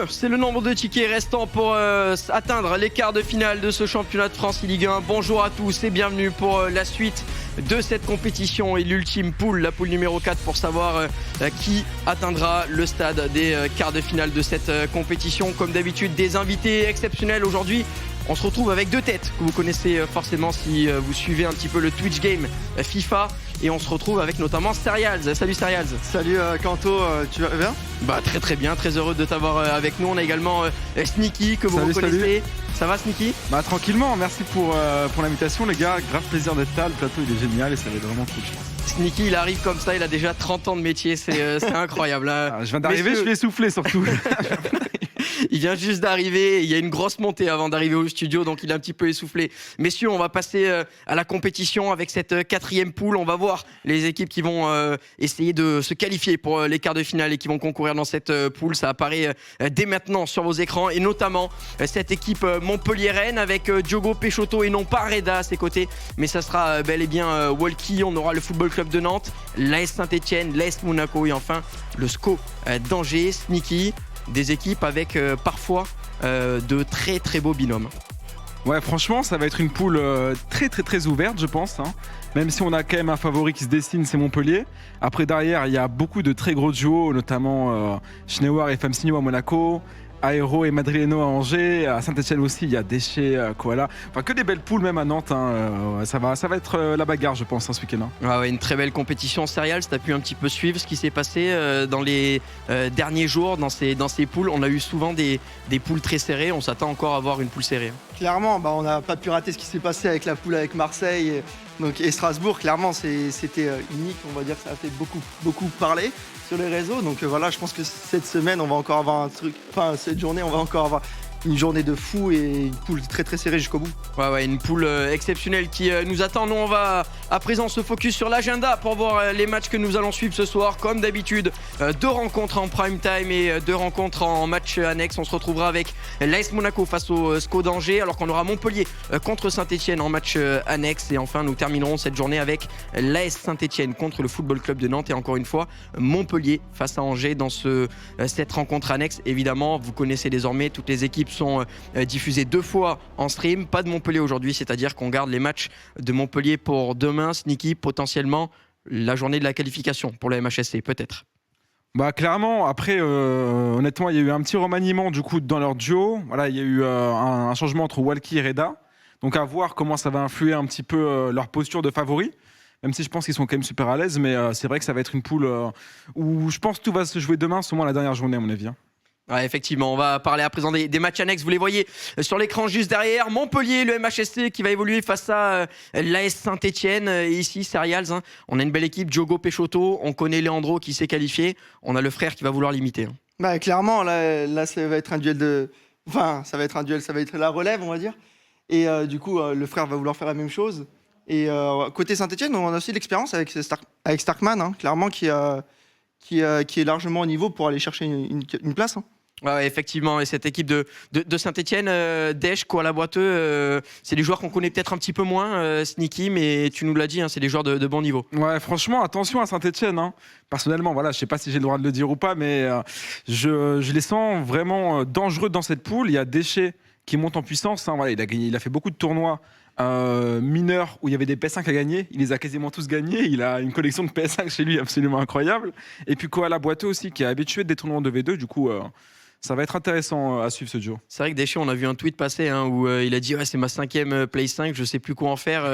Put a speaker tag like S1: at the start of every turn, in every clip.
S1: c'est le nombre de tickets restants pour atteindre les quarts de finale de ce championnat de France Ligue 1. Bonjour à tous et bienvenue pour la suite de cette compétition et l'ultime poule, la poule numéro 4 pour savoir qui atteindra le stade des quarts de finale de cette compétition. Comme d'habitude, des invités exceptionnels aujourd'hui. On se retrouve avec deux têtes que vous connaissez forcément si vous suivez un petit peu le Twitch game FIFA. Et on se retrouve avec notamment Serials. Salut Serials.
S2: Salut Kanto, tu vas bien?
S1: Bah très bien, très heureux de t'avoir avec nous. On a également Sneaky que vous reconnaissez. Salut. Ça va Sneaky?
S2: Bah tranquillement, merci pour l'invitation les gars, grave plaisir d'être là, le plateau il est génial et ça va être vraiment cool je pense.
S1: Sneaky il arrive comme ça, il a déjà 30 ans de métier, c'est incroyable. Hein.
S2: Je viens d'arriver, je suis essoufflé surtout.
S1: Il vient juste d'arriver, il y a une grosse montée avant d'arriver au studio, donc il est un petit peu essoufflé. Messieurs, on va passer à la compétition avec cette quatrième poule. On va voir les équipes qui vont essayer de se qualifier pour les quarts de finale et qui vont concourir dans cette poule. Ça apparaît dès maintenant sur vos écrans et notamment cette équipe Montpellier-Rennes avec Diogo Peixoto et non pas Reda à ses côtés. Mais ça sera bel et bien Walkie. On aura le Football Club de Nantes, l'AS Saint-Etienne, l'AS Monaco et enfin le SCO d'Angers. Sneaky. Des équipes avec parfois de très très beaux binômes.
S2: Ouais, franchement, ça va être une poule très ouverte, je pense. Hein. Même si on a quand même un favori qui se dessine, c'est Montpellier. Après, derrière, il y a beaucoup de très gros duos, notamment Schneuer et Famsigno à Monaco, Aero et Madrileno à Angers, à Saint-Etienne aussi, il y a Déchet, Koala. Enfin, que des belles poules même à Nantes. Hein. Ça va être la bagarre, je pense, ce week-end. Hein.
S1: Ah ouais, une très belle compétition. Serials, tu as pu un petit peu suivre ce qui s'est passé dans les derniers jours dans ces poules. On a eu souvent des poules très serrées. On s'attend encore à avoir une poule serrée.
S3: Clairement, on n'a pas pu rater ce qui s'est passé avec la poule avec Marseille et Strasbourg. Clairement, c'était unique. On va dire que ça a fait beaucoup parler sur les réseaux. Donc voilà, je pense que cette semaine, on va encore avoir un truc. Enfin, cette journée, on va encore avoir une journée de fou et une poule très serrée jusqu'au bout.
S1: Ouais, une poule exceptionnelle qui nous attend. Nous, on va à présent se focus sur l'agenda pour voir les matchs que nous allons suivre ce soir. Comme d'habitude, 2 rencontres en prime time et 2 rencontres en match annexe. On se retrouvera avec l'AS Monaco face au SCO d'Angers, alors qu'on aura Montpellier contre Saint-Etienne en match annexe. Et enfin, nous terminerons cette journée avec l'AS Saint-Etienne contre le Football Club de Nantes. Et encore une fois, Montpellier face à Angers dans cette rencontre annexe. Évidemment, vous connaissez désormais toutes les équipes sont diffusés 2 fois en stream, pas de Montpellier aujourd'hui, c'est-à-dire qu'on garde les matchs de Montpellier pour demain. Sneaky, potentiellement la journée de la qualification pour le MHSC, peut-être.
S2: Bah clairement, après honnêtement il y a eu un petit remaniement du coup dans leur duo. Voilà, il y a eu un changement entre Walkie et Reda, donc à voir comment ça va influer un petit peu leur posture de favori. Même si je pense qu'ils sont quand même super à l'aise, mais c'est vrai que ça va être une poule où je pense que tout va se jouer demain, sûrement la dernière journée à mon avis.
S1: Ouais, effectivement, on va parler à présent des matchs annexes. Vous les voyez sur l'écran juste derrière. Montpellier, le MHSC qui va évoluer face à l'AS Saint-Etienne. Et ici, Serials, hein, on a une belle équipe. Diogo Peixoto, on connaît Leandro qui s'est qualifié. On a le frère qui va vouloir l'imiter. Hein.
S3: Bah, clairement, là, ça va être un duel de... Enfin, ça va être la relève, on va dire. Et du coup, le frère va vouloir faire la même chose. Et côté Saint-Etienne, on a aussi de l'expérience avec Starkman, hein, clairement, qui est largement au niveau pour aller chercher une place. Hein.
S1: Ouais, effectivement, et cette équipe de Saint-Etienne, Desch, Koala Boiteux, c'est des joueurs qu'on connaît peut-être un petit peu moins, Sneaky, mais tu nous l'as dit, hein, c'est des joueurs de bon niveau.
S2: Ouais, franchement, attention à Saint-Etienne. Hein. Personnellement, voilà, je sais pas si j'ai le droit de le dire ou pas, mais je les sens vraiment dangereux dans cette poule. Il y a Déchet qui monte en puissance. Hein, voilà, il a fait beaucoup de tournois mineurs où il y avait des PS5 à gagner. Il les a quasiment tous gagnés. Il a une collection de PS5 chez lui absolument incroyable. Et puis Koala Boiteux aussi, qui est habitué des tournois de V2. Du coup... ça va être intéressant à suivre ce duo. C'est
S1: vrai que Deschamps, on a vu un tweet passer où il a dit c'est ma 5e Play 5, je sais plus quoi en faire.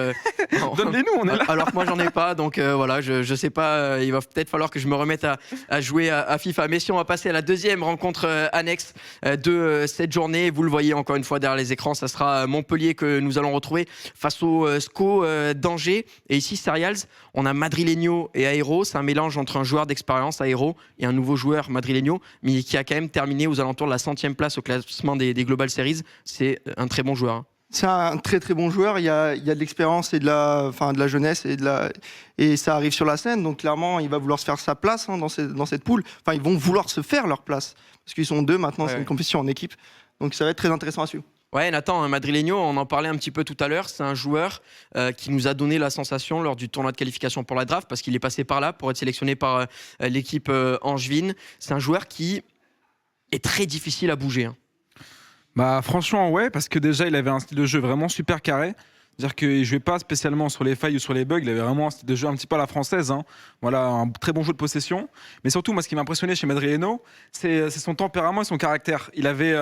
S2: Donne-les-nous, on est là.
S1: Alors que moi j'en ai pas, donc voilà, je sais pas. Il va peut-être falloir que je me remette à jouer à FIFA. Mais si on va passer à la 2e rencontre annexe de cette journée, vous le voyez encore une fois derrière les écrans, ça sera Montpellier que nous allons retrouver face au SCO d'Angers. Et ici, Serials, on a Madrileno et Aero. C'est un mélange entre un joueur d'expérience, Aero, et un nouveau joueur, Madrileno, mais qui a quand même terminé aux alentours de la 100e place au classement des Global Series. C'est un très bon joueur.
S3: C'est un très bon joueur. Il y a de l'expérience et de la jeunesse et ça arrive sur la scène. Donc clairement, il va vouloir se faire sa place dans cette poule. Enfin, ils vont vouloir se faire leur place parce qu'ils sont 2 maintenant. Ouais, c'est une compétition en équipe. Donc ça va être très intéressant à suivre.
S1: Ouais, Nathan, Madrileno, on en parlait un petit peu tout à l'heure. C'est un joueur qui nous a donné la sensation lors du tournoi de qualification pour la draft parce qu'il est passé par là pour être sélectionné par l'équipe angevine. C'est un joueur qui est très difficile à bouger.
S2: Bah franchement ouais, parce que déjà il avait un style de jeu vraiment super carré. C'est-à-dire qu'il ne jouait pas spécialement sur les failles ou sur les bugs, il avait vraiment un style de jeu un petit peu à la française. Voilà, un très bon jeu de possession. Mais surtout, moi, ce qui m'a impressionné chez Madrieno, c'est son tempérament et son caractère. Il avait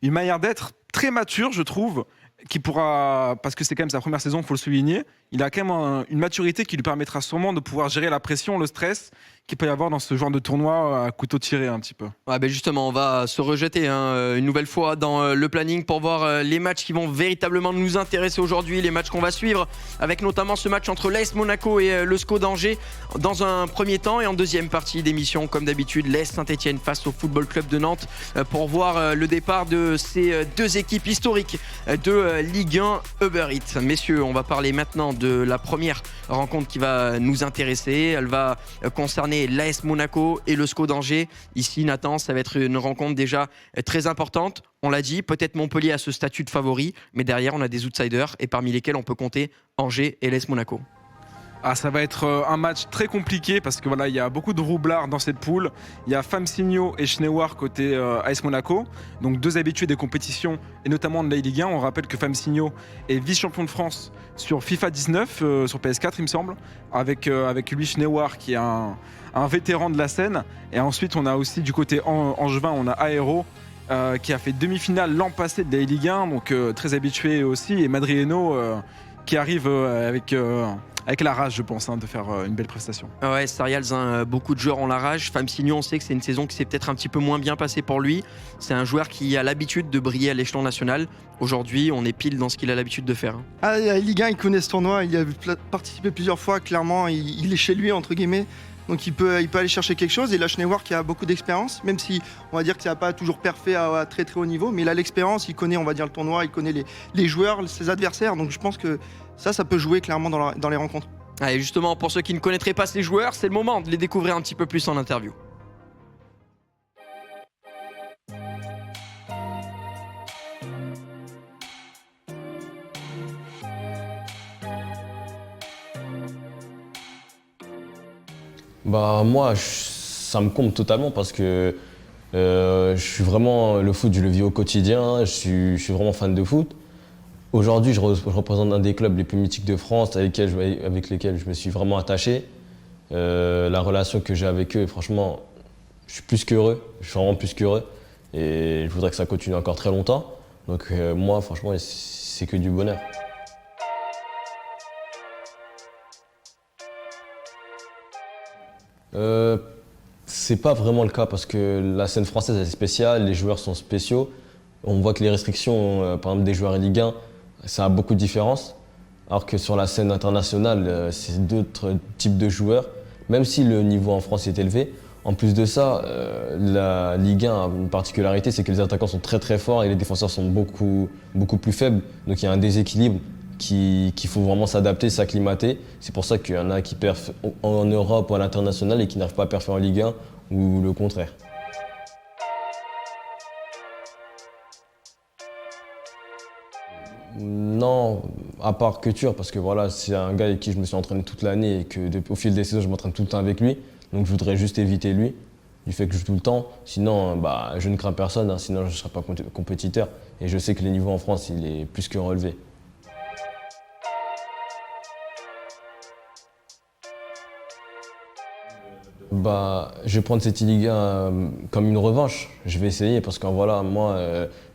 S2: une manière d'être très mature, je trouve, qui pourra, parce que c'est quand même sa première saison, il faut le souligner, il a quand même une maturité qui lui permettra sûrement de pouvoir gérer la pression, le stress qu'il peut y avoir dans ce genre de tournoi à couteau tiré un petit peu.
S1: Ouais, ben justement, on va se rejeter une nouvelle fois dans le planning pour voir les matchs qui vont véritablement nous intéresser aujourd'hui, les matchs qu'on va suivre, avec notamment ce match entre l'AS Monaco et le SCO d'Angers dans un premier temps, et en deuxième partie d'émission, comme d'habitude, l'AS Saint-Etienne face au Football Club de Nantes pour voir le départ de ces deux équipes historiques de Ligue 1 Uber Eats. Messieurs, on va parler maintenant de la première rencontre qui va nous intéresser. Elle va concerner l'AS Monaco et le SCO d'Angers. Ici, Nathan, ça va être une rencontre déjà très importante. On l'a dit, peut-être Montpellier a ce statut de favori, mais derrière, on a des outsiders et parmi lesquels on peut compter Angers et l'AS Monaco.
S2: Ah, ça va être un match très compliqué parce que voilà, il y a beaucoup de roublards dans cette poule. Il y a Famsigno et Schnewar côté AS Monaco, donc deux habitués des compétitions et notamment de la Ligue 1. On rappelle que Famsigno est vice-champion de France sur FIFA 19, sur PS4 il me semble, avec lui Schnewar qui est un vétéran de la scène. Et ensuite on a aussi du côté angevin, on a Aero qui a fait demi-finale l'an passé de la Ligue 1, donc très habitué aussi, et Madrieno qui arrive avec la rage, je pense, de faire une belle prestation.
S1: Ouais, Starials, beaucoup de joueurs ont la rage. Famsigno, on sait que c'est une saison qui s'est peut-être un petit peu moins bien passée pour lui. C'est un joueur qui a l'habitude de briller à l'échelon national. Aujourd'hui, on est pile dans ce qu'il a l'habitude de faire.
S3: Ah, la Ligue 1, il connaît ce tournoi, il y a participé plusieurs fois, clairement, il est chez lui, entre guillemets. Donc il peut aller chercher quelque chose. Et là, Schnewar qui a beaucoup d'expérience, même si on va dire que ça n'a pas toujours parfait à très très haut niveau, mais il a l'expérience, il connaît, on va dire, le tournoi, il connaît les joueurs, ses adversaires. Donc je pense que ça peut jouer clairement dans les rencontres.
S1: Et justement, pour ceux qui ne connaîtraient pas ces joueurs, c'est le moment de les découvrir un petit peu plus en interview.
S4: Bah moi, ça me comble totalement parce que je suis vraiment le foot, je le vis au quotidien. Je suis vraiment fan de foot. Aujourd'hui, je représente un des clubs les plus mythiques de France avec lesquels je me suis vraiment attaché. La relation que j'ai avec eux, franchement, je suis plus qu'heureux. Je suis vraiment plus qu'heureux. Et je voudrais que ça continue encore très longtemps. Donc moi, franchement, c'est que du bonheur. C'est pas vraiment le cas parce que la scène française est spéciale, les joueurs sont spéciaux. On voit que les restrictions, par exemple des joueurs en Ligue 1, ça a beaucoup de différences. Alors que sur la scène internationale, c'est d'autres types de joueurs, même si le niveau en France est élevé. En plus de ça, la Ligue 1 a une particularité, c'est que les attaquants sont très très forts et les défenseurs sont beaucoup plus faibles. Donc il y a un déséquilibre qu'il faut vraiment s'adapter, s'acclimater. C'est pour ça qu'il y en a qui perfent en Europe ou à l'international et qui n'arrivent pas à perfer en Ligue 1 ou le contraire. Non, à part Couture, parce que voilà, c'est un gars avec qui je me suis entraîné toute l'année et que au fil des saisons, je m'entraîne tout le temps avec lui. Donc je voudrais juste éviter lui, du fait que je joue tout le temps. Sinon, je ne crains personne, sinon je ne serais pas compétiteur. Et je sais que le niveau en France, il est plus que relevé. Je vais prendre cette Ligue 1 comme une revanche. Je vais essayer parce que voilà, moi,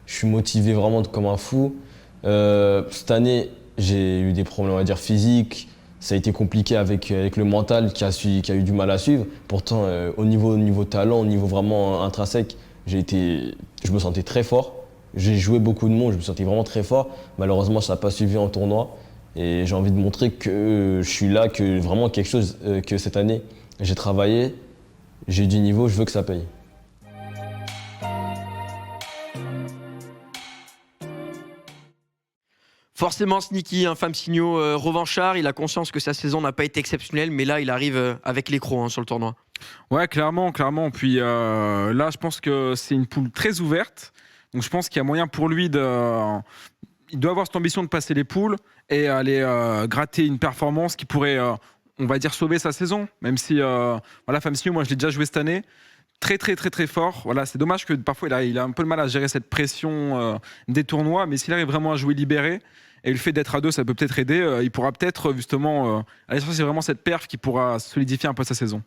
S4: je suis motivé vraiment comme un fou. Cette année, j'ai eu des problèmes, on va dire, physiques. Ça a été compliqué avec le mental qui a eu du mal à suivre. Pourtant, au niveau talent, au niveau vraiment intrinsèque, je me sentais très fort. J'ai joué beaucoup de monde, je me sentais vraiment très fort. Malheureusement, ça n'a pas suivi en tournoi. Et j'ai envie de montrer que je suis là, que vraiment quelque chose que cette année, j'ai travaillé, j'ai du niveau, je veux que ça paye.
S1: Forcément sneaky, Famsigno revanchard, il a conscience que sa saison n'a pas été exceptionnelle, mais là il arrive avec les crocs sur le tournoi.
S2: Ouais, clairement. Puis là, je pense que c'est une poule très ouverte. Donc je pense qu'il y a moyen pour lui il doit avoir cette ambition de passer les poules et aller gratter une performance qui pourrait, on va dire, sauver sa saison. Même si, Famsigno, moi je l'ai déjà joué cette année. très très très très fort. Voilà, c'est dommage que parfois il a un peu de mal à gérer cette pression des tournois, mais s'il arrive vraiment à jouer libéré, et le fait d'être à 2, ça peut peut-être aider. Il pourra peut-être justement aller chercher vraiment cette perf qui pourra solidifier un peu sa saison.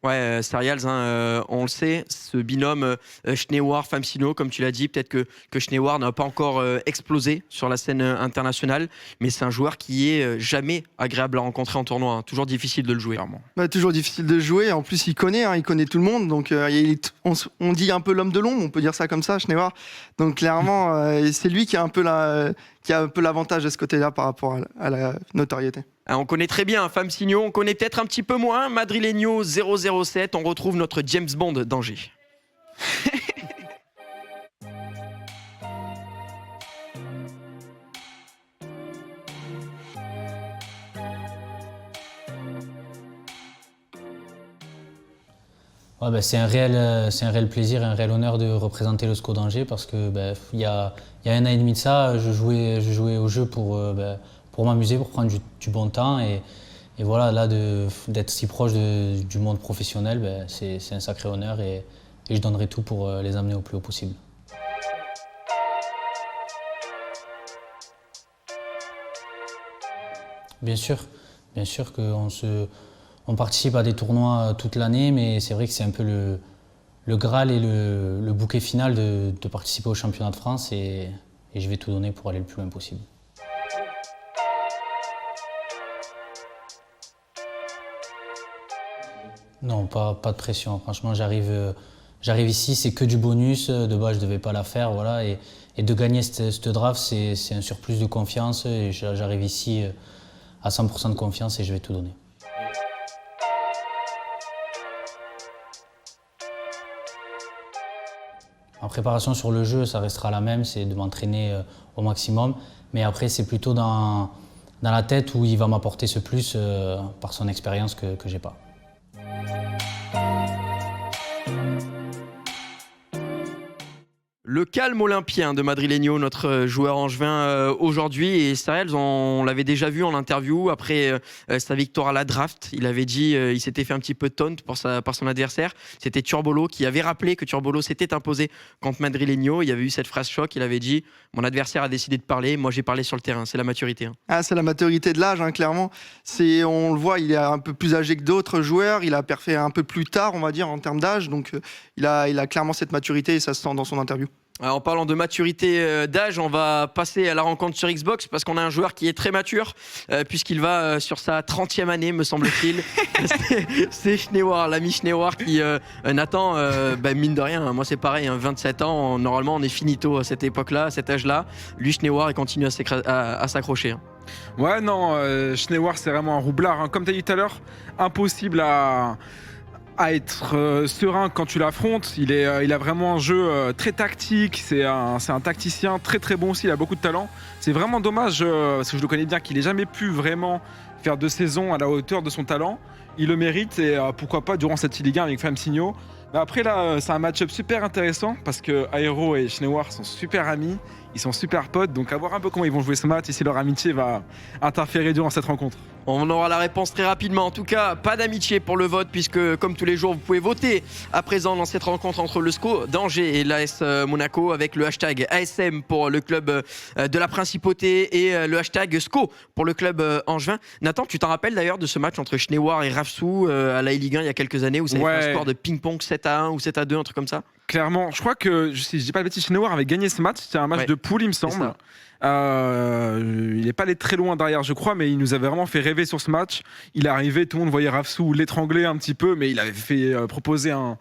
S1: Ouais, Serials, on le sait, ce binôme Schnewar-Famsino, comme tu l'as dit, peut-être que Schnewar n'a pas encore explosé sur la scène internationale, mais c'est un joueur qui est jamais agréable à rencontrer en tournoi, hein. Toujours difficile de le jouer.
S2: Clairement.
S3: Toujours difficile de jouer. En plus, il connaît tout le monde. Donc, on dit un peu l'homme de l'ombre, on peut dire ça comme ça, Schnewar. Donc, clairement, c'est lui qui a un peu l'avantage de ce côté-là par rapport à la notoriété.
S1: On connaît très bien Famsino, on connaît peut-être un petit peu moins Madrileño 007. On retrouve notre James Bond d'Angers.
S5: Ouais, c'est un réel plaisir et un réel honneur de représenter le SCO d'Angers parce que il y a 1 an et demi de ça, je jouais au jeu pour m'amuser, pour prendre du bon temps et voilà, là d'être si proche du monde professionnel, c'est un sacré honneur et je donnerai tout pour les amener au plus haut possible. Bien sûr qu'on participe à des tournois toute l'année, mais c'est vrai que c'est un peu le Graal et le bouquet final de participer au championnat de France et je vais tout donner pour aller le plus loin possible. Non, pas de pression. Franchement, j'arrive ici, c'est que du bonus. De base, je ne devais pas la faire. Voilà, et de gagner cette draft, c'est un surplus de confiance. Et j'arrive ici à 100% de confiance et je vais tout donner. En préparation sur le jeu, ça restera la même, c'est de m'entraîner au maximum. Mais après, c'est plutôt dans la tête où il va m'apporter ce plus par son expérience que je n'ai pas.
S1: Le calme olympien de Madrileño, notre joueur angevin aujourd'hui. Et Serials, on l'avait déjà vu en interview après sa victoire à la draft. Il avait dit il s'était fait un petit peu taunt par son adversaire. C'était Turbolo qui avait rappelé que Turbolo s'était imposé contre Madrileño. Il y avait eu cette phrase choc. Il avait dit mon adversaire a décidé de parler, moi j'ai parlé sur le terrain. C'est la maturité. Hein.
S3: Ah, c'est la maturité de l'âge, clairement. On le voit, il est un peu plus âgé que d'autres joueurs. Il a perfé un peu plus tard, on va dire, en termes d'âge. Donc, il a clairement cette maturité et ça se sent dans son interview.
S1: Alors, en parlant de maturité d'âge, on va passer à la rencontre sur Xbox parce qu'on a un joueur qui est très mature puisqu'il va sur sa 30e année, me semble-t-il. c'est Schnewar, l'ami Schnewar qui Nathan, mine de rien, moi c'est pareil, 27 ans, normalement on est finito à cette époque-là, à cet âge-là. Lui, Schnewar, il continue à s'accrocher. Hein.
S2: Ouais, non, Schnewar, c'est vraiment un roublard. Comme tu as dit tout à l'heure, impossible à être serein quand tu l'affrontes. Il a vraiment un jeu très tactique, c'est un tacticien très très bon aussi, il a beaucoup de talent. C'est vraiment dommage, parce que je le connais bien, qu'il n'ait jamais pu vraiment faire 2 saisons à la hauteur de son talent. Il le mérite et pourquoi pas durant cette Ligue 1 avec Famsino. Mais après là, c'est un match-up super intéressant parce que Aero et Schnewar sont super amis, ils sont super potes, donc à voir un peu comment ils vont jouer ce match et si leur amitié va interférer durant cette rencontre.
S1: On aura la réponse très rapidement. En tout cas, pas d'amitié pour le vote puisque, comme tous les jours, vous pouvez voter à présent dans cette rencontre entre le SCO d'Angers et l'AS Monaco avec le hashtag ASM pour le club de la Principauté et le hashtag SCO pour le club angevin. Nathan, tu t'en rappelles d'ailleurs de ce match entre Schnewar et Rafsou à la Ligue 1 il y a quelques années où ça avait fait un score de ping-pong 7-1 ou 7-2, un truc comme ça?
S2: Clairement, je crois que, si je dis pas de bêtises, Schnewar avait gagné ce match. C'était un match de poule, il me semble. Il n'est pas allé très loin derrière, je crois, mais il nous avait vraiment fait rêver sur ce match. Il est arrivé, tout le monde voyait Rafsou l'étrangler un petit peu, mais il avait fait proposer un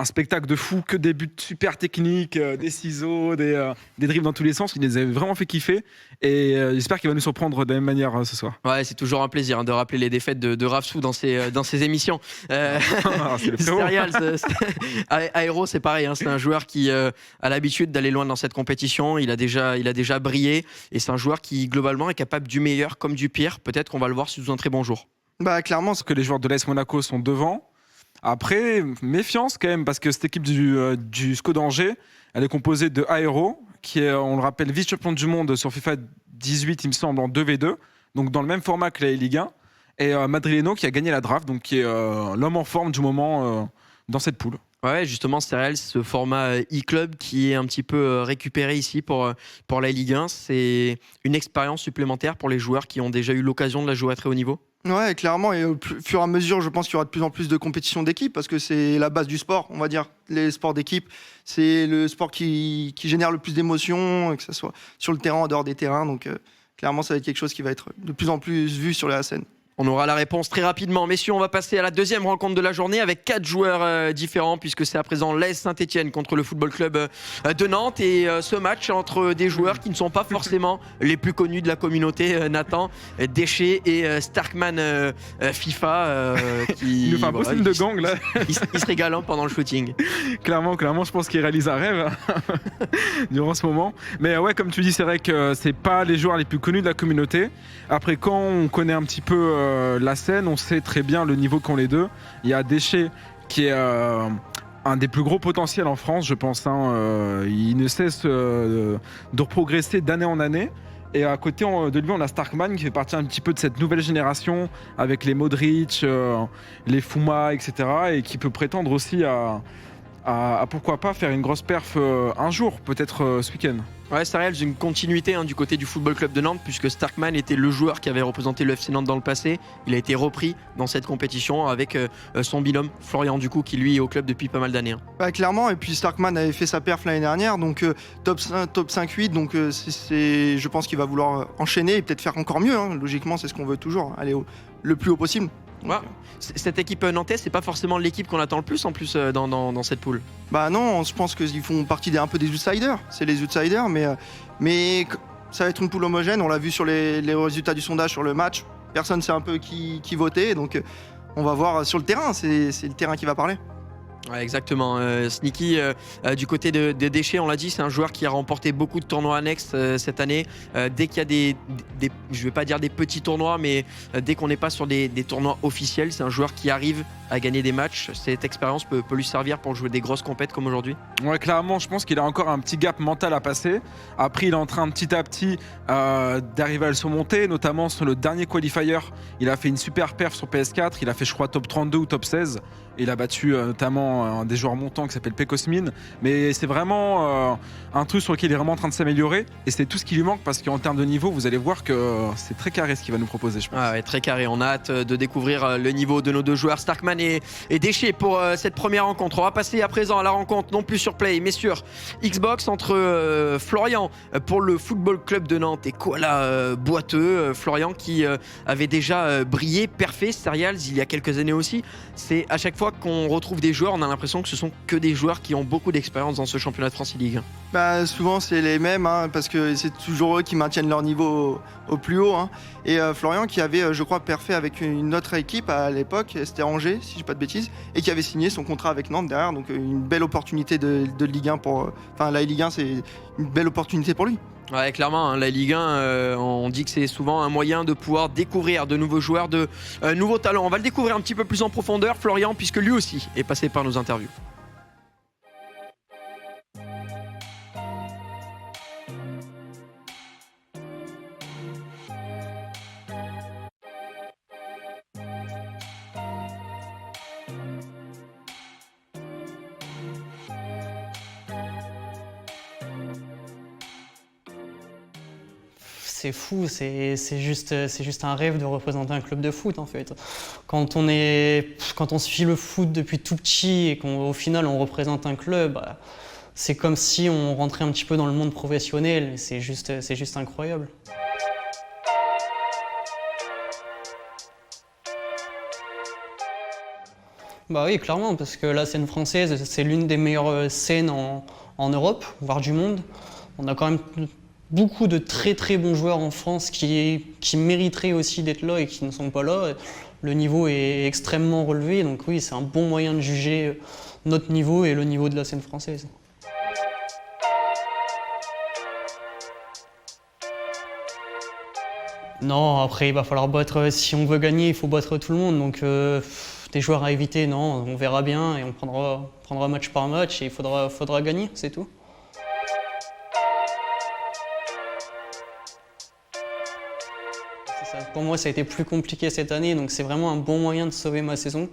S2: spectacle de fou, que des buts super techniques, des ciseaux, des dribbles dans tous les sens. Il les avait vraiment fait kiffer et j'espère qu'il va nous surprendre de la même manière ce soir.
S1: Ouais, c'est toujours un plaisir de rappeler les défaites de Rafsou dans ces émissions.
S2: C'est le
S1: Serials, Aero, c'est pareil, c'est un joueur qui a l'habitude d'aller loin dans cette compétition. Il a déjà brillé et c'est un joueur qui globalement est capable du meilleur comme du pire. Peut-être qu'on va le voir sous un très bon jour.
S3: Clairement,
S2: parce que les joueurs de l'AS Monaco sont devant. Après, méfiance quand même, parce que cette équipe du SCO d'Angers, elle est composée de Aero, qui est, on le rappelle, vice-champion du monde sur FIFA 18, il me semble, en 2v2, donc dans le même format que la Ligue 1, et Madrileño qui a gagné la draft, donc qui est l'homme en forme du moment dans cette poule.
S1: Ouais, justement, c'est réel, ce format e-club qui est un petit peu récupéré ici pour la Ligue 1. C'est une expérience supplémentaire pour les joueurs qui ont déjà eu l'occasion de la jouer à très haut niveau.
S3: Ouais, clairement, et au fur et à mesure, je pense qu'il y aura de plus en plus de compétitions d'équipe parce que c'est la base du sport, on va dire. Les sports d'équipe, c'est le sport qui génère le plus d'émotions, que ce soit sur le terrain, en dehors des terrains. Donc, clairement, ça va être quelque chose qui va être de plus en plus vu sur la scène.
S1: On aura la réponse très rapidement. Messieurs, on va passer à la deuxième rencontre de la journée avec 4 joueurs différents puisque c'est à présent l'AS Saint-Etienne contre le Football Club de Nantes. Et ce match entre des joueurs qui ne sont pas forcément les plus connus de la communauté, Nathan, Déchet et Starkman FIFA.
S2: Il nous fait un beau signe de gang là.
S1: Il se régale pendant le shooting.
S2: Clairement, je pense qu'il réalise un rêve durant ce moment. Mais ouais, comme tu dis, c'est vrai que c'est pas les joueurs les plus connus de la communauté. Après, quand on connaît un petit peu la scène, on sait très bien le niveau qu'ont les deux. Il y a Déchet qui est un des plus gros potentiels en France, je pense. Il ne cesse de progresser d'année en année. Et à côté de lui, on a Starkman qui fait partie un petit peu de cette nouvelle génération avec les Modric, les Fouma, etc. Et qui peut prétendre aussi à pourquoi pas faire une grosse perf un jour, peut-être ce week-end.
S1: Ouais, c'est réel, j'ai une continuité du côté du Football Club de Nantes puisque Starkman était le joueur qui avait représenté le FC Nantes dans le passé. Il a été repris dans cette compétition avec son binôme Florian Ducou qui lui est au club depuis pas mal d'années.
S3: Ouais, clairement, et puis Starkman avait fait sa perf l'année dernière, donc top 5-8, donc je pense qu'il va vouloir enchaîner et peut-être faire encore mieux. Logiquement, c'est ce qu'on veut toujours, aller le plus haut possible.
S1: Ouais. Cette équipe nantaise, c'est pas forcément l'équipe qu'on attend le plus en plus dans cette poule.
S3: Bah non, je pense qu'ils font partie un peu des outsiders. C'est les outsiders, mais ça va être une poule homogène. On l'a vu sur les résultats du sondage sur le match. Personne ne sait un peu qui voter, donc on va voir sur le terrain. C'est le terrain qui va parler.
S1: Ouais, exactement. Sneaky, du côté de Déchet, on l'a dit, c'est un joueur qui a remporté beaucoup de tournois annexes cette année. Dès qu'il y a des, je vais pas dire des petits tournois, mais dès qu'on n'est pas sur des tournois officiels, c'est un joueur qui arrive à gagner des matchs. Cette expérience peut lui servir pour jouer des grosses compètes comme aujourd'hui.
S2: Ouais, clairement, je pense qu'il a encore un petit gap mental à passer. Après, il est en train petit à petit d'arriver à le surmonter, notamment sur le dernier qualifier. Il a fait une super perf sur PS4. Il a fait, je crois, top 32 ou top 16. Il a battu notamment un des joueurs montants qui s'appelle Pekosmin. Mais c'est vraiment un truc sur lequel il est vraiment en train de s'améliorer. Et c'est tout ce qui lui manque parce qu'en termes de niveau, vous allez voir que c'est très carré ce qu'il va nous proposer, je pense.
S1: Ah ouais, très carré. On a hâte de découvrir le niveau de nos deux joueurs, Starkman et Déchet, pour cette première rencontre. On va passer à présent à la rencontre, non plus sur Play, mais sur Xbox, entre Florian pour le Football Club de Nantes et Koala Boiteux. Florian qui avait déjà brillé, perfait, Serials il y a quelques années aussi. C'est à chaque fois qu'on retrouve des joueurs, on a l'impression que ce sont que des joueurs qui ont beaucoup d'expérience dans ce championnat de France Ligue 1.
S3: Bah, souvent c'est les mêmes, parce que c'est toujours eux qui maintiennent leur niveau au plus haut. Et Florian qui avait, je crois, perfait avec une autre équipe à l'époque, c'était Angers, si je dis pas de bêtises, et qui avait signé son contrat avec Nantes derrière. Donc une belle opportunité de Ligue 1 la Ligue 1, c'est une belle opportunité pour lui.
S1: Ouais, clairement, la Ligue 1, on dit que c'est souvent un moyen de pouvoir découvrir de nouveaux joueurs, de nouveaux talents. On va le découvrir un petit peu plus en profondeur, Florian, puisque lui aussi est passé par nos interviews.
S6: C'est fou, c'est juste un rêve de représenter un club de foot en fait. Quand on suit le foot depuis tout petit et qu'au final on représente un club, c'est comme si on rentrait un petit peu dans le monde professionnel. C'est juste incroyable. Bah oui, clairement, parce que la scène française, c'est l'une des meilleures scènes en Europe, voire du monde. On a quand même beaucoup de très très bons joueurs en France qui mériteraient aussi d'être là et qui ne sont pas là. Le niveau est extrêmement relevé, donc oui, c'est un bon moyen de juger notre niveau et le niveau de la scène française. Non, après il va falloir battre, si on veut gagner, il faut battre tout le monde, donc des joueurs à éviter, non, on verra bien et on prendra match par match et il faudra gagner, c'est tout. Pour moi, ça a été plus compliqué cette année, donc c'est vraiment un bon moyen de sauver ma saison.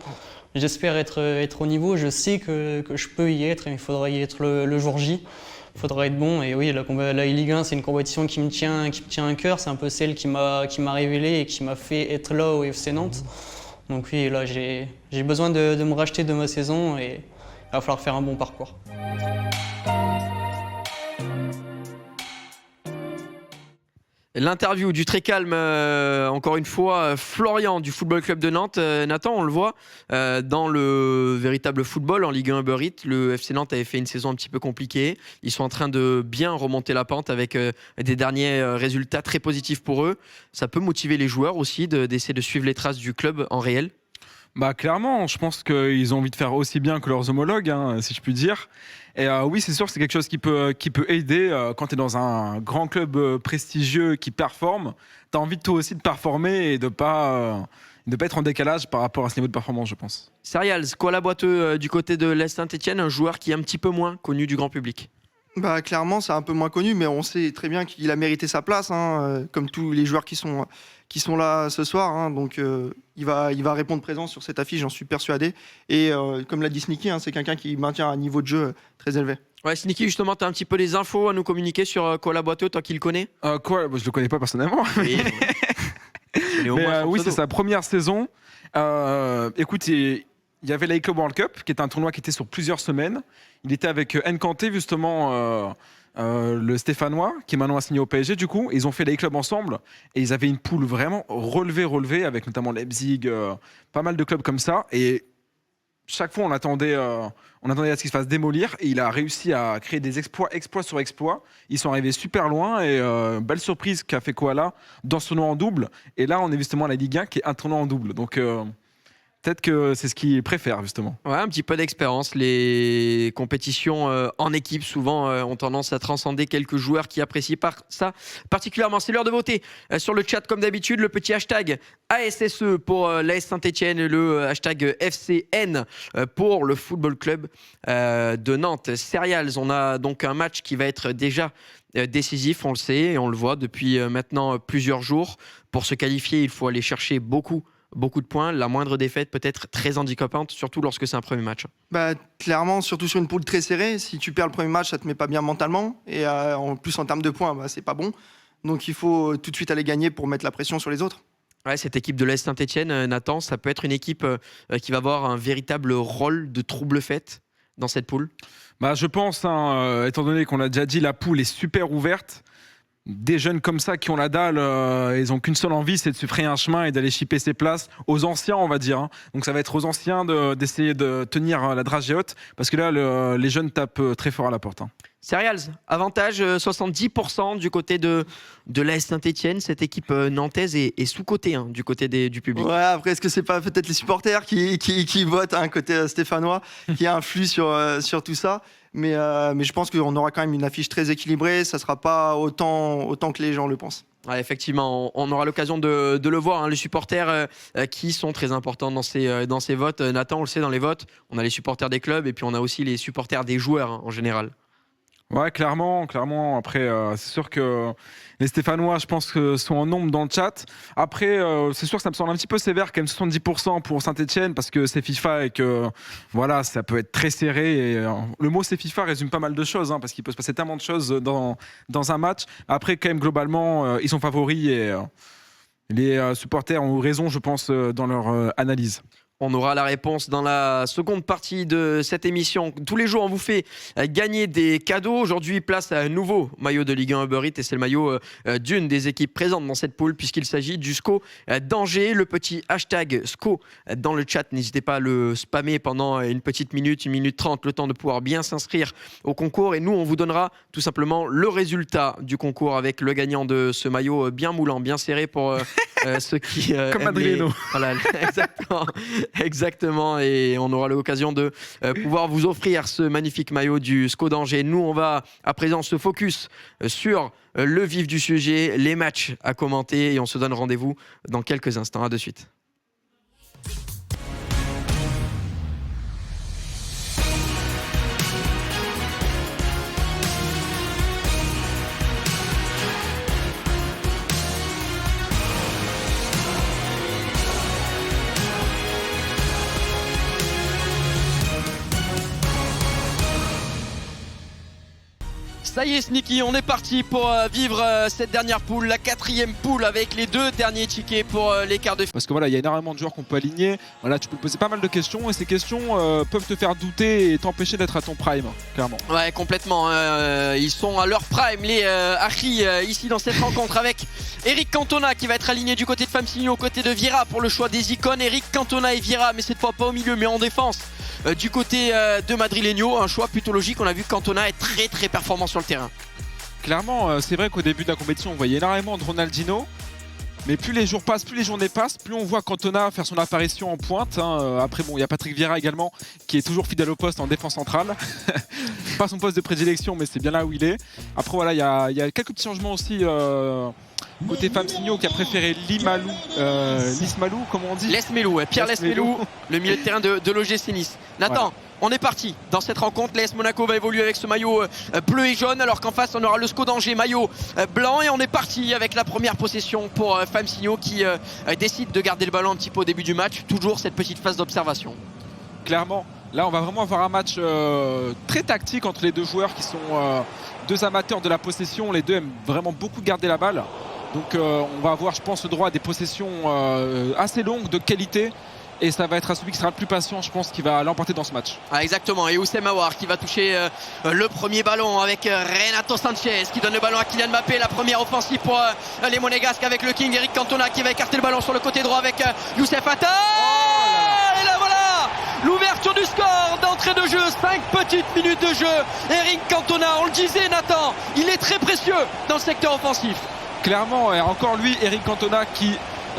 S6: J'espère être au niveau. Je sais que je peux y être, il faudra y être le jour J. Il faudra être bon. Et oui, la Ligue 1, c'est une compétition qui me tient à cœur. C'est un peu celle qui m'a révélé et qui m'a fait être là au FC Nantes. Donc oui, là, j'ai besoin de me racheter de ma saison et il va falloir faire un bon parcours.
S1: L'interview du très calme, encore une fois, Florian du Football Club de Nantes. Nathan, on le voit, dans le véritable football en Ligue 1 Uber Eats, le FC Nantes avait fait une saison un petit peu compliquée. Ils sont en train de bien remonter la pente avec des derniers résultats très positifs pour eux. Ça peut motiver les joueurs aussi d'essayer de suivre les traces du club en réel.
S2: Bah clairement, je pense qu'ils ont envie de faire aussi bien que leurs homologues, hein, si je puis dire. Et oui, c'est sûr, c'est quelque chose qui peut aider quand tu es dans un grand club prestigieux qui performe. Tu as envie toi aussi de performer et de pas être en décalage par rapport à ce niveau de performance, je pense.
S1: Serials, Koala Boiteux du côté de l'Est Saint-Etienne, un joueur qui est un petit peu moins connu du grand public.
S3: Bah, clairement, c'est un peu moins connu, mais on sait très bien qu'il a mérité sa place, hein, comme tous les joueurs qui sont là ce soir. Hein, donc, il va répondre présent sur cette affiche, j'en suis persuadé. Et comme l'a dit Sneaky, hein, c'est quelqu'un qui maintient un niveau de jeu très élevé.
S1: Ouais, Sneaky, justement, tu as un petit peu les infos à nous communiquer sur Koala Boiteux, toi qui le connais.
S2: Quoi, je le connais pas personnellement.
S1: Oui,
S2: oui, c'est sa première saison. Écoute, il y avait la Club World Cup, qui est un tournoi qui était sur plusieurs semaines. Il était avec Nkanté, justement, le Stéphanois, qui est maintenant assigné au PSG, du coup. Ils ont fait la Club ensemble et ils avaient une poule vraiment relevée, avec notamment Leipzig, pas mal de clubs comme ça. Et chaque fois, on attendait à ce qu'il se fasse démolir. Et il a réussi à créer des exploits sur exploits. Ils sont arrivés super loin. Et belle surprise qu'a fait Koala dans ce tournoi en double. Et là, on est justement à la Ligue 1 qui est un tournoi en double. Donc, peut-être que c'est ce qu'il préfère, justement.
S1: Ouais, un petit peu d'expérience. Les compétitions en équipe, souvent, ont tendance à transcender quelques joueurs qui apprécient ça particulièrement. C'est l'heure de voter sur le chat, comme d'habitude. Le petit hashtag ASSE pour l'AS Saint-Etienne et le hashtag FCN pour le Football Club de Nantes. Serials, on a donc un match qui va être déjà décisif, on le sait, et on le voit depuis maintenant plusieurs jours. Pour se qualifier, il faut aller chercher beaucoup de points. La moindre défaite peut être très handicapante, surtout lorsque c'est un premier match.
S3: Bah, clairement, surtout sur une poule très serrée. Si tu perds le premier match, ça te met pas bien mentalement. Et en plus, en termes de points, c'est pas bon. Donc il faut tout de suite aller gagner pour mettre la pression sur les autres.
S1: Ouais, cette équipe de l'Est Saint-Etienne, Nathan, ça peut être une équipe qui va avoir un véritable rôle de trouble-fête dans cette poule.
S2: Bah, je pense, étant donné qu'on l'a déjà dit, la poule est super ouverte. Des jeunes comme ça qui ont la dalle, ils n'ont qu'une seule envie, c'est de se frayer un chemin et d'aller chipper ses places aux anciens, on va dire. Hein. Donc ça va être aux anciens d'essayer de tenir la dragée haute, parce que là, les jeunes tapent très fort à la porte. Hein.
S1: Serials, avantage 70% du côté de l'AS Saint-Etienne. Cette équipe nantaise est sous-cotée du côté du public.
S3: Ouais, après, est-ce que c'est pas peut-être les supporters qui votent, côté stéphanois, qui influent sur tout ça? Mais je pense qu'on aura quand même une affiche très équilibrée. Ça ne sera pas autant que les gens le pensent.
S1: Ouais, effectivement, on aura l'occasion de le voir. Les supporters qui sont très importants dans ces votes. Nathan, on le sait, dans les votes, on a les supporters des clubs et puis on a aussi les supporters des joueurs en général.
S2: Ouais, clairement. Après, c'est sûr que les Stéphanois, je pense que sont en nombre dans le chat. Après, c'est sûr que ça me semble un petit peu sévère, quand même 70% pour Saint-Etienne, parce que c'est FIFA et que voilà, ça peut être très serré. Et, le mot c'est FIFA résume pas mal de choses, parce qu'il peut se passer tellement de choses dans un match. Après, quand même, globalement, ils sont favoris et les supporters ont raison, je pense, dans leur analyse.
S1: On aura la réponse dans la seconde partie de cette émission. Tous les jours, on vous fait gagner des cadeaux. Aujourd'hui, place à un nouveau maillot de Ligue 1 Uber Eats et c'est le maillot d'une des équipes présentes dans cette poule puisqu'il s'agit du SCO d'Angers. Le petit hashtag SCO dans le chat, n'hésitez pas à le spammer pendant une petite minute, 1 minute 30, le temps de pouvoir bien s'inscrire au concours. Et nous, on vous donnera tout simplement le résultat du concours avec le gagnant de ce maillot bien moulant, bien serré pour ceux qui...
S2: Comme Adriano.
S1: Voilà, Exactement, et on aura l'occasion de pouvoir vous offrir ce magnifique maillot du SCO d'Angers. Nous, on va à présent se focus sur le vif du sujet, les matchs à commenter, et on se donne rendez-vous dans quelques instants. À de suite. Ça y est Sneaky, on est parti pour vivre cette dernière poule, la 4e poule avec les 2 derniers tickets pour les quarts de finale.
S2: Parce que voilà, il y a énormément de joueurs qu'on peut aligner. Voilà, tu peux poser pas mal de questions et ces questions peuvent te faire douter et t'empêcher d'être à ton prime, clairement.
S1: Ouais, complètement. Ils sont à leur prime, les Achis, ici dans cette rencontre avec Eric Cantona qui va être aligné du côté de Famsigno, au côté de Vieira pour le choix des icônes. Eric Cantona et Vieira, mais cette fois pas au milieu, mais en défense. Du côté de Madrileño, un choix plutôt logique. On a vu que Cantona est très performant sur le terrain.
S2: Clairement, c'est vrai qu'au début de la compétition, on voyait énormément de Ronaldinho. Mais plus les jours passent, plus les journées passent, plus on voit Cantona faire son apparition en pointe. Après, bon, il y a Patrick Vieira également, qui est toujours fidèle au poste en défense centrale. Pas son poste de prédilection, mais c'est bien là où il est. Après, voilà, il y a quelques petits changements aussi. Côté Famsigno qui a préféré Lismalou, comment on dit
S1: Lesmelou, Pierre Lesmelou, le milieu de terrain de l'OGC Nice. Nathan, voilà. On est parti dans cette rencontre. L'AS Monaco va évoluer avec ce maillot bleu et jaune, alors qu'en face on aura le SCO d'Angers maillot blanc. Et on est parti avec la première possession pour Famsigno qui décide de garder le ballon un petit peu au début du match. Toujours cette petite phase d'observation.
S2: Clairement, là on va vraiment avoir un match très tactique entre les deux joueurs qui sont deux amateurs de la possession. Les deux aiment vraiment beaucoup garder la balle. Donc on va avoir, je pense, le droit à des possessions assez longues, de qualité. Et ça va être à celui qui sera le plus patient, je pense, qui va l'emporter dans ce match.
S1: Ah, exactement. Et Oussem Aouar qui va toucher le premier ballon avec Renato Sanchez qui donne le ballon à Kylian Mbappé. La première offensive pour les Monégasques avec le King. Eric Cantona qui va écarter le ballon sur le côté droit avec Youssef Atta. Et là voilà l'ouverture du score d'entrée de jeu. 5 petites minutes de jeu. Eric Cantona, on le disait Nathan, il est très précieux dans le secteur offensif.
S2: Clairement, et encore lui, Eric Cantona qui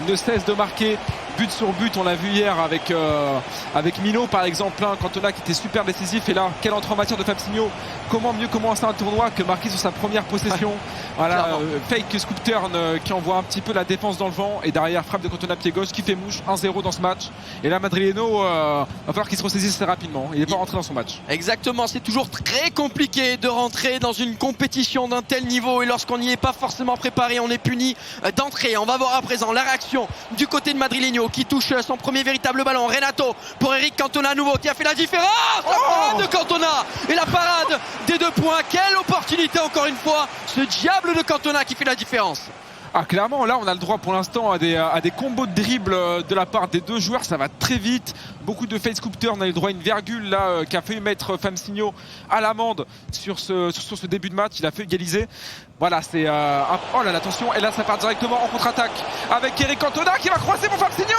S2: ne cesse de marquer but sur but. On l'a vu hier avec Mino par exemple, Cantona qui était super décisif. Et là, quelle entrée en matière de Famsigno. Comment mieux commencer un tournoi que marquer sur sa première possession. Voilà, fake scoop turn qui envoie un petit peu la défense dans le vent. Et derrière, frappe de Cantona pied gauche qui fait mouche. 1-0 dans ce match. Et là, Madrileño va falloir qu'il se ressaisisse assez rapidement. Il n'est pas rentré dans son match.
S1: Exactement, c'est toujours très compliqué de rentrer dans une compétition d'un tel niveau. Et lorsqu'on n'y est pas forcément préparé, on est puni d'entrée. On va voir à présent la réaction du côté de Madrileño qui touche son premier véritable ballon. Renato pour Eric Cantona à nouveau qui a fait la différence. La parade de Cantona et la parade des 2 points. Quelle opportunité encore une fois. Ce diable de Cantona qui fait la différence.
S2: Ah, clairement, là on a le droit pour l'instant à des combos de dribble de la part des deux joueurs. Ça va très vite. Beaucoup de fade scoop turn. On a eu le droit à une virgule là qui a fait mettre Famsigno à l'amende sur ce début de match. Il a fait égaliser. Voilà, c'est oh là là, attention. Et là ça part directement en contre-attaque avec Eric Cantona qui va croiser pour Famsigno.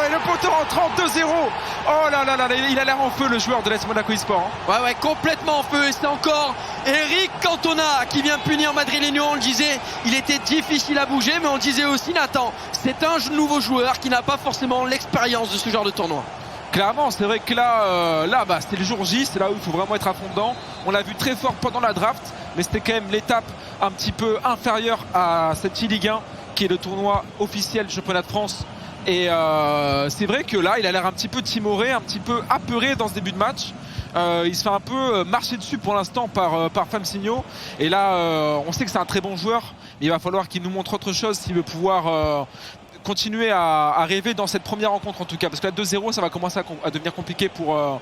S2: Et le poteau rentrant 2-0. Oh là là là, il a l'air en feu le joueur de l'AS Monaco eSport.
S1: Ouais, complètement en feu. Et c'est encore Eric Cantona qui vient punir Madrileño. On le disait, il était difficile à bouger, mais on le disait aussi Nathan, c'est un nouveau joueur qui n'a pas forcément l'expérience de ce genre de tournoi.
S2: Clairement, c'est vrai que là c'était le jour J, c'est là où il faut vraiment être à fond dedans. On l'a vu très fort pendant la draft, mais c'était quand même l'étape un petit peu inférieure à cette Ligue 1 qui est le tournoi officiel du championnat de France. Et c'est vrai que là, il a l'air un petit peu timoré, un petit peu apeuré dans ce début de match. Il se fait un peu marcher dessus pour l'instant par Famsigno. Et là, on sait que c'est un très bon joueur, mais il va falloir qu'il nous montre autre chose s'il veut pouvoir continuer à rêver dans cette première rencontre en tout cas. Parce que là, 2-0, ça va commencer à devenir compliqué pour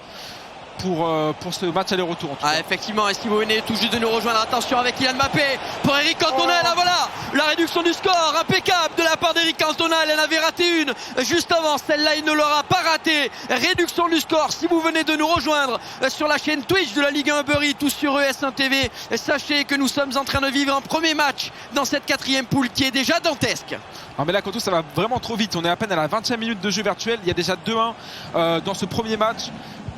S2: ce match aller-retour en tout cas.
S1: Effectivement, et si vous venez tout juste de nous rejoindre, attention avec Kylian Mbappé pour Eric Cantona. Là voilà la réduction du score impeccable de la part d'Eric Cantona. Il en avait raté une juste avant, celle-là il ne l'aura pas raté. Réduction du score si vous venez de nous rejoindre sur la chaîne Twitch de la Ligue 1 Uber Eats ou sur ES1 TV. Sachez que nous sommes en train de vivre un premier match dans cette 4e poule qui est déjà dantesque.
S2: Ah mais là Kanto, ça va vraiment trop vite. On est à peine à la 20e minute de jeu virtuel. Il y a déjà 2-1 dans ce premier match.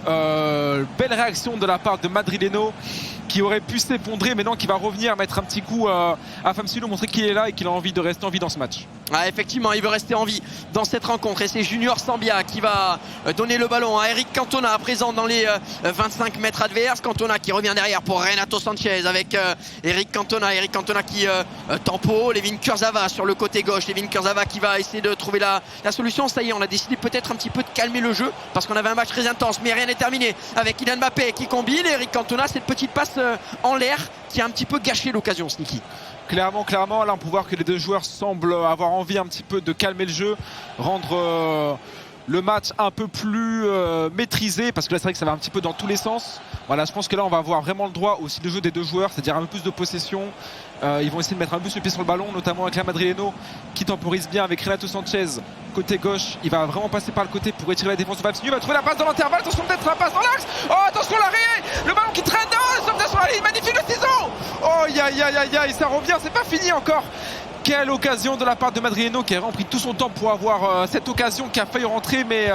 S2: Belle réaction de la part de Madrileño qui aurait pu s'effondrer, mais non, qui va revenir mettre un petit coup à Famsigno, montrer qu'il est là et qu'il a envie de rester en vie dans ce match.
S1: Effectivement, il veut rester en vie dans cette rencontre et c'est Junior Sambia qui va donner le ballon à Eric Cantona à présent dans les 25 mètres adverses. Cantona qui revient derrière pour Renato Sanchez avec Eric Cantona qui tempo. Levin Kurzawa sur le côté gauche. Levin Kurzawa qui va essayer de trouver la solution. Ça y est, on a décidé peut-être un petit peu de calmer le jeu parce qu'on avait un match très intense, mais rien n'est terminé avec Kylian Mbappé qui combine et Eric Cantona, cette petite passe en l'air qui a un petit peu gâché l'occasion. Sneaky.
S2: Clairement, là on peut voir que les deux joueurs semblent avoir envie un petit peu de calmer le jeu, rendre le match un peu plus maîtrisé, parce que là c'est vrai que ça va un petit peu dans tous les sens. Voilà, je pense que là on va avoir vraiment le droit aussi de jeu des deux joueurs, c'est-à-dire un peu plus de possession. Ils vont essayer de mettre un peu le pied sur le ballon, notamment avec la Madrileno qui temporise bien avec Renato Sanchez côté gauche. Il va vraiment passer par le côté pour étirer la défense de Fabinho. Il va trouver la passe dans l'intervalle. Attention, peut-être la passe dans l'axe. Oh, attention l'arrêt, le ballon qui traîne. Oh, sauvetage sur la ligne, magnifique le ciseau. Oh, aïe, ça revient, c'est pas fini encore. Quelle occasion de la part de Madrileno qui a vraiment pris tout son temps pour avoir cette occasion qui a failli rentrer, mais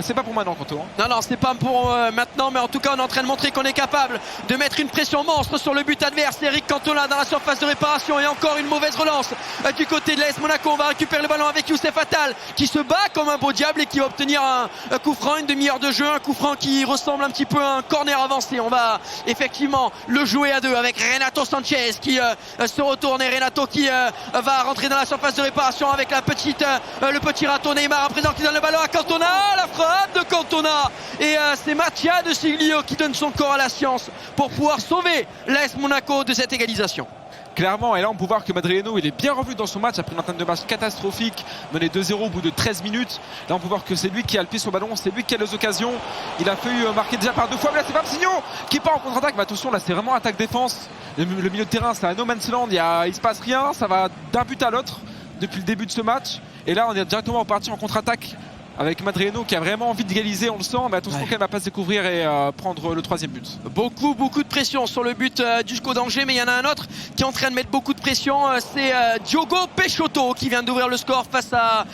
S2: c'est pas pour maintenant, Kanto.
S1: Non, c'est pas pour maintenant, mais en tout cas on est en train de montrer qu'on est capable de mettre une pression monstre sur le but adverse. Eric Cantona dans la surface de réparation et encore une mauvaise relance du côté de l'AS Monaco. On va récupérer le ballon avec Youssef Attal qui se bat comme un beau diable et qui va obtenir un coup franc, une demi-heure de jeu, un coup franc qui ressemble un petit peu à un corner avancé. On va effectivement le jouer à deux avec Renato Sanchez qui se retourne et Renato qui va rentrer dans la surface de réparation avec le petit râteau Neymar à présent qui donne le ballon à Cantona. La frappe de Cantona et c'est Mattia de Siglio qui donne son corps à la science pour pouvoir sauver l'AS Monaco de cette égalisation.
S2: Clairement, et là on peut voir que Madrileno il est bien revenu dans son match après une entame de match catastrophique, mené 2-0 au bout de 13 minutes. Là on peut voir que c'est lui qui a le pied sur le ballon, c'est lui qui a les occasions. Il a failli marquer déjà par deux fois, mais là c'est Fabinho qui part en contre-attaque. Mais attention, là c'est vraiment attaque-défense. Le milieu de terrain c'est un no man's land, il se passe rien, ça va d'un but à l'autre depuis le début de ce match. Et là on est directement reparti en contre-attaque avec Madrileno qui a vraiment envie d'égaliser, on le sent, mais attention qu'elle ne va pas se découvrir et prendre le troisième but.
S1: Beaucoup de pression sur le but du SCO d'Angers, mais il y en a un autre qui est en train de mettre beaucoup de pression, c'est Diogo Peixoto qui vient d'ouvrir le score face à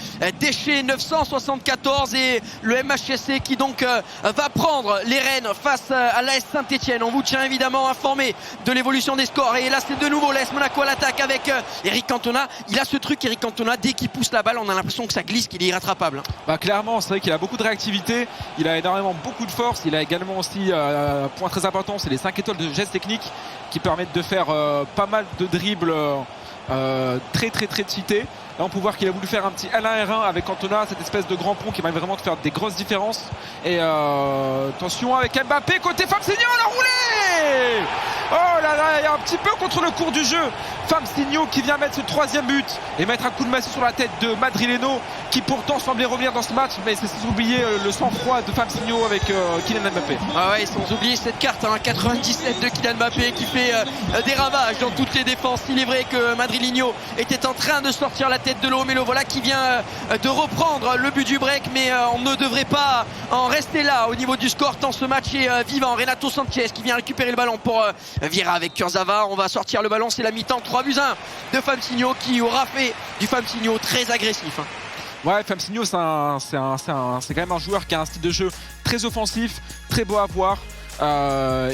S1: Déchet 974 et le MHSC qui donc va prendre les rênes face à l'AS Saint-Etienne. On vous tient évidemment informé de l'évolution des scores et là c'est de nouveau l'AS Monaco à l'attaque avec Eric Cantona. Il a ce truc, Eric Cantona, dès qu'il pousse la balle on a l'impression que ça glisse, qu'il est irrattrapable.
S2: Clairement, c'est vrai qu'il a beaucoup de réactivité, il a énormément beaucoup de force, il a également aussi un point très important, c'est les 5 étoiles de gestes techniques qui permettent de faire pas mal de dribbles très cheatés. Là on peut voir qu'il a voulu faire un petit L1R1 avec Cantona, cette espèce de grand pont qui va vraiment faire des grosses différences. Et attention avec Mbappé côté Fabinho, la roulée. Oh là là, il y a un petit peu contre le cours du jeu Fabinho qui vient mettre ce troisième but et mettre un coup de massue sur la tête de Madrileno qui pourtant semblait revenir dans ce match, mais c'est sans oublier le sang-froid de Fabinho avec Kylian Mbappé.
S1: Ah ouais, sans oublier cette carte 97 de Kylian Mbappé qui fait des ravages dans toutes les défenses. Il est vrai que Madrileno était en train de sortir la tête de l'eau, mais le voilà qui vient de reprendre le but du break, mais on ne devrait pas en rester là au niveau du score tant ce match est vivant. Renato Sanchez qui vient récupérer le ballon pour Vieira avec Kurzawa. On va sortir le ballon, c'est la mi-temps, 3-1 de Fabinho qui aura fait du Fabinho très agressif.
S2: Ouais, Fabinho c'est quand même un joueur qui a un style de jeu très offensif, très beau à voir.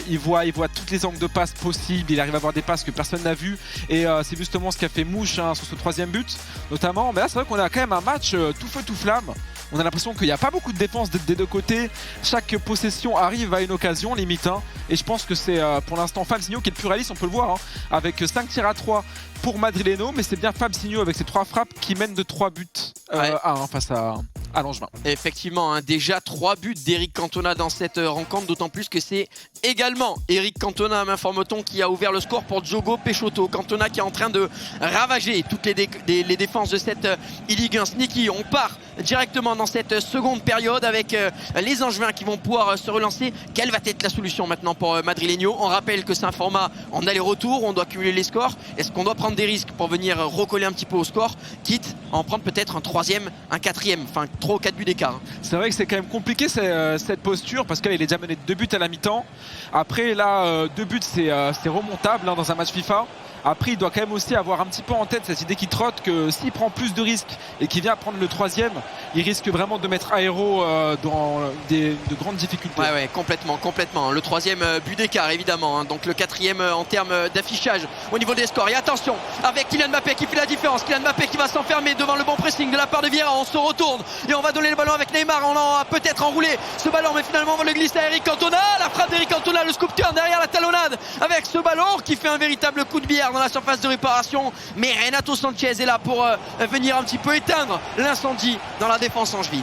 S2: Il voit toutes les angles de passe possibles, il arrive à avoir des passes que personne n'a vues et c'est justement ce qui a fait mouche sur ce troisième but notamment. Mais là c'est vrai qu'on a quand même un match tout feu tout flamme. On a l'impression qu'il n'y a pas beaucoup de défense des deux côtés. Chaque possession arrive à une occasion limite et je pense que c'est pour l'instant Fabinho qui est le plus réaliste, on peut le voir avec 5 tirs à 3 pour Madrileno, mais c'est bien Fabinho avec ses 3 frappes qui mène de 3 buts à 1 face à Langevin.
S1: Effectivement, déjà 3 buts d'Eric Cantona dans cette rencontre, d'autant plus que c'est également Eric Cantona, m'informe-t-on, qui a ouvert le score pour Diogo Peixoto. Cantona qui est en train de ravager toutes les défenses de cette Ligue 1 Sneaky. On part directement dans cette seconde période avec les Angevins qui vont pouvoir se relancer. Quelle va être la solution maintenant pour Madrileno? On rappelle que c'est un format en aller-retour, on doit cumuler les scores. Est-ce qu'on doit prendre des risques pour venir recoller un petit peu au score, quitte à en prendre peut-être un troisième, un quatrième, enfin 3 ou 4 buts d'écart?
S2: C'est vrai que c'est quand même compliqué cette posture parce qu'il est déjà mené de 2 buts à la mi-temps. Après là 2 buts c'est remontable dans un match FIFA. Après il doit quand même aussi avoir un petit peu en tête cette idée qui trotte que s'il prend plus de risques et qu'il vient prendre le troisième, il risque vraiment de mettre Aéro dans de grandes difficultés.
S1: Ouais, complètement. Le troisième but d'écart évidemment, donc le quatrième en termes d'affichage au niveau des scores. Et attention avec Kylian Mbappé qui fait la différence, Kylian Mbappé qui va s'enfermer devant le bon pressing de la part de Vieira. On se retourne et on va donner le ballon avec Neymar. On a peut-être enroulé ce ballon, mais finalement on va le glisser à Eric Cantona. La frappe d'Eric Cantona, le scoop turn derrière la talonnade avec ce ballon qui fait un véritable coup de billard dans la surface de réparation, mais Renato Sanchez est là pour venir un petit peu éteindre l'incendie dans la défense angevine.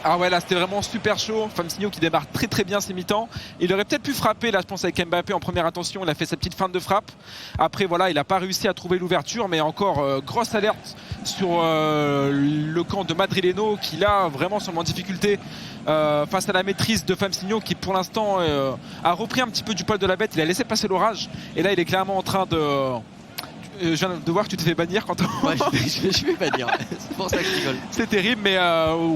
S2: Ah ouais, là c'était vraiment super chaud. Famsigno qui démarre très très bien ses mi-temps. Il aurait peut-être pu frapper, là je pense avec Mbappé en première intention, il a fait sa petite feinte de frappe. Après voilà, il n'a pas réussi à trouver l'ouverture, mais encore grosse alerte sur le camp de Madrileno qui là vraiment sont en difficulté face à la maîtrise de Famsigno qui pour l'instant a repris un petit peu du poil de la bête. Il a laissé passer l'orage et là il est clairement en train de... je viens de voir que tu te fais bannir quand on...
S1: Ouais, je vais bannir. C'est pour ça que je rigole.
S2: C'est terrible, mais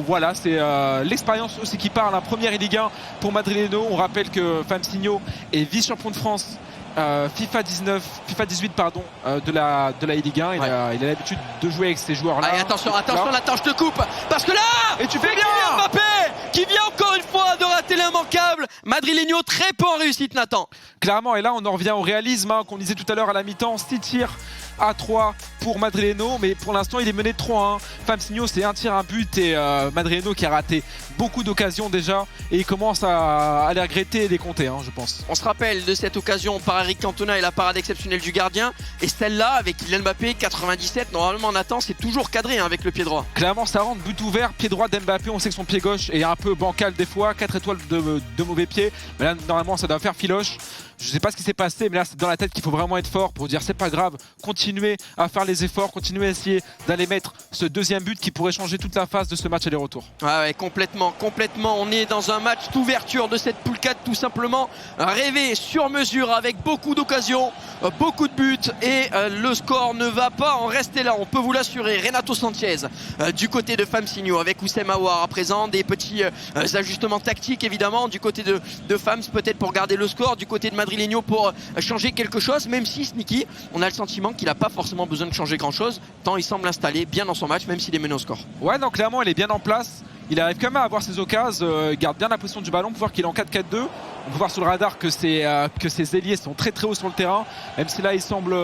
S2: voilà, c'est l'expérience aussi qui parle. Première Ligue 1 pour Madrileno. On rappelle que Famsigno est vice-champion de France FIFA 18 pardon, de la Ligue 1. Il a l'habitude de jouer avec ces joueurs-là.
S1: Allez, attention, attends, je te coupe. Parce que là,
S2: et tu fais bien
S1: Kylian Mbappé qui vient encore une fois de rater l'immanquable. Madrileno très peu en réussite, Nathan.
S2: Clairement, et là on en revient au réalisme qu'on disait tout à l'heure à la mi-temps. 6 tirs à 3 pour Madrileno, mais pour l'instant il est mené de 3-1. Famsigno c'est un tir, un but, et Madrileno qui a raté beaucoup d'occasions déjà, et il commence à les regretter et les compter, je pense.
S1: On se rappelle de cette occasion par Eric Cantona et la parade exceptionnelle du gardien, et celle-là avec Kylian Mbappé 97, normalement Nathan c'est toujours cadré avec le pied droit.
S2: Clairement ça rentre, but ouvert, pied droit d'Mbappé. On sait que son pied gauche est un peu bancal des fois, 4 étoiles de mauvais pied, mais là normalement ça doit faire filoche. Je sais pas ce qui s'est passé, mais là c'est dans la tête qu'il faut vraiment être fort pour dire c'est pas grave, continuer à faire les efforts, continuer à essayer d'aller mettre ce deuxième but qui pourrait changer toute la phase de ce match aller-retour.
S1: Ouais, complètement. On est dans un match d'ouverture de cette poule 4, tout simplement rêvé sur mesure avec beaucoup d'occasions, beaucoup de buts, et le score ne va pas en rester là, on peut vous l'assurer. Renato Sanchez du côté de Famsigno avec Oussem Aouar à présent, des petits ajustements tactiques évidemment du côté de Fams, peut-être pour garder le score, du côté de Madrileno pour changer quelque chose, même si Sneaky, on a le sentiment qu'il n'a pas forcément besoin de changer grand chose, tant il semble installé bien dans son match, même s'il est mené au score.
S2: Ouais, donc clairement il est bien en place, il arrive quand même à avoir ses occasions, il garde bien la position du ballon. On peut voir qu'il est en 4-4-2, on peut voir sur le radar que ses ailiers sont très très hauts sur le terrain, même si là il semble,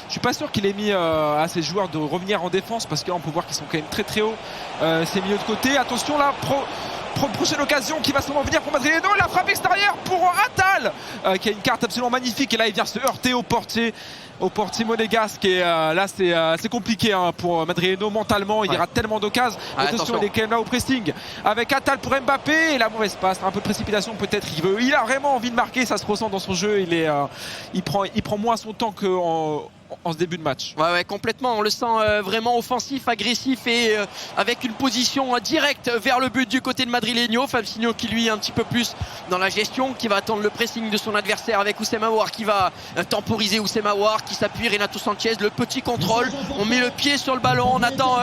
S2: je suis pas sûr qu'il ait mis à ses joueurs de revenir en défense, parce que là on peut voir qu'ils sont quand même très très hauts, ces milieux de côté. Attention là, prochaine occasion qui va sûrement venir pour Madrileno, la frappe extérieure pour Attal qui a une carte absolument magnifique, et là il vient se heurter au portier monégasque, et là c'est compliqué pour Madrileno mentalement, il rate tellement d'occases. Attention, il est quand même là au pressing avec Attal pour Mbappé, et la mauvaise passe, un peu de précipitation peut-être, il a vraiment envie de marquer, ça se ressent dans son jeu, il prend moins son temps en ce début de match.
S1: Ouais, complètement, on le sent vraiment offensif, agressif, et avec une position directe vers le but du côté de Madrileno. Famsigno qui lui est un petit peu plus dans la gestion, qui va attendre le pressing de son adversaire avec Oussem Aouar, qui va temporiser Oussem Aouar, qui s'appuie, Renato Sanchez, le petit contrôle, on met le pied sur le ballon, on attend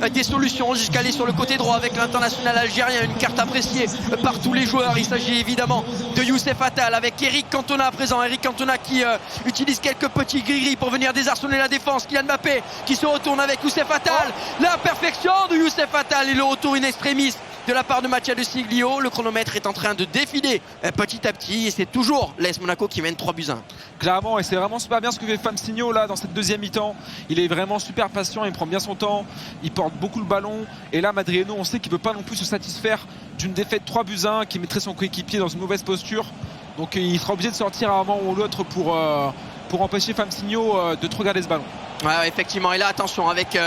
S1: des solutions jusqu'à aller sur le côté droit avec l'international algérien, une carte appréciée par tous les joueurs. Il s'agit évidemment de Youssef Attal avec Eric Cantona à présent, Eric Cantona qui utilise quelques petits gris-gris pour venir désarçonner la défense. Kylian Mbappé qui se retourne avec Youssef Attal, la perfection de Youssef Attal et le retour in extremis de la part de Mattia De Siglio. Le chronomètre est en train de défiler petit à petit, et c'est toujours l'AS Monaco qui mène 3-1.
S2: Clairement, et c'est vraiment super bien ce que fait Famsigno là dans cette deuxième mi-temps. Il est vraiment super patient, il prend bien son temps, il porte beaucoup le ballon, et là Madrileno on sait qu'il ne peut pas non plus se satisfaire d'une défaite 3-1 qui mettrait son coéquipier dans une mauvaise posture, donc il sera obligé de sortir à un moment ou l'autre pour empêcher Famsigno de trop garder ce ballon.
S1: Ouais, effectivement, et là attention avec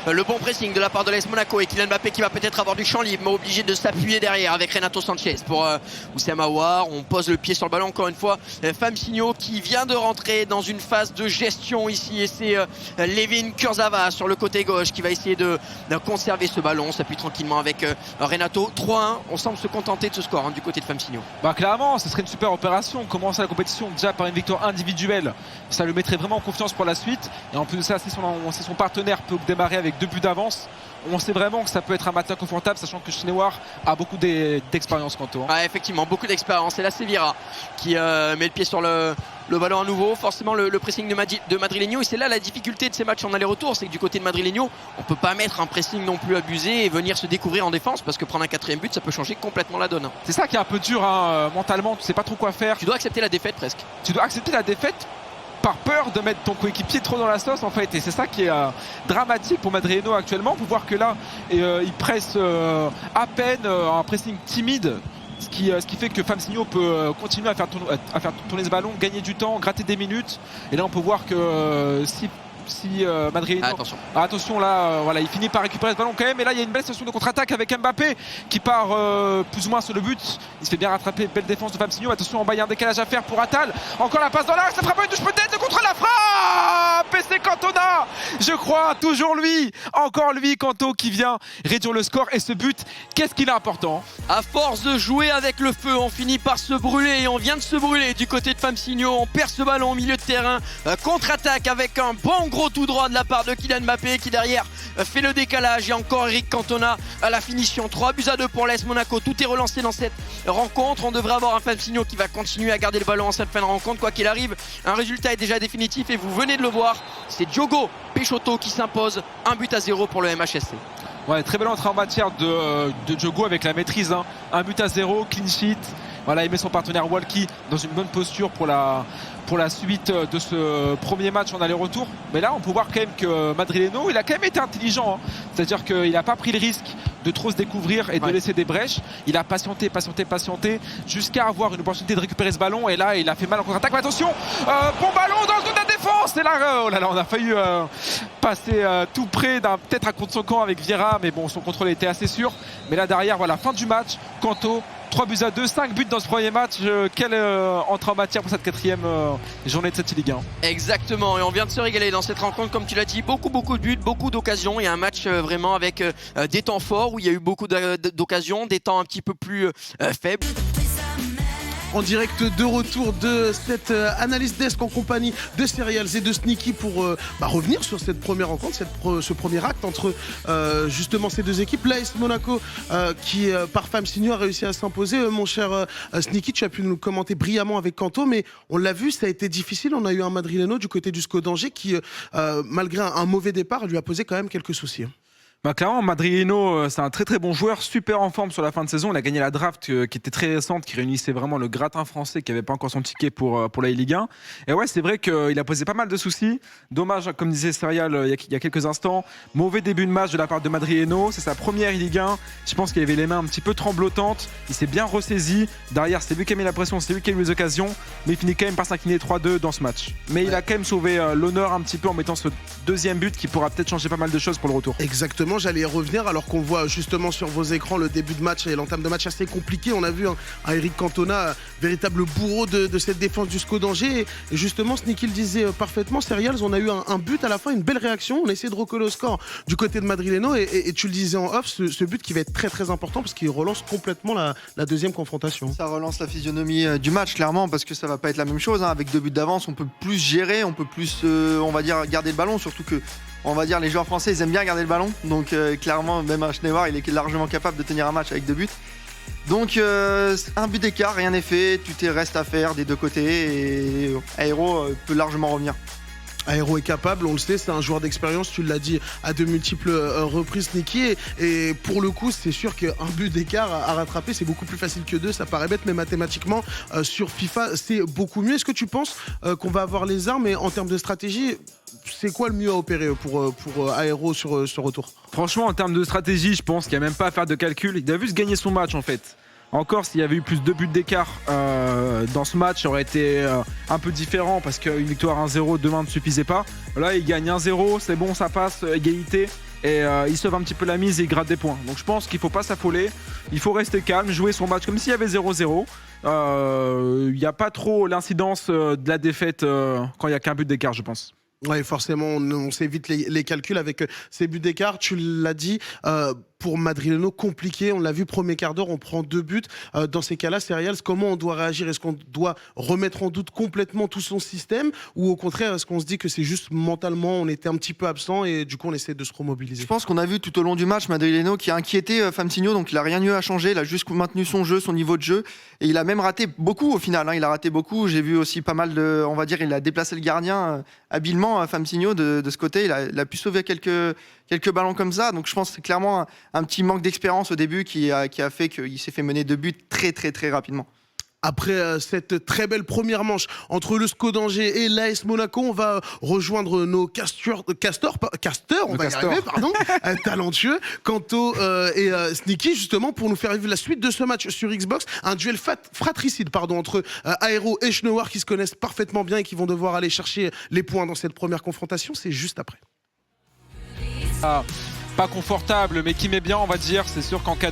S1: le bon pressing de la part de l'AS Monaco, et Kylian Mbappé qui va peut-être avoir du champ libre, mais obligé de s'appuyer derrière avec Renato Sanchez pour Oussem Aouar. On pose le pied sur le ballon encore une fois. Famsigno qui vient de rentrer dans une phase de gestion ici, et c'est Levin Kurzawa sur le côté gauche qui va essayer de conserver ce ballon. On s'appuie tranquillement avec Renato. 3-1, on semble se contenter de ce score du côté de Famsigno.
S2: Clairement, ce serait une super opération. On commence la compétition déjà par une victoire individuelle, ça le mettrait vraiment en confiance pour la suite, et en plus de ça, si son partenaire peut démarrer avec 2 buts d'avance, on sait vraiment que ça peut être un matin confortable, sachant que Schneider a beaucoup d'expérience quant au.
S1: Ouais, effectivement, beaucoup d'expérience. Et là, c'est Vieira qui met le pied sur le ballon à nouveau. Forcément, le pressing de Madrileno. Et c'est là la difficulté de ces matchs en aller-retour, c'est que du côté de Madrileno, on peut pas mettre un pressing non plus abusé et venir se découvrir en défense, parce que prendre un 4e but, ça peut changer complètement la donne.
S2: C'est ça qui est un peu dur mentalement, tu sais pas trop quoi faire.
S1: Tu dois accepter la défaite presque.
S2: Tu dois accepter la défaite par peur de mettre ton coéquipier trop dans la sauce en fait, et c'est ça qui est dramatique pour Madrileno actuellement. On peut voir que là il presse à peine, un pressing timide, ce qui fait que Famsigno peut continuer à faire tourner ce ballon, gagner du temps, gratter des minutes, et là on peut voir que si si Madrid.
S1: Attention.
S2: Attention là, voilà, il finit par récupérer ce ballon quand même. Et là, il y a une belle station de contre-attaque avec Mbappé qui part plus ou moins sur le but. Il se fait bien rattraper. Belle défense de Famsigno. Attention, en bas, il y a un décalage à faire pour Attal. Encore la passe dans l'axe. Ça fera pas une touche peut-être contre la frappe. Et c'est Cantona, je crois, toujours lui. Encore lui, Canto, qui vient réduire le score. Et ce but, qu'est-ce qu'il est important.
S1: À force de jouer avec le feu, on finit par se brûler et on vient de se brûler du côté de Famsigno. On perd ce ballon au milieu de terrain. Contre-attaque avec un bon gros tout droit de la part de Kylian Mbappé qui derrière fait le décalage. Et encore Eric Cantona à la finition. 3-2 pour l'AS Monaco. Tout est relancé dans cette rencontre. On devrait avoir un Famsigno qui va continuer à garder le ballon en cette fin de rencontre. Quoi qu'il arrive, un résultat est déjà définitif et vous venez de le voir. C'est Diogo Peixoto qui s'impose. 1-0 pour le MHSC.
S2: Ouais, très belle entrée en matière de Diogo avec la maîtrise. 1-0, clean sheet. Voilà, il met son partenaire Walkie dans une bonne posture pour la suite de ce premier match en aller-retour. Mais là, on peut voir quand même que Madrileno, il a quand même été intelligent. C'est-à-dire qu'il n'a pas pris le risque de trop se découvrir et de laisser des brèches. Il a patienté jusqu'à avoir une opportunité de récupérer ce ballon. Et là, il a fait mal en contre-attaque. Mais attention, bon ballon dans le dos de la défense. Et là, oh là là, on a failli passer tout près peut-être un contre son camp avec Vieira. Mais bon, son contrôle était assez sûr. Mais là, derrière, voilà, fin du match. Canto. 3-2, 5 buts dans ce premier match. Quelle entrée en matière pour cette 4e journée de cette Ligue 1.
S1: Exactement, et on vient de se régaler dans cette rencontre, comme tu l'as dit, beaucoup de buts, beaucoup d'occasions. Il y a un match vraiment avec des temps forts où il y a eu beaucoup d'occasions, des temps un petit peu plus faibles.
S7: En direct de retour de cette analyse desk en compagnie de Serials et de Sneaky pour revenir sur cette première rencontre, ce premier acte entre justement ces deux équipes. L'AS Monaco qui par Famsigno a réussi à s'imposer. Mon cher Sneaky, tu as pu nous commenter brillamment avec Canto, mais on l'a vu, ça a été difficile. On a eu un Madrileno du côté du SCO d'Angers qui, malgré un mauvais départ, lui a posé quand même quelques soucis.
S2: Bah clairement, Madrileno, c'est un très très bon joueur, super en forme sur la fin de saison. Il a gagné la draft qui était très récente, qui réunissait vraiment le gratin français qui n'avait pas encore son ticket pour la Ligue 1. Et ouais, c'est vrai qu'il a posé pas mal de soucis. Dommage, comme disait Serial il y a quelques instants, mauvais début de match de la part de Madrileno. C'est sa première Ligue 1. Je pense qu'il avait les mains un petit peu tremblotantes. Il s'est bien ressaisi. Derrière, c'est lui qui a mis la pression, c'est lui qui a eu les occasions. Mais il finit quand même par s'incliner 3-2 dans ce match. Mais il a quand même sauvé l'honneur un petit peu en mettant ce deuxième but qui pourra peut-être changer pas mal de choses pour le retour.
S7: Exactement. J'allais y revenir alors qu'on voit justement sur vos écrans le début de match et l'entame de match assez compliqué. On a vu un Eric Cantona, véritable bourreau de cette défense du SCO d'Angers. Et justement, Sneaky le disait parfaitement, Serials, on a eu un but à la fin, une belle réaction. On a essayé de recoller au score du côté de Madrileno et tu le disais en off, ce but qui va être très très important parce qu'il relance complètement la deuxième confrontation.
S3: Ça relance la physionomie du match clairement parce que ça va pas être la même chose. Avec 2 buts d'avance, on peut plus gérer, on peut plus, on va dire, garder le ballon, surtout que on va dire les joueurs français ils aiment bien garder le ballon, donc clairement même un Schneider il est largement capable de tenir un match avec 2 buts. Donc un but d'écart, rien n'est fait, tout reste à faire des deux côtés et Aero peut largement revenir.
S7: Aero est capable, on le sait, c'est un joueur d'expérience, tu l'as dit à de multiples reprises, Nicky. Et pour le coup, c'est sûr qu'un but d'écart à rattraper, c'est beaucoup plus facile que 2. Ça paraît bête, mais mathématiquement, sur FIFA, c'est beaucoup mieux. Est-ce que tu penses qu'on va avoir les armes et en termes de stratégie, c'est quoi le mieux à opérer pour Aero sur ce retour ?
S2: Franchement, en termes de stratégie, je pense qu'il n'y a même pas à faire de calcul. Il a vu se gagner son match en fait. Encore, s'il y avait eu plus de 2 buts d'écart dans ce match, ça aurait été un peu différent parce qu'une victoire 1-0 demain ne suffisait pas. Là, il gagne 1-0, c'est bon, ça passe, égalité. Et il sauve un petit peu la mise et il gratte des points. Donc je pense qu'il ne faut pas s'affoler. Il faut rester calme, jouer son match comme s'il y avait 0-0. Il n'y a pas trop l'incidence de la défaite quand il n'y a qu'un but d'écart, je pense.
S7: Oui, forcément, on s'évite les calculs avec ces buts d'écart. Tu l'as dit, pour Madrileno, compliqué. On l'a vu, premier quart d'heure, on prend 2 buts. Dans ces cas-là, Serials, comment on doit réagir ? Est-ce qu'on doit remettre en doute complètement tout son système ? Ou au contraire, est-ce qu'on se dit que c'est juste mentalement, on était un petit peu absent et du coup, on essaie de se remobiliser ?
S3: Je pense qu'on a vu tout au long du match Madrileno qui a inquiété Famsigno, donc il n'a rien eu à changer. Il a juste maintenu son jeu, son niveau de jeu. Et il a même raté beaucoup au final. Il a raté beaucoup. J'ai vu aussi pas mal de... On va dire, il a déplacé le gardien habilement, Famsigno, de ce côté. Il a pu sauver quelques ballons comme ça. Donc je pense que c'est clairement un petit manque d'expérience au début qui a fait qu'il s'est fait mener 2 buts très très très rapidement.
S7: après cette très belle première manche entre le SCO d'Angers et l'AS Monaco. On va rejoindre nos casteurs, on va y arriver, pardon, talentueux, Kanto et Sneaky, justement, pour nous faire vivre la suite de ce match sur Xbox. Un duel fratricide, pardon, entre Aero et Schnewar qui se connaissent parfaitement bien et qui vont devoir aller chercher les points dans cette première confrontation. C'est juste après.
S2: Pas confortable, mais qui met bien, on va dire. C'est sûr qu'en cas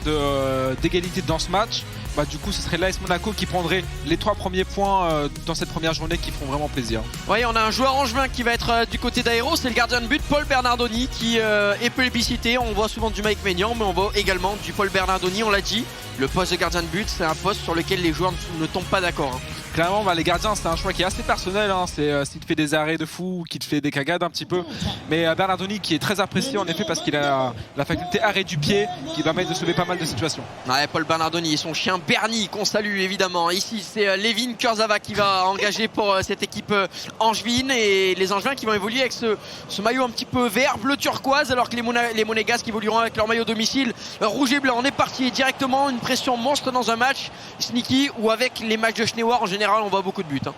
S2: d'égalité dans ce match, bah, du coup, ce serait l'AS Monaco qui prendrait les 3 premiers points dans cette première journée qui feront vraiment plaisir.
S1: Oui, on a un joueur angevin qui va être du côté d'Aéro, c'est le gardien de but Paul Bernardoni qui est plébiscité. On voit souvent du Mike Maignan, mais on voit également du Paul Bernardoni, on l'a dit. Le poste de gardien de but, c'est un poste sur lequel les joueurs ne tombent pas d'accord. Hein.
S2: Clairement, bah, les gardiens, c'est un choix qui est assez personnel. Hein. C'est s'il te fait des arrêts de fou ou qu'il te fait des cagades un petit peu. Mais Bernardoni qui est très apprécié en effet parce qu'il a la faculté arrêt du pied qui permet de sauver pas mal de situations.
S1: Ouais, Paul Bernardoni et son chien Bernie qu'on salue évidemment. Ici, c'est Levin Kurzawa qui va engager pour cette équipe angevine et les Angevins qui vont évoluer avec ce maillot un petit peu vert, bleu turquoise, alors que les Monégasques évolueront avec leur maillot domicile rouge et blanc. On est parti directement, une pression monstre dans un match, Sneaky, ou avec les matchs de Schnewar en général on voit beaucoup de buts. Hein.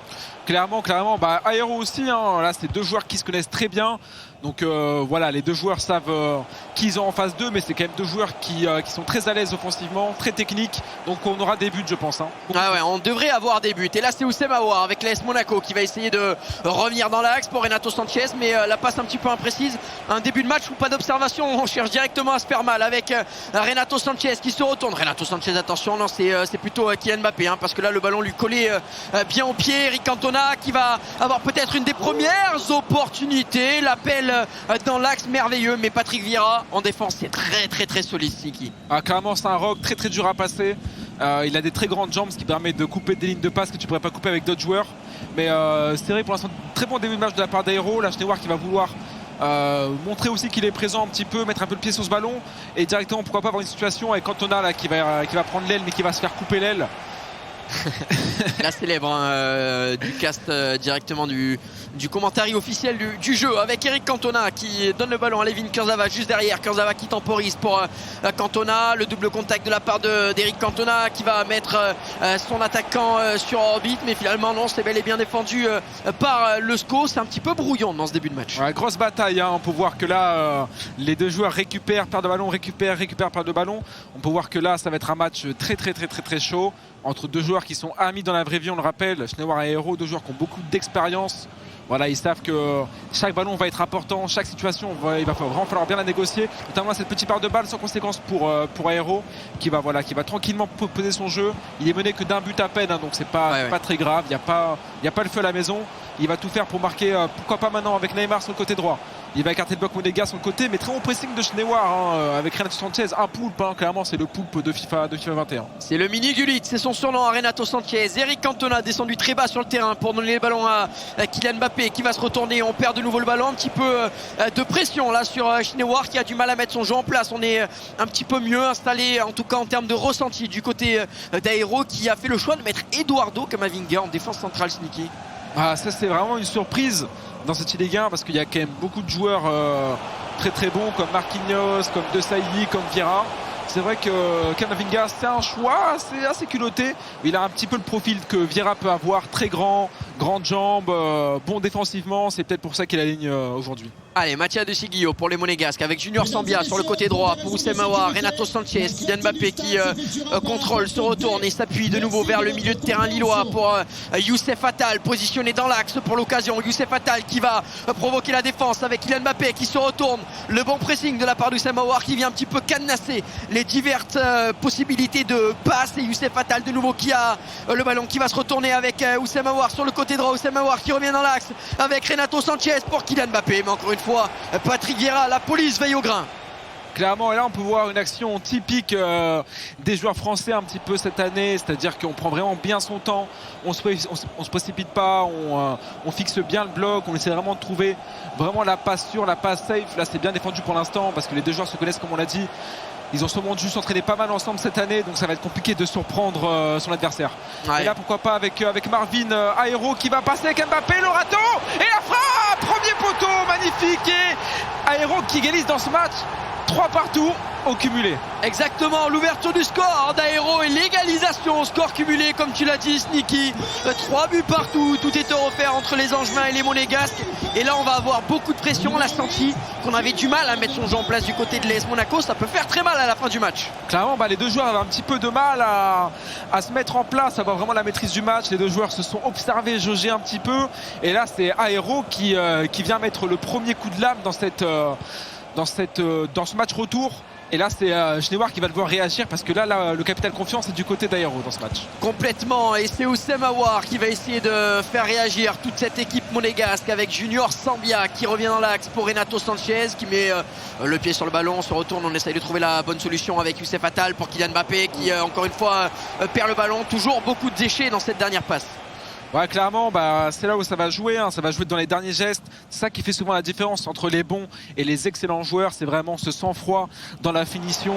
S2: Clairement, bah, Aero aussi, hein. Là c'est 2 joueurs qui se connaissent très bien. Donc voilà, les 2 joueurs savent qui ils ont en face d'eux, mais c'est quand même 2 joueurs qui sont très à l'aise offensivement, très techniques. Donc on aura des buts, je pense. Hein.
S1: Ah ouais, on devrait avoir des buts. Et là, c'est Oussem Aouar avec l'AS Monaco qui va essayer de revenir dans l'axe pour Renato Sanchez, mais la passe un petit peu imprécise. Un début de match où pas d'observation. On cherche directement à se faire mal avec Renato Sanchez qui se retourne. Renato Sanchez, attention, non, c'est plutôt Kylian Mbappé, hein, parce que là, le ballon lui collait bien au pied. Eric Cantona qui va avoir peut-être une des premières opportunités. L'appel dans l'axe merveilleux, mais Patrick Vieira en défense c'est très solide. Sneaky.
S2: Ah, clairement c'est un rock très dur à passer. Il a des très grandes jambes, ce qui permet de couper des lignes de passe que tu pourrais pas couper avec d'autres joueurs. Mais c'est vrai pour l'instant très bon début de match de la part d'Aero. Là Schnewar qui va vouloir montrer aussi qu'il est présent un petit peu, mettre un peu le pied sur ce ballon et directement pourquoi pas avoir une situation avec Cantona là, qui va prendre l'aile mais qui va se faire couper l'aile.
S1: La célèbre du cast directement du commentaire officiel du jeu avec Eric Cantona qui donne le ballon à Levin Kurzawa juste derrière. Kurzawa qui temporise pour Cantona, le double contact de la part d'Eric Cantona qui va mettre son attaquant sur orbite, mais finalement non, c'est bel et bien défendu par le SCO. C'est un petit peu brouillon dans ce début de match.
S2: Ouais, grosse bataille, hein. On peut voir que là les 2 joueurs récupèrent, perdent de ballon, récupèrent, perdent de ballon. On peut voir que là ça va être un match très chaud entre 2 joueurs qui sont amis dans la vraie vie, on le rappelle, Schnewar et Aero, 2 joueurs qui ont beaucoup d'expérience. Voilà, ils savent que chaque ballon va être important, chaque situation, il va vraiment falloir bien la négocier. Notamment cette petite part de balle sans conséquence pour Aero, qui va tranquillement poser son jeu. Il est mené que d'un but à peine, hein, donc c'est pas très grave. Il n'y a pas le feu à la maison. Il va tout faire pour marquer, pourquoi pas maintenant avec Neymar sur le côté droit. Il va écarter le bloc Monégasque sur le côté, mais très bon pressing de Schnewar hein, avec Renato Sanchez, un poulpe, hein, clairement c'est le poulpe de FIFA 21.
S1: C'est le mini Gullit, c'est son surnom à Renato Sanchez. Eric Cantona descendu très bas sur le terrain pour donner le ballon à Kylian Mbappé qui va se retourner. On perd de nouveau le ballon, un petit peu de pression là sur Schnewar qui a du mal à mettre son jeu en place. On est un petit peu mieux installé, en tout cas en termes de ressenti du côté d'Aero qui a fait le choix de mettre Eduardo Camavinga en défense centrale. Sneaky.
S2: Ah, ça c'est vraiment une surprise dans cette Ligue 1 parce qu'il y a quand même beaucoup de joueurs très bons comme Marquinhos, comme De Sailly, comme Vieira. C'est vrai que Camavinga c'est un choix assez culotté, mais il a un petit peu le profil que Vieira peut avoir, très grand, grandes jambes, bon défensivement, c'est peut-être pour ça qu'il aligne aujourd'hui.
S1: Allez, Mathia de Siguio pour les Monégasques avec Junior Sambia sur le côté droit pour Oussem Aouar, Renato Sanchez, Kylian Mbappé qui contrôle, se retourne et s'appuie de nouveau vers le milieu de terrain lillois pour Youssef Attal positionné dans l'axe pour l'occasion. Youssef Attal qui va provoquer la défense avec Kylian Mbappé qui se retourne. Le bon pressing de la part d'Oussem Aouar qui vient un petit peu cadenasser les diverses possibilités de passe et Youssef Attal de nouveau qui a le ballon qui va se retourner avec Oussem Aouar sur le côté droit. Oussem Aouar qui revient dans l'axe avec Renato Sanchez pour Kylian Mbappé, mais encore une fois Patrick Vieira, la police veille au grain.
S2: Clairement, et là on peut voir une action typique des joueurs français un petit peu cette année, c'est-à-dire qu'on prend vraiment bien son temps, on se précipite pas, on fixe bien le bloc, on essaie vraiment de trouver vraiment la passe sûre, la passe safe. Là c'est bien défendu pour l'instant parce que les 2 joueurs se connaissent comme on l'a dit. Ils ont sûrement dû s'entraîner pas mal ensemble cette année, donc ça va être compliqué de surprendre son adversaire. Ouais. Et là pourquoi pas avec Marvin Aero qui va passer avec Mbappé, le râteau et la frappe, premier poteau, magnifique, et Aero qui égalise dans ce match. 3 partout au cumulé.
S1: Exactement, l'ouverture du score d'Aéro et l'égalisation au score cumulé, comme tu l'as dit, Sneaky. 3 buts partout, tout était offert entre les Angevins et les Monégasques. Et là, on va avoir beaucoup de pression. On l'a senti qu'on avait du mal à mettre son jeu en place du côté de l'AS Monaco. Ça peut faire très mal à la fin du match.
S2: Clairement, les deux joueurs avaient un petit peu de mal à se mettre en place, à avoir vraiment la maîtrise du match. Les deux joueurs se sont observés, jaugés un petit peu. Et là, c'est Aéro qui vient mettre le premier coup de lame dans ce match retour. Et là, c'est Schneider qui va devoir réagir parce que là, le capital confiance est du côté d'Aéro dans ce match.
S1: Complètement. Et c'est Oussem Aouar qui va essayer de faire réagir toute cette équipe monégasque avec Junior Sambia qui revient dans l'axe pour Renato Sanchez qui met le pied sur le ballon. On se retourne, on essaye de trouver la bonne solution avec Youssef Attal pour Kylian Mbappé qui, encore une fois, perd le ballon. Toujours beaucoup de déchets dans cette dernière passe.
S2: Ouais, clairement, c'est là où ça va jouer. Ça va jouer dans les derniers gestes. C'est ça qui fait souvent la différence entre les bons et les excellents joueurs. C'est vraiment ce sang-froid dans la finition.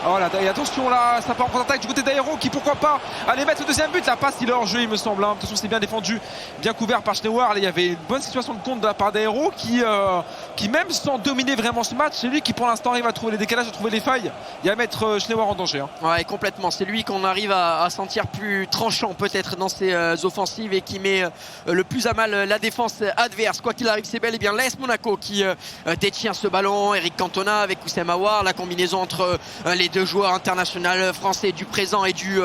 S2: Oh là, et attention là, ça part en contre-attaque du côté d'Aéro qui, pourquoi pas, allait mettre le deuxième but. La passe, il est hors jeu, il me semble. Attention, c'est bien défendu, bien couvert par Schneider. Il y avait une bonne situation de compte de la part d'Aéro qui, même sans dominer vraiment ce match, c'est lui qui pour l'instant arrive à trouver les décalages, à trouver les failles et à mettre Schneider en danger.
S1: Ouais, complètement. C'est lui qu'on arrive à sentir plus tranchant peut-être dans ses offensives et qui met le plus à mal la défense adverse. Quoi qu'il arrive, c'est bel et bien l'AS Monaco qui détient ce ballon. Eric Cantona avec Oussem Aouar, la combinaison entre les deux joueurs internationaux français du présent et du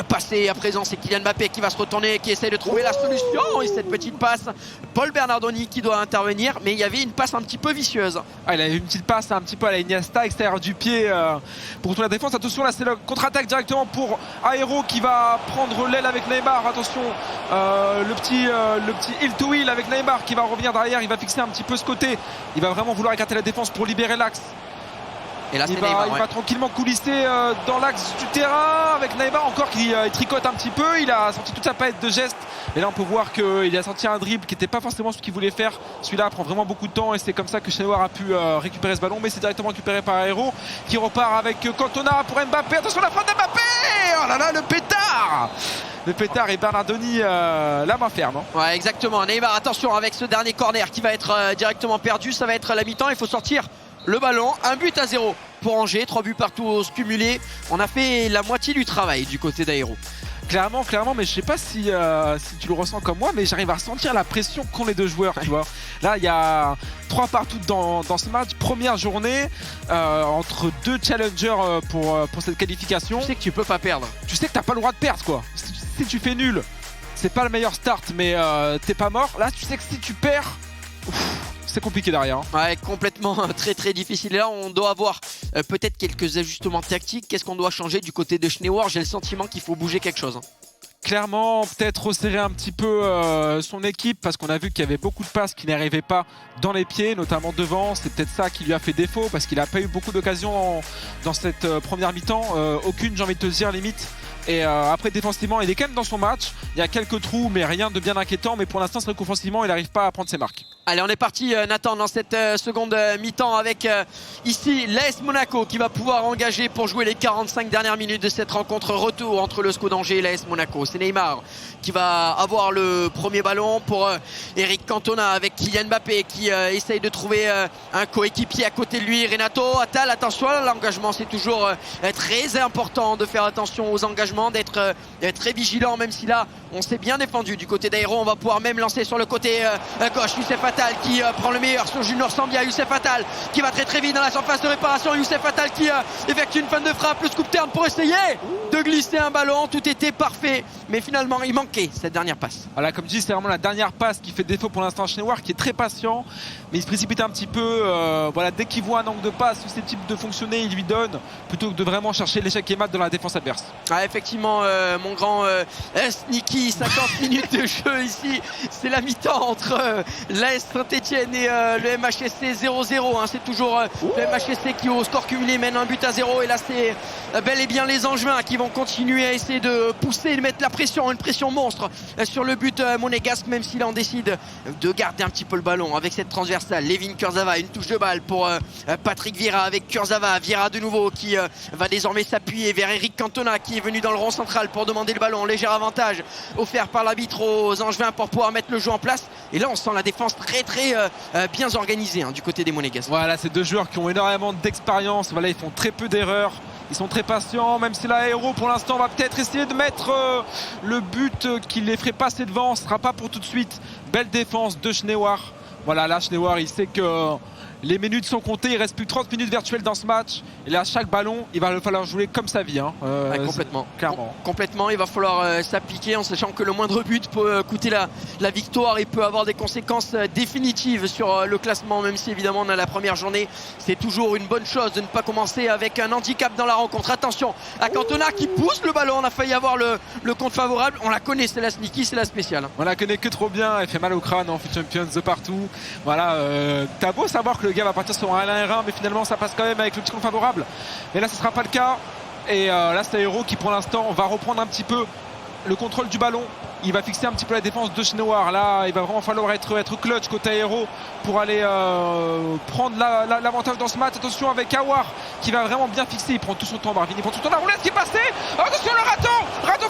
S1: passé. À présent, c'est Kylian Mbappé qui va se retourner, qui essaie de trouver la solution. Et cette petite passe, Paul Bernardoni qui doit intervenir, mais il y avait une passe un petit peu vicieuse.
S2: Il a eu une petite passe un petit peu à la Iniesta, extérieur du pied pour retourner la défense. Attention, là c'est le contre-attaque directement pour Aéro qui va prendre l'aile avec Neymar. Attention, le petit heel to heel avec Neymar qui va revenir derrière. Il va fixer un petit peu ce côté. Il va vraiment vouloir écarter la défense pour libérer l'axe.
S1: Et là,
S2: il va tranquillement coulisser dans l'axe du terrain avec Neymar encore qui tricote un petit peu. Il a sorti toute sa palette de gestes. Et là, on peut voir qu'il a sorti un dribble qui n'était pas forcément ce qu'il voulait faire. Celui-là prend vraiment beaucoup de temps et c'est comme ça que Schneider a pu récupérer ce ballon. Mais c'est directement récupéré par Aéro qui repart avec Cantona pour Mbappé. Attention, la frappe d'Mbappé! Oh là là, le pétard! Le pétard et Bernardoni la main ferme.
S1: Ouais, exactement. Neymar, attention avec ce dernier corner qui va être directement perdu. Ça va être la mi-temps. Il faut sortir le ballon. 1-0 pour Angers. 3 buts partout cumulés. On a fait la moitié du travail du côté d'Aéro.
S2: Clairement, mais je sais pas si tu le ressens comme moi, mais j'arrive à ressentir la pression qu'ont les deux joueurs, tu vois. Là, il y a 3 partout dans ce match. Première journée entre deux challengers pour cette qualification.
S1: Tu sais que tu peux pas perdre.
S2: Tu sais que t'as pas le droit de perdre, quoi. Si tu fais nul, c'est pas le meilleur start, mais t'es pas mort. Là, tu sais que si tu perds, c'est compliqué derrière.
S1: Ouais, complètement très très difficile. Et là, on doit avoir peut-être quelques ajustements tactiques. Qu'est-ce qu'on doit changer du côté de Schneider? J'ai le sentiment qu'il faut bouger quelque chose.
S2: Clairement, peut-être resserrer un petit peu son équipe parce qu'on a vu qu'il y avait beaucoup de passes qui n'arrivaient pas dans les pieds, notamment devant. C'est peut-être ça qui lui a fait défaut parce qu'il n'a pas eu beaucoup d'occasions dans cette première mi-temps. Aucune, j'ai envie de te dire, limite. Et après, défensivement, il est quand même dans son match. Il y a quelques trous, mais rien de bien inquiétant. Mais pour l'instant, c'est vrai qu'offensivement, il n'arrive pas à prendre ses marques.
S1: Allez, on est parti, Nathan, dans cette seconde mi-temps avec ici l'AS Monaco qui va pouvoir engager pour jouer les 45 dernières minutes de cette rencontre retour entre le SCO d'Angers et l'AS Monaco. C'est Neymar qui va avoir le premier ballon pour Eric Cantona avec Kylian Mbappé qui essaye de trouver un coéquipier à côté de lui. Renato Attal, attention, l'engagement, c'est toujours très important de faire attention aux engagements, d'être très vigilant, même si là, on s'est bien défendu du côté d'Aéro. On va pouvoir même lancer sur le côté gauche. Youssef Attal qui prend le meilleur sur Junior Sambia. Youssef Attal qui va très vite dans la surface de réparation. Youssef Attal qui effectue une fin de frappe, le scoop turn pour essayer de glisser un ballon. Tout était parfait, mais finalement il manquait cette dernière passe.
S2: Voilà, comme je dis, c'est vraiment la dernière passe qui fait défaut pour l'instant. Schneider qui est très patient, mais il se précipite un petit peu. Voilà, dès qu'il voit un angle de passe susceptible de fonctionner, il lui donne plutôt que de vraiment chercher l'échec et mat dans la défense adverse.
S1: Ah, effectivement, mon grand Sneaky, 50 minutes de jeu ici. C'est la mi-temps entre l'AS Saint-Etienne et le MHSC 0-0. Hein. C'est toujours le MHSC qui au score cumulé mène 1-0. Et là, c'est bel et bien les Angevins qui vont vont continuer à essayer de pousser, de mettre la pression, une pression monstre sur le but monégasque, même si là on décide de garder un petit peu le ballon avec cette transversale. Levin Kurzawa, une touche de balle pour Patrick Vieira avec Kurzawa. Vieira de nouveau qui va désormais s'appuyer vers Eric Cantona qui est venu dans le rond central pour demander le ballon. Léger avantage offert par l'arbitre aux Angevins pour pouvoir mettre le jeu en place. Et là on sent la défense très bien organisée du côté des monégasques.
S2: Voilà, c'est deux joueurs qui ont énormément d'expérience. Voilà, ils font très peu d'erreurs. Ils sont très patients, même si la Hérault pour l'instant va peut-être essayer de mettre le but qui les ferait passer devant. Ce ne sera pas pour tout de suite. Belle défense de Schnewar. Voilà, là Schnewar il sait que les minutes sont comptées, il reste plus que 30 minutes virtuelles dans ce match. Et là, chaque ballon, il va falloir jouer comme sa vie.
S1: Complètement.
S2: Clairement.
S1: Complètement, il va falloir s'appliquer en sachant que le moindre but peut coûter la victoire et peut avoir des conséquences définitives sur le classement, même si évidemment on a la première journée. C'est toujours une bonne chose de ne pas commencer avec un handicap dans la rencontre. Attention à Cantona qui pousse le ballon, on a failli avoir le compte favorable. On la connaît, c'est la sneaky, c'est la spéciale.
S2: On la connaît que trop bien, elle fait mal au crâne en Foot Champions de partout. Voilà, t'as beau savoir que le gars va partir sur un 1-1, mais finalement ça passe quand même avec le petit compte favorable. Mais là ce ne sera pas le cas. Et là c'est Hérault qui pour l'instant va reprendre un petit peu le contrôle du ballon. Il va fixer un petit peu la défense de Schnewar. Là il va vraiment falloir être clutch côté Hérault pour aller prendre l'avantage dans ce match. Attention avec Awar qui va vraiment bien fixer. Il prend tout son temps, Marvin, il prend tout son temps. La roulette qui est passée. Attention le raton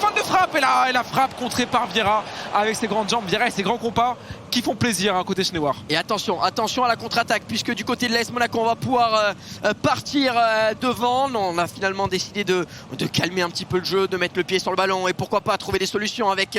S2: fin de frappe. Et là la frappe contrée par Vieira avec ses grandes jambes. Vieira et ses grands compas qui font plaisir côté Schnewar.
S1: Et attention à la contre-attaque, puisque du côté de l'AS Monaco on va pouvoir partir devant. On a finalement décidé de calmer un petit peu le jeu, de mettre le pied sur le ballon et pourquoi pas trouver des solutions avec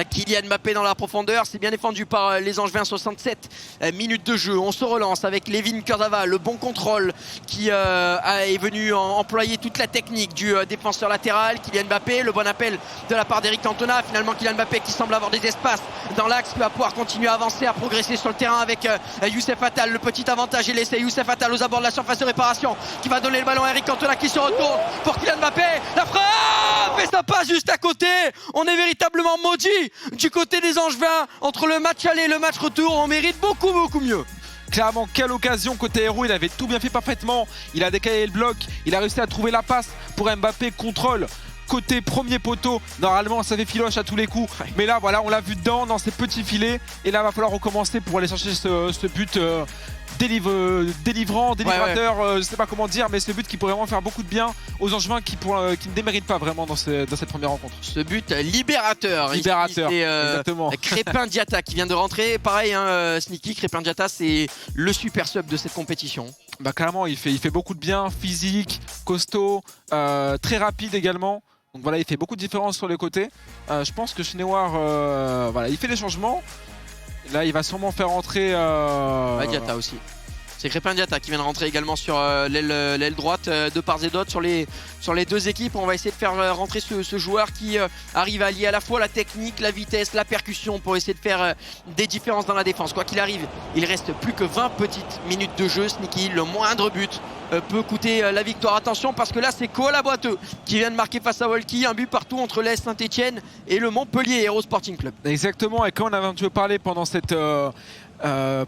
S1: Kylian Mbappé dans la profondeur. C'est bien défendu par les Angevins. 67 minutes de jeu, on se relance avec Levin Kurzawa, le bon contrôle qui est venu employer toute la technique du défenseur latéral. Kylian Mbappé, le bon appel de la part d'Eric Cantona. Finalement Kylian Mbappé qui semble avoir des espaces dans l'axe, qui va pouvoir continuer à avancer, à progresser sur le terrain avec Youssef Attal. Le petit avantage est laissé. Youssef Attal aux abords de la surface de réparation qui va donner le ballon à Eric Cantona qui se retourne pour Kylian Mbappé. La frappe et ça passe juste à côté. On est véritablement maudit du côté des Angevins. Entre le match aller et le match retour, on mérite beaucoup mieux.
S2: Clairement, quelle occasion côté Hérault, il avait tout bien fait parfaitement. Il a décalé le bloc, il a réussi à trouver la passe pour Mbappé, contrôle côté premier poteau. Normalement ça fait filoche à tous les coups, mais là voilà, on l'a vu dedans dans ces petits filets. Et là va falloir recommencer pour aller chercher ce but délivrateur, je sais pas comment dire, mais ce but qui pourrait vraiment faire beaucoup de bien aux Angevins qui ne déméritent pas vraiment dans cette première rencontre.
S1: Ce but libérateur.
S2: Exactement.
S1: Crépin Diatta qui vient de rentrer. Pareil, Sneaky, Crépin Diatta, c'est le super sub de cette compétition.
S2: Bah clairement, il fait beaucoup de bien, physique, costaud, très rapide également. Donc voilà, il fait beaucoup de différence sur les côtés. Je pense que Schnewar, voilà, il fait des changements. Là, il va sûrement faire rentrer...
S1: Diatta aussi. C'est Crépin Diatta qui vient de rentrer également sur l'aile droite de part et d'autre sur les deux équipes. On va essayer de faire rentrer ce joueur qui arrive à allier à la fois la technique, la vitesse, la percussion pour essayer de faire des différences dans la défense. Quoi qu'il arrive, il reste plus que 20 petites minutes de jeu. Sneaky, le moindre but peut coûter la victoire. Attention parce que là c'est Koala Boiteux qui vient de marquer face à Walkie. Un but partout entre l'AS Saint-Etienne et le Montpellier Hérault Sporting Club.
S2: Exactement, et quand on avait un petit peu parlé pendant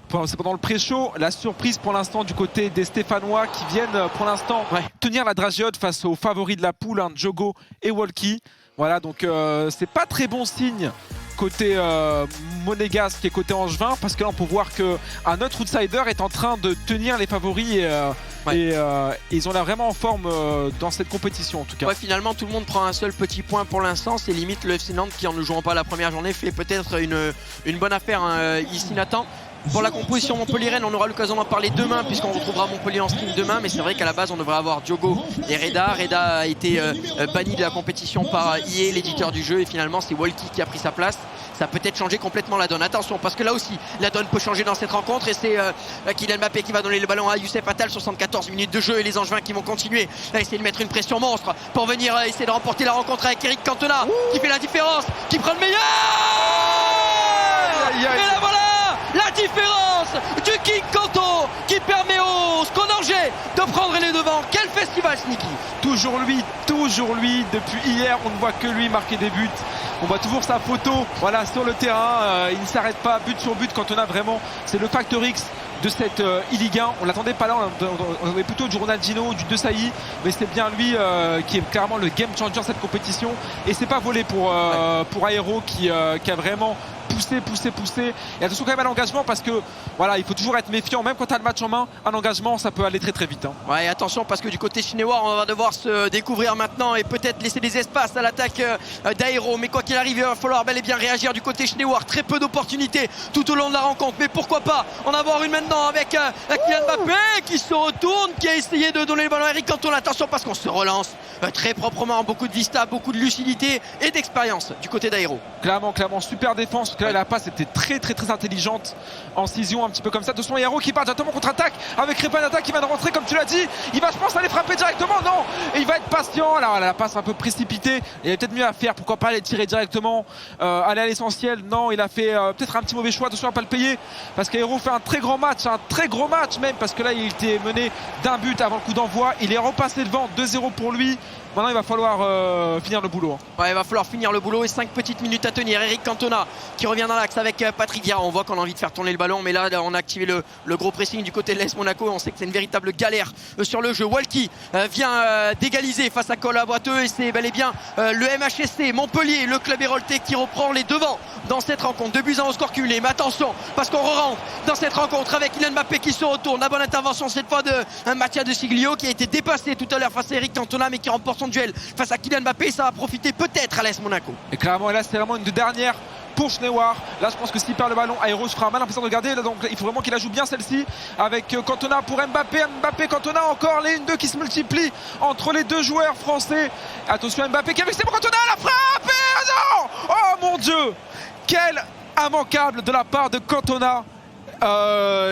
S2: pendant le pré-show, la surprise pour l'instant du côté des Stéphanois qui viennent pour l'instant tenir la Dragiote face aux favoris de la poule, Djogo et Walkie. Voilà, donc c'est pas très bon signe côté monégasque et côté angevin, parce que là on peut voir qu'un autre outsider est en train de tenir les favoris et ils ont l'air vraiment en forme dans cette compétition en tout cas.
S1: Ouais, finalement tout le monde prend un seul petit point pour l'instant, c'est limite le FC Nantes qui en ne jouant pas la première journée fait peut-être une bonne affaire ici Nathan. Pour la composition Montpellier-Rennes, on aura l'occasion d'en parler demain puisqu'on retrouvera Montpellier en stream demain, mais c'est vrai qu'à la base on devrait avoir Diogo et Reda. Reda a été banni de la compétition par EA, l'éditeur du jeu, et finalement c'est Walkie qui a pris sa place. Ça peut peut-être changer complètement la donne. Attention parce que là aussi la donne peut changer dans cette rencontre, et c'est Kylian Mbappé qui va donner le ballon à Youssef Attal. 74 minutes de jeu et les Angevins qui vont continuer à essayer de mettre une pression monstre pour venir essayer de remporter la rencontre avec Eric Cantona qui fait la différence, qui prend le meilleur. Et là voilà la différence du King Canto qui permet au SCO d'Angers de prendre les devants. Quel festival, Sneaky!
S2: Toujours lui, depuis hier on ne voit que lui marquer des buts. On voit toujours sa photo, voilà, sur le terrain, il ne s'arrête pas, but sur but. Quand on a vraiment, c'est le facteur X de cette e-Ligue 1. On l'attendait pas là, on avait plutôt du Ronaldinho, du De Sailly, mais c'est bien lui qui est clairement le game changer de cette compétition. Et c'est pas volé pour Aero qui a vraiment pousser. Et attention quand même à l'engagement parce que voilà, il faut toujours être méfiant. Même quand tu as le match en main, un engagement, ça peut aller très très vite. Hein.
S1: Ouais, attention parce que du côté chinois, on va devoir se découvrir maintenant et peut-être laisser des espaces à l'attaque d'Aero. Mais quoi qu'il arrive, il va falloir bel et bien réagir du côté chinois. Très peu d'opportunités tout au long de la rencontre. Mais pourquoi pas en avoir une maintenant avec Kylian Mbappé qui se retourne, qui a essayé de donner le ballon à Eric Cantona. Attention parce qu'on se relance très proprement. Beaucoup de vista, beaucoup de lucidité et d'expérience du côté d'Aero.
S2: Clairement, super défense. Là, la passe était très intelligente en cision, un petit peu comme ça. De son Aero qui part directement contre-attaque avec Repanata qui vient de rentrer, comme tu l'as dit. Il va, je pense, aller frapper directement. Non, et il va être patient. Là, la passe un peu précipitée. Il y avait peut-être mieux à faire. Pourquoi pas aller tirer directement, aller à l'essentiel. Non, il a fait peut-être un petit mauvais choix. Attention à pas le payer parce qu'Aero fait un très gros match même parce que là, il était mené d'un but avant le coup d'envoi. Il est repassé devant, 2-0 pour lui. Maintenant, il va falloir finir le boulot.
S1: Ouais, il va falloir finir le boulot et 5 petites minutes à tenir. Eric Cantona qui revient dans l'axe avec Patrick Vieira. On voit qu'on a envie de faire tourner le ballon, mais là, on a activé le gros pressing du côté de l'AS Monaco. On sait que c'est une véritable galère sur le jeu. Walkie vient d'égaliser face à Col à Boiteux et c'est bel et bien le MHSC Montpellier, le club héroltais qui reprend les devants dans cette rencontre. 2-1 au score cumulé. Mais attention, parce qu'on re-rentre dans cette rencontre avec Kylian Mbappé qui se retourne. La bonne intervention cette fois de Mattia De Siglio qui a été dépassé tout à l'heure face à Eric Cantona, mais qui remporte son duel face à Kylian Mbappé. Ça va profiter peut-être à l'AS Monaco.
S2: Et clairement, là, c'est vraiment une dernière pour Schnewar. Là, je pense que s'il perd le ballon, Aero se fera mal impression de garder. Là, donc, il faut vraiment qu'il la joue bien celle-ci avec Cantona pour Mbappé, Cantona, encore les 1-2 qui se multiplient entre les deux joueurs français. Attention, Mbappé qui a vexé pour Cantona, la frappe et non! Oh mon Dieu! Quel immanquable de la part de Cantona.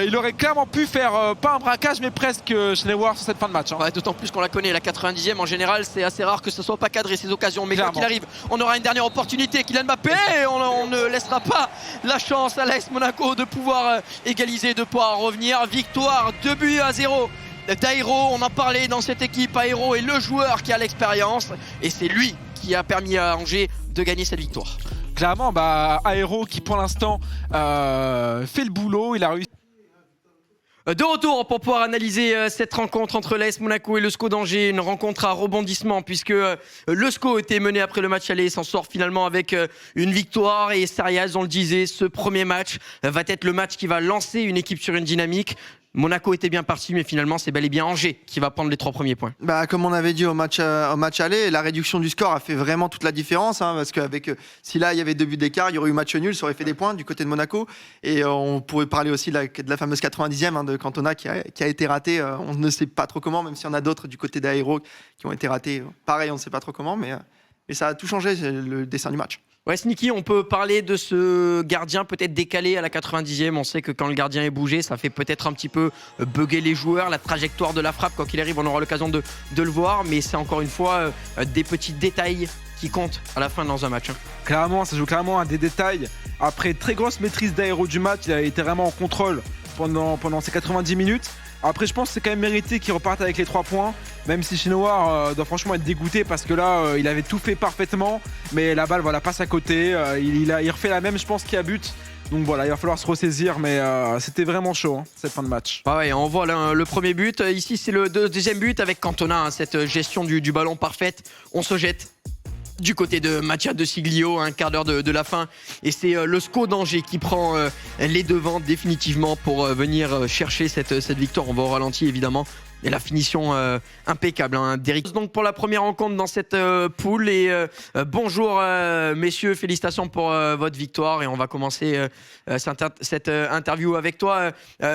S2: Il aurait clairement pu faire pas un braquage mais presque Schnewar sur cette fin de match. Hein.
S1: Ouais, d'autant plus qu'on la connaît, la 90e en général, c'est assez rare que ce soit pas cadré ces occasions. Mais quoi qu'il arrive, on aura une dernière opportunité. Kylian Mbappé, on ne laissera pas la chance à l'AS Monaco de pouvoir égaliser, de pouvoir revenir. Victoire 2-0 d'Aero. On en parlait dans cette équipe. Aero est le joueur qui a l'expérience et c'est lui qui a permis à Angers de gagner cette victoire.
S2: Clairement, Aero qui pour l'instant fait le boulot, il a réussi.
S1: De retour pour pouvoir analyser cette rencontre entre l'AS Monaco et le SCO d'Angers, une rencontre à rebondissement puisque le SCO était mené après le match aller et s'en sort finalement avec une victoire. Et Serials, on le disait, ce premier match va être le match qui va lancer une équipe sur une dynamique. Monaco était bien parti, mais finalement, c'est bel et bien Angers qui va prendre les 3 premiers points.
S3: Comme on avait dit au match aller, la réduction du score a fait vraiment toute la différence. Hein, parce qu'avec si là, il y avait 2 buts d'écart, il y aurait eu match nul, ça aurait fait des points du côté de Monaco. Et on pourrait parler aussi de la fameuse 90e de Cantona qui a été ratée. On ne sait pas trop comment, même s'il y en a d'autres du côté d'Aero qui ont été ratés. Pareil, on ne sait pas trop comment, mais ça a tout changé, le dessin du match.
S1: Ouais, Sneaky, on peut parler de ce gardien peut-être décalé à la 90e. On sait que quand le gardien est bougé, ça fait peut-être un petit peu bugger les joueurs. La trajectoire de la frappe, quoi qu'il arrive, on aura l'occasion de le voir. Mais c'est encore une fois des petits détails qui comptent à la fin dans un match.
S2: Clairement, ça joue clairement à des détails. Après très grosse maîtrise d'Aero du match, il a été vraiment en contrôle pendant ces 90 minutes. Après, je pense que c'est quand même mérité qu'il reparte avec les 3 points, même si Schnewar doit franchement être dégoûté parce que là, il avait tout fait parfaitement, mais la balle passe à côté. Il refait la même, je pense, qu'il y a but. Donc voilà, il va falloir se ressaisir, mais c'était vraiment chaud cette fin de match.
S1: Ah ouais, on voit là, le premier but. Ici, c'est le deuxième but avec Cantona, cette gestion du ballon parfaite. On se jette du côté de Mattia De Siglio, un quart d'heure de la fin. Et c'est le SCO d'Angers qui prend les devants définitivement pour venir chercher cette victoire. On va au ralenti évidemment. Et la finition impeccable d'Eric. Donc pour la première rencontre dans cette poule. Et bonjour messieurs, félicitations pour votre victoire. Et on va commencer cette interview avec toi.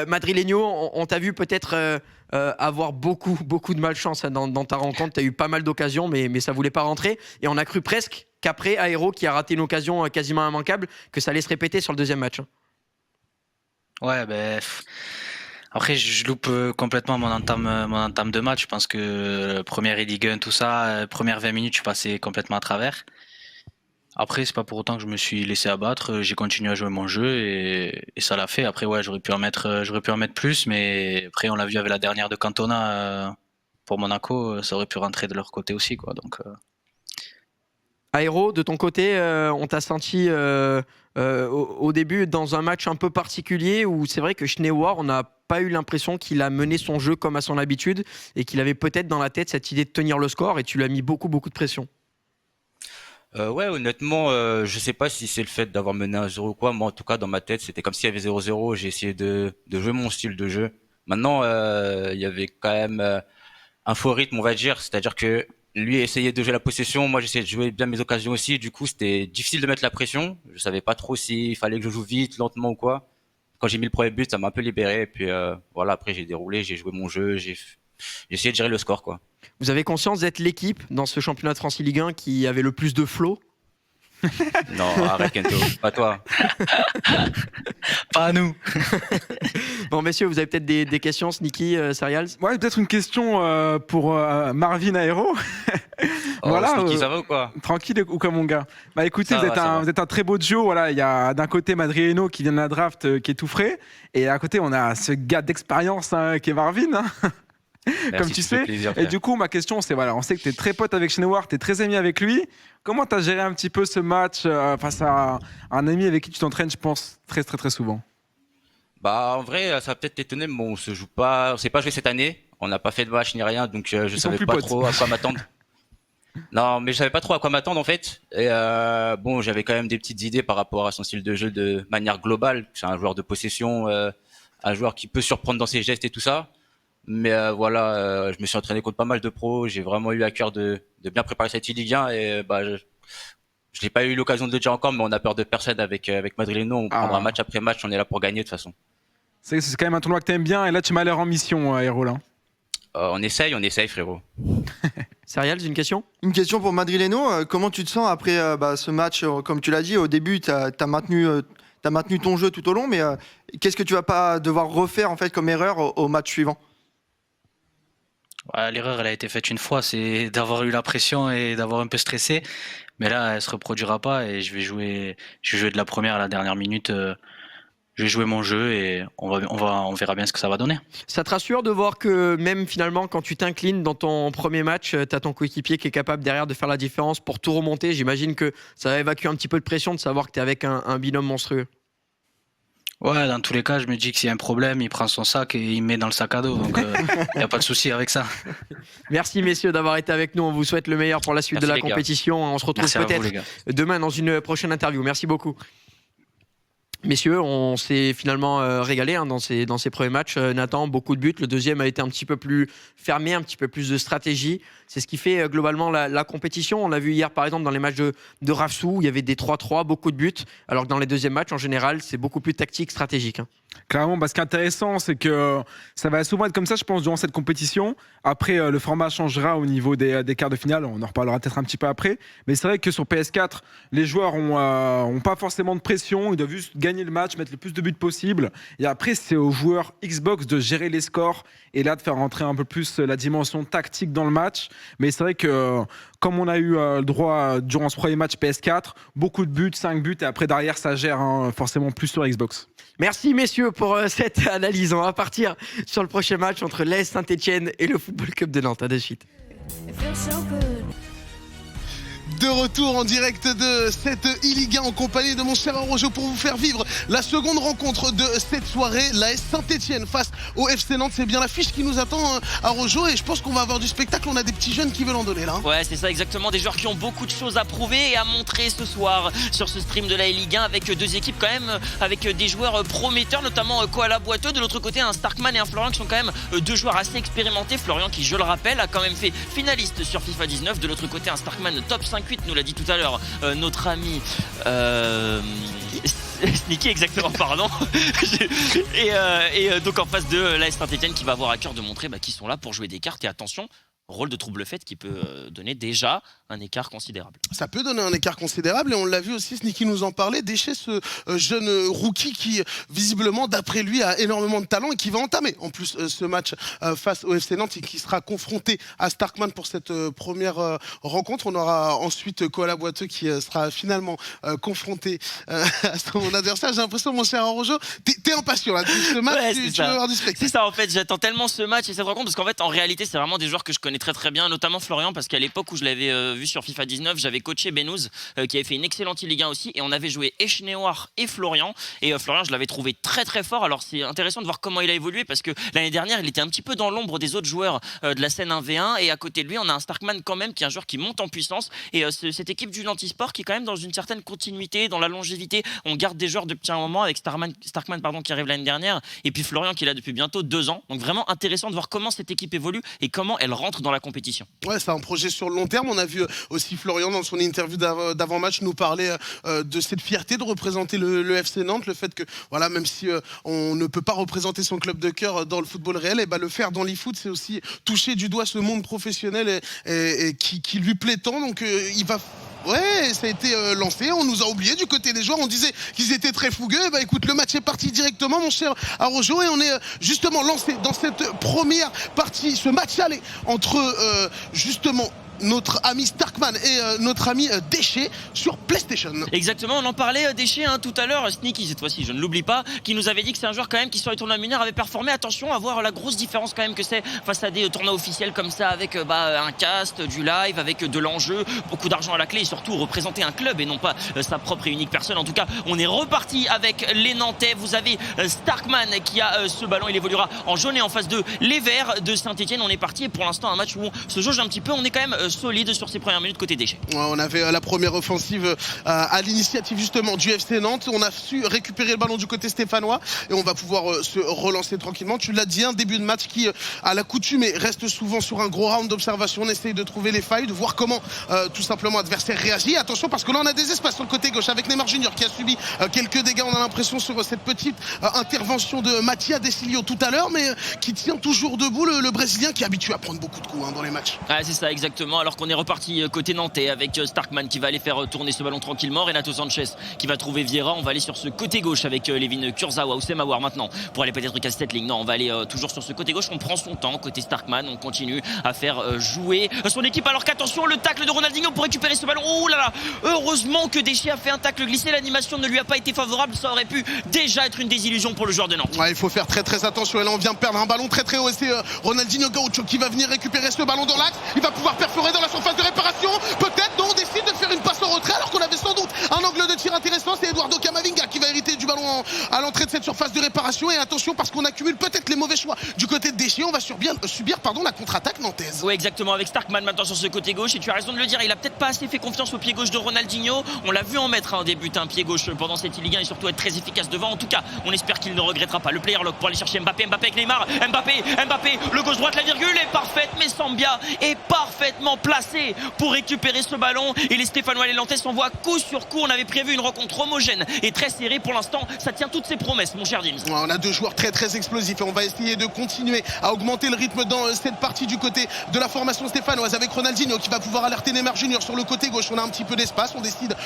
S1: Madrileño, on t'a vu peut-être avoir beaucoup de malchance dans ta rencontre. Tu as eu pas mal d'occasions, mais ça voulait pas rentrer. Et on a cru presque qu'après Aero, qui a raté une occasion quasiment immanquable, que ça allait se répéter sur le deuxième match.
S8: Ouais, après, je loupe complètement mon entame de match. Je pense que première Ligue 1, tout ça, première 20 minutes, je suis passé complètement à travers. Après, c'est pas pour autant que je me suis laissé abattre. J'ai continué à jouer mon jeu et ça l'a fait. Après, ouais, j'aurais pu en mettre plus, mais après, on l'a vu avec la dernière de Cantona pour Monaco, ça aurait pu rentrer de leur côté aussi, quoi. Donc.
S1: Aero, de ton côté, on t'a senti au début dans un match un peu particulier où c'est vrai que Schneider, on n'a pas eu l'impression qu'il a mené son jeu comme à son habitude et qu'il avait peut-être dans la tête cette idée de tenir le score et tu lui as mis beaucoup de pression.
S9: Ouais, honnêtement, je sais pas si c'est le fait d'avoir mené 1-0 ou quoi. Moi, en tout cas, dans ma tête, c'était comme s'il y avait 0-0. J'ai essayé de jouer mon style de jeu. Maintenant, il y avait quand même un faux rythme, on va dire. C'est-à-dire que lui essayait de jouer la possession. Moi, j'essayais de jouer bien mes occasions aussi. Du coup, c'était difficile de mettre la pression. Je savais pas trop s'il fallait que je joue vite, lentement ou quoi. Quand j'ai mis le premier but, ça m'a un peu libéré. Et puis, voilà, après, j'ai déroulé, j'ai joué mon jeu, j'ai essayé de gérer le score, quoi.
S1: Vous avez conscience d'être l'équipe dans ce championnat de France Ligue 1 qui avait le plus de flow?
S9: Non, arrête Kento, pas toi.
S8: Pas à nous.
S1: Bon, messieurs, vous avez peut-être des questions, Sneaky, Serials?
S2: Ouais, peut-être une question pour Marvin Aero.
S9: Oh,
S2: Voilà,
S9: Sneaky, ça va ou quoi?
S2: Tranquille ou quoi, mon gars? Bah écoutez,
S9: Ça va.
S2: vous êtes un très beau duo. Voilà, il y a d'un côté Madrieno qui vient de la draft, qui est tout frais, et à côté on a ce gars d'expérience qui est Marvin.
S9: Merci,
S2: Comme tu
S9: ça fait
S2: sais.
S9: plaisir,
S2: Et
S9: frère.
S2: du coup, ma question, c'est voilà, on sait que tu es très pote avec Schneider, tu es très ami avec lui. Comment tu as géré un petit peu ce match face à un ami avec qui tu t'entraînes, je pense, très souvent?
S9: Bah en vrai, ça va peut-être t'étonner, mais bon, on s'est pas joué cette année. On n'a pas fait de match ni rien, donc je
S2: sont
S9: savais
S2: plus
S9: pas
S2: potes.
S9: trop à quoi m'attendre. Non, mais je savais pas trop à quoi m'attendre en fait. Et bon, j'avais quand même des petites idées par rapport à son style de jeu de manière globale. C'est un joueur de possession, un joueur qui peut surprendre dans ses gestes et tout ça. Mais voilà, je me suis entraîné contre pas mal de pros. J'ai vraiment eu à cœur de bien préparer cette Ligue 1 et bah je n'ai pas eu l'occasion de le dire encore, mais on a peur de personne avec Madrileno. On prendra match après match, on est là pour gagner de toute façon.
S2: C'est quand même un tournoi que tu aimes bien, et là tu m'as l'air en mission, Héros. Là.
S9: On essaye frérot.
S1: Serials, une question?
S3: Une question pour Madrileno. Comment tu te sens après ce match? Comme tu l'as dit, au début, tu as maintenu ton jeu tout au long, mais qu'est-ce que tu vas pas devoir refaire en fait comme erreur au match suivant?
S8: Ouais, l'erreur, elle a été faite une fois, c'est d'avoir eu la pression et d'avoir un peu stressé. Mais là, elle se reproduira pas et je vais jouer de la première à la dernière minute. Je vais jouer mon jeu et on verra bien ce que ça va donner.
S1: Ça te rassure de voir que même finalement quand tu t'inclines dans ton premier match, tu as ton coéquipier qui est capable derrière de faire la différence pour tout remonter? J'imagine que ça va évacuer un petit peu de pression de savoir que tu es avec un binôme monstrueux.
S8: Ouais, dans tous les cas, je me dis que s'il y a un problème, il prend son sac et il met dans le sac à dos. Donc, il n'y a pas de souci avec ça.
S1: Merci messieurs d'avoir été avec nous. On vous souhaite le meilleur pour la suite
S8: Merci,
S1: de la
S8: les gars.
S1: compétition. On se retrouve
S8: Merci à vous,
S1: peut-être
S8: les gars.
S1: demain dans une prochaine interview. Merci beaucoup. Messieurs, on s'est finalement régalé dans ces premiers matchs. Nathan, beaucoup de buts. Le deuxième a été un petit peu plus fermé, un petit peu plus de stratégie. C'est ce qui fait globalement la compétition. On l'a vu hier, par exemple, dans les matchs de Rafsou, il y avait des 3-3, beaucoup de buts. Alors que dans les deuxièmes matchs, en général, c'est beaucoup plus tactique, stratégique.
S2: Clairement, ce qui est intéressant, c'est que ça va souvent être comme ça, je pense, durant cette compétition. Après, le format changera au niveau des quarts de finale. On en reparlera peut-être un petit peu après. Mais c'est vrai que sur PS4, les joueurs ont pas forcément de pression. Ils doivent juste gagner le match, mettre le plus de buts possible. Et après, c'est aux joueurs Xbox de gérer les scores et là de faire rentrer un peu plus la dimension tactique dans le match. Mais c'est vrai que comme on a eu le droit durant ce premier match PS4, beaucoup de buts, 5 buts, et après derrière ça gère forcément plus sur Xbox.
S1: Merci messieurs pour cette analyse. On va partir sur le prochain match entre l'AS Saint-Etienne et le Football Club de Nantes. À de suite.
S7: De retour en direct de cette e-Ligue 1 en compagnie de mon cher Rojo pour vous faire vivre la seconde rencontre de cette soirée. L'AS Saint-Etienne face au FC Nantes, c'est bien l'affiche qui nous attend à Rojo et je pense qu'on va avoir du spectacle. On a des petits jeunes qui veulent en donner là.
S10: Ouais, c'est ça exactement, des joueurs qui ont beaucoup de choses à prouver et à montrer ce soir sur ce stream de la Ligue 1 avec deux équipes quand même, avec des joueurs prometteurs, notamment Koala Boiteux. De l'autre côté, un Starkman et un Florian qui sont quand même deux joueurs assez expérimentés. Florian qui, je le rappelle, a quand même fait finaliste sur FIFA 19. De l'autre côté, un Starkman top 5-8, nous l'a dit tout à l'heure notre ami Sneaky, exactement, pardon. et donc en face de l'AS Saint-Etienne qui va avoir à cœur de montrer qu'ils sont là pour jouer des cartes. Et attention, rôle de trouble-fête qui peut donner déjà un écart considérable.
S7: Ça peut donner un écart considérable et on l'a vu aussi, Sneaky nous en parlait, Déchet, ce jeune rookie qui visiblement d'après lui a énormément de talent et qui va entamer en plus ce match face au FC Nantes et qui sera confronté à Starkman pour cette première rencontre. On aura ensuite Koala Boiteux qui sera finalement confronté à son adversaire. J'ai l'impression, mon cher Rojo, t'es impatient là, ce match,
S10: Ouais,
S7: tu veux avoir du spectacle.
S10: C'est ça, en fait, j'attends tellement ce match et cette rencontre parce qu'en fait, en réalité, c'est vraiment des joueurs que je connais connais très très bien, notamment Florian, parce qu'à l'époque où je l'avais vu sur FIFA 19, j'avais coaché Benouz, qui avait fait une excellente Ligue 1 aussi, et on avait joué Eschnewar et Florian. Et Florian, je l'avais trouvé très très fort. Alors c'est intéressant de voir comment il a évolué, parce que l'année dernière, il était un petit peu dans l'ombre des autres joueurs de la scène 1v1, et à côté de lui, on a un Starkman quand même, qui est un joueur qui monte en puissance. Et cette équipe du Nantisport qui est quand même dans une certaine continuité, dans la longévité. On garde des joueurs depuis un moment, avec Starkman qui arrive l'année dernière, et puis Florian qui est là depuis bientôt 2 ans. Donc vraiment intéressant de voir comment cette équipe évolue et comment elle rentre dans la compétition.
S7: Ouais, c'est un projet sur le long terme. On a vu aussi Florian dans son interview d'avant-match nous parler de cette fierté de représenter le FC Nantes, le fait que voilà, même si on ne peut pas représenter son club de cœur dans le football réel, et le faire dans l'e-foot, c'est aussi toucher du doigt ce monde professionnel et qui lui plaît tant. Donc il va... Ouais, ça a été lancé, on nous a oublié du côté des joueurs, on disait qu'ils étaient très fougueux. Écoute, le match est parti directement, mon cher Arojo, et on est justement lancé dans cette première partie, ce match aller entre justement notre ami Starkman et notre ami Déchet sur PlayStation.
S10: Exactement, on en parlait Déchet tout à l'heure, Sneaky cette fois-ci, je ne l'oublie pas, qui nous avait dit que c'est un joueur quand même qui sur les tournois mineurs avait performé. Attention à voir la grosse différence quand même que c'est face à des tournois officiels comme ça, avec un cast, du live, avec de l'enjeu, beaucoup d'argent à la clé, et surtout représenter un club et non pas sa propre et unique personne. En tout cas, on est reparti avec les Nantais. Vous avez Starkman qui a ce ballon, il évoluera en jaune, et en face de les Verts de Saint-Etienne. On est parti, et pour l'instant un match où on se jauge un petit peu, on est quand même solide sur ces premières minutes côté Déchet.
S7: Ouais, on avait la première offensive à l'initiative justement du FC Nantes. On a su récupérer le ballon du côté stéphanois, et on va pouvoir se relancer tranquillement. Tu l'as dit, un début de match qui à l'accoutumée reste souvent sur un gros round d'observation. On essaye de trouver les failles, de voir comment tout simplement l'adversaire réagit. Attention, parce que là on a des espaces sur le côté gauche avec Neymar Junior qui a subi quelques dégâts. On a l'impression sur cette petite intervention de Mattia Desilio tout à l'heure, mais qui tient toujours debout, le Brésilien qui est habitué à prendre beaucoup de coups dans les matchs.
S10: Ah, c'est ça exactement, alors qu'on est reparti côté nantais avec Starkman qui va aller faire tourner ce ballon tranquillement, Renato Sanchez qui va trouver Vieira. On va aller sur ce côté gauche avec Levin Kurzawa ou Semawar maintenant pour aller peut-être casser cette ligne. Non, on va aller toujours sur ce côté gauche. On prend son temps côté Starkman, on continue à faire jouer son équipe, alors qu'attention, le tacle de Ronaldinho pour récupérer ce ballon. Oh là là, heureusement que Déchet a fait un tacle glissé, l'animation ne lui a pas été favorable, ça aurait pu déjà être une désillusion pour le joueur de Nantes.
S7: Ouais, il faut faire très très attention, et là on vient perdre un ballon très très haut, et c'est Ronaldinho Gaucho qui va venir récupérer ce ballon dans l'axe. Il va pouvoir perforer dans la surface de réparation, peut-être. Non, on décide de faire une passe en retrait alors qu'on avait sans doute un angle de tir intéressant. C'est Eduardo Camavinga qui va hériter du ballon à l'entrée de cette surface de réparation, et attention parce qu'on accumule peut-être les mauvais choix du côté de Déchet. On va subir la contre-attaque nantaise.
S10: Oui, exactement, avec Starkman maintenant sur ce côté gauche, et tu as raison de le dire, il a peut-être pas assez fait confiance au pied gauche de Ronaldinho. On l'a vu en mettre un début, un pied gauche pendant cette Ligue 1, et surtout être très efficace devant. En tout cas, on espère qu'il ne regrettera pas. Le player lock pour aller chercher Mbappé avec Neymar, Mbappé, le gauche droite, la virgule est parfaite, mais Sambia est parfaitement placé pour récupérer ce ballon, et les Stéphanois et les Nantais s'envoient coup sur coup. On avait prévu une rencontre homogène et très serrée. Pour l'instant, ça tient toutes ses promesses, mon cher James.
S7: Ouais, on a deux joueurs très très explosifs, et on va essayer de continuer à augmenter le rythme dans cette partie du côté de la formation stéphanoise, avec Ronaldinho qui va pouvoir alerter Neymar Junior sur le côté gauche. On a un petit peu d'espace, on décide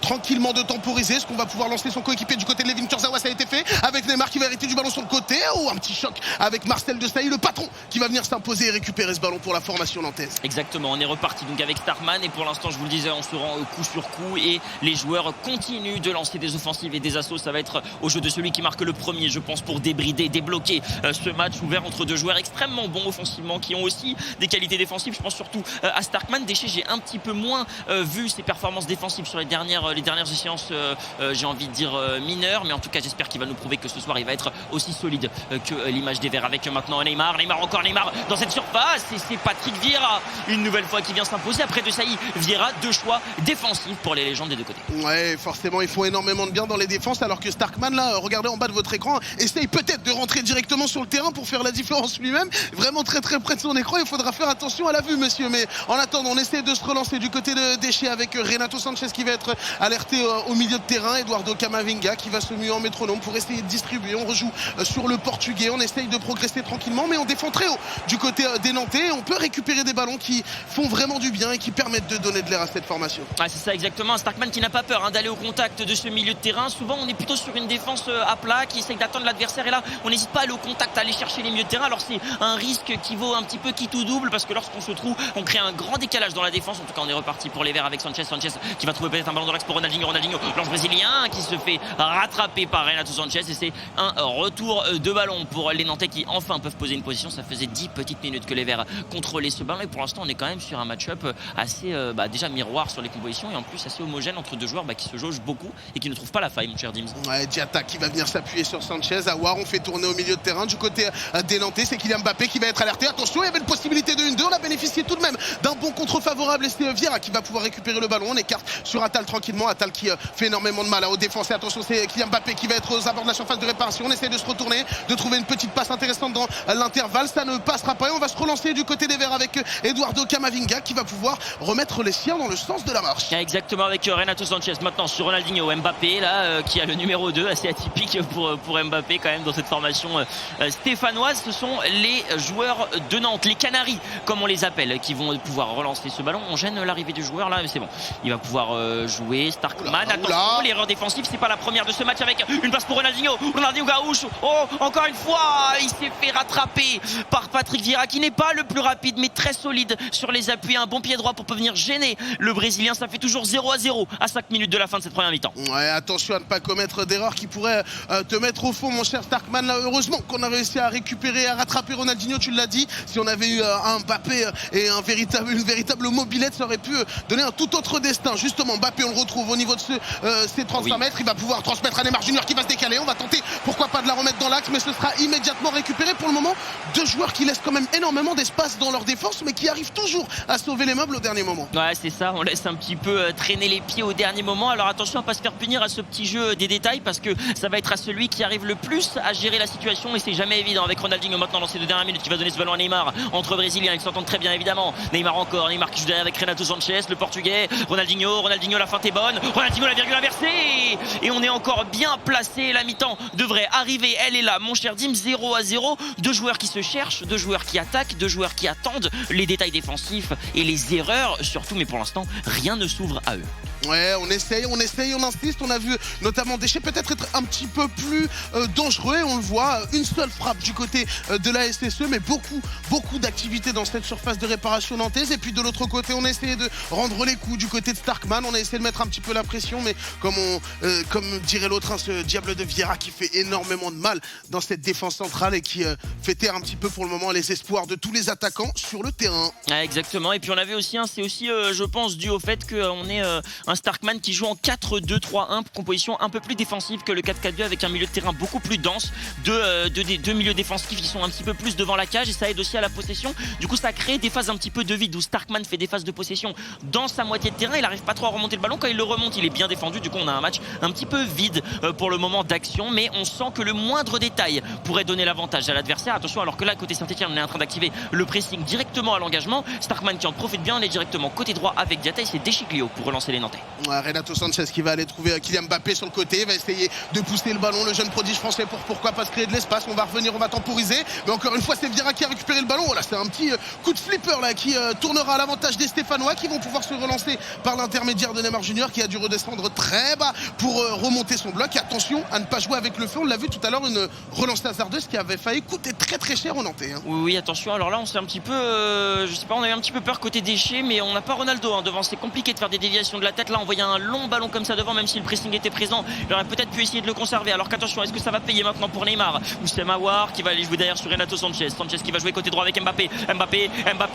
S7: tranquillement de temporiser. Est-ce qu'on va pouvoir lancer son coéquipier du côté de Levin Kurzawa? Ça a été fait avec Neymar qui va hériter du ballon sur le côté. Oh, un petit choc avec Marcel Desailly, le patron, qui va venir s'imposer et récupérer ce ballon pour la formation nantaise.
S10: Exactement, on est reparti donc avec Starkman, et pour l'instant, je vous le disais, on se rend coup sur coup, et les joueurs continuent de lancer des offensives et des assauts. Ça va être au jeu de celui qui marque le premier, je pense, pour débrider, débloquer ce match ouvert entre deux joueurs extrêmement bons offensivement, qui ont aussi des qualités défensives. Je pense surtout à Starkman. Déchet, j'ai un petit peu moins vu ses performances défensives sur les dernières échéances, j'ai envie de dire mineures, mais en tout cas j'espère qu'il va nous prouver que ce soir il va être aussi solide que l'image des Verts, avec maintenant Neymar dans cette surface, et c'est Patrick Vieira une nouvelle fois qui vient s'imposer après Desailly. Vieira, deux choix défensifs pour les légendes des deux côtés.
S7: Ouais, forcément, il faut énormément de bien dans les défenses, alors que Starkman, là, regardez en bas de votre écran, essaye peut-être de rentrer directement sur le terrain pour faire la différence lui-même, vraiment très très près de son écran. Il faudra faire attention à la vue, monsieur, mais en attendant, on essaie de se relancer du côté de Déchet avec Renato Sanchez qui va être alerté au milieu de terrain, Eduardo Camavinga qui va se muer en métronome pour essayer de distribuer. On rejoue sur le portugais, on essaye de progresser tranquillement, mais on défend très haut du côté des Nantais. On peut récupérer des ballons qui font vraiment du bien et qui permettent de donner de l'air à cette formation.
S10: Ah, c'est ça exactement, un Starkman qui n'a pas peur d'aller au contact de ce milieu de terrain. Souvent on est plutôt sur une défense à plat qui essaye d'attendre l'adversaire, et là on n'hésite pas à aller au contact, à aller chercher les milieux de terrain. Alors c'est un risque qui vaut un petit peu qui tout double, parce que lorsqu'on se trouve, on crée un grand décalage dans la défense. En tout cas on est reparti pour les Verts avec Sanchez qui va trouver peut-être un ballon de l'axe pour Ronaldinho, l'ange brésilien qui se fait rattraper par Renato Sanchez. Sanchez et c'est un retour de ballon pour les Nantais qui enfin peuvent poser une position. Ça faisait 10 petites minutes que les Verts contrôlaient ce ballon et pour l'instant on est quand même sur un match-up assez déjà miroir sur les compositions et en plus assez homogène entre deux joueurs qui se jaugent beaucoup et qui ne trouvent pas la faille, mon cher Dims.
S7: Ouais, Diatta qui va venir s'appuyer sur Sanchez. Aouar, on fait tourner au milieu de terrain du côté des Nantais. C'est Kylian Mbappé qui va être alerté. Attention, il y avait une possibilité de 1-2. On a bénéficié tout de même d'un bon contre favorable et c'est Vieira qui va pouvoir récupérer le ballon. On écarte sur Attal tranquillement. Attal qui fait énormément de mal aux défenseurs. Attention, c'est Kylian Mbappé qui va être aux abords de la surface de réparation. On essaie de se retourner, de trouver une petite passe intéressante dans l'intervalle. Ça ne passera pas et on va se relancer du côté des Verts avec Eduardo Camavinga qui va pouvoir remettre les siens dans le sens de la marche.
S10: Exactement, avec Renato Sanchez maintenant sur Ronaldinho. Mbappé là qui a le numéro 2, assez atypique pour Mbappé quand même dans cette formation stéphanoise. Ce sont les joueurs de Nantes, les Canaries comme on les appelle, qui vont pouvoir relancer ce ballon. On gêne l'arrivée du joueur là, mais c'est bon. Il va pouvoir jouer. Starkman, attention, l'erreur défensive, c'est pas la première de ce match avec une passe pour Ronaldinho. Ronaldinho gauche. Oh, encore une fois, il s'est fait rattraper par Patrick Vieira qui n'est pas le plus rapide mais très solide sur les appuis. Un bon pied droit pour venir gêner le Brésilien. Ça fait toujours 0-0 à 5 minutes de la fin de cette première mi-temps.
S7: Ouais, attention à ne pas commettre d'erreurs qui pourraient te mettre au fond, mon cher Starkman. Là, heureusement qu'on a réussi à récupérer, à rattraper Ronaldinho, tu l'as dit. Si on avait eu un Mbappé et une véritable mobilette, ça aurait pu donner un tout autre destin. Justement, Mbappé, on le retrouve au niveau de ces 35 mètres. Il va pouvoir transmettre à Neymar Junior qui va se décaler. On va tenter, pourquoi pas, de la remettre dans l'axe, mais ce sera immédiatement récupéré. Pour le moment, deux joueurs qui laissent quand même énormément d'espace dans leur défense, mais qui arrivent toujours à sauver les meubles au dernier moment.
S10: Ouais, c'est ça, on laisse un petit peu traîner les pieds au dernier moment. Alors attention à ne pas se faire punir à ce petit jeu des détails parce que ça va être à celui qui arrive le plus à gérer la situation et c'est jamais évident avec Ronaldinho maintenant dans ces 2 dernières minutes qui va donner ce ballon à Neymar entre Brésiliens. Ils s'entendent très bien évidemment. Neymar encore, Neymar qui joue derrière avec Renato Sanchez, le portugais. Ronaldinho, la feinte est bonne. Ronaldinho, la virgule inversée et on est encore bien placé. La mi-temps devrait arriver, elle est là, mon cher Dim, 0-0. Deux joueurs qui se cherchent, deux joueurs qui attaquent, deux joueurs qui attendent les détails défensifs et les erreurs surtout, mais pour l'instant rien ne s'ouvre à eux.
S7: Ouais, on essaye, on insiste. On a vu notamment Déchet peut-être être un petit peu plus dangereux et on le voit, une seule frappe du côté de la SSE, mais beaucoup d'activité dans cette surface de réparation nantaise. Et puis de l'autre côté, on a essayé de rendre les coups du côté de Starkman. On a essayé de mettre un petit peu la pression, mais comme dirait l'autre, ce diable de Vieira qui fait énormément de mal dans cette défense centrale et qui fait taire un petit peu pour le moment les espoirs de tous les attaquants sur le terrain.
S10: Ah, exactement. Et puis on avait aussi, c'est aussi je pense dû au fait qu'on est un Starkman qui joue en 4-2-3-1, composition un peu plus défensive que le 4-4-2 avec un milieu de terrain beaucoup plus dense, deux milieux défensifs qui sont un petit peu plus devant la cage et ça aide aussi à la possession. Du coup ça crée des phases un petit peu de vide où Starkman fait des phases de possession dans sa moitié de terrain. Il n'arrive pas trop à remonter le ballon. Quand il le remonte, il est bien défendu. Du coup on a un match un petit peu vide pour le moment d'action, mais on sent que le moindre détail pourrait donner l'avantage à l'adversaire. Attention, alors que là côté Saint-Etienne on est en train d'activer le pressing directement à l'engagement. Starkman qui en profite bien, on est directement côté droit avec Diatta et c'est Deschiglio pour relancer les Nantais.
S7: Ouais, Renato Sanchez qui va aller trouver Kylian Mbappé sur le côté, va essayer de pousser le ballon, le jeune prodige français, pourquoi pas se créer de l'espace. On va revenir, on va temporiser, mais encore une fois c'est Vieira qui a récupéré le ballon. Voilà, c'est un petit coup de flipper là qui tournera à l'avantage des Stéphanois qui vont pouvoir se relancer par l'intermédiaire de Neymar Junior qui a dû redescendre très bas pour remonter son bloc. Attention à ne pas jouer avec le feu, on l'a vu tout à l'heure, une relance hasardeuse qui avait failli coûter très cher aux Nantais.
S10: Oui, attention, alors là on s'est un petit peu je sais pas, on a eu un petit peu peur côté Déchet, mais on n'a pas Ronaldo devant, c'est compliqué de faire des déviations de la tête. Là on voyait un long ballon comme ça devant, même si le pressing était présent, il aurait peut-être pu essayer de le conserver. Alors qu'attention, est-ce que ça va payer maintenant pour Neymar ou c'est Aouar qui va aller jouer derrière sur Renato Sanchez qui va jouer côté droit avec Mbappé,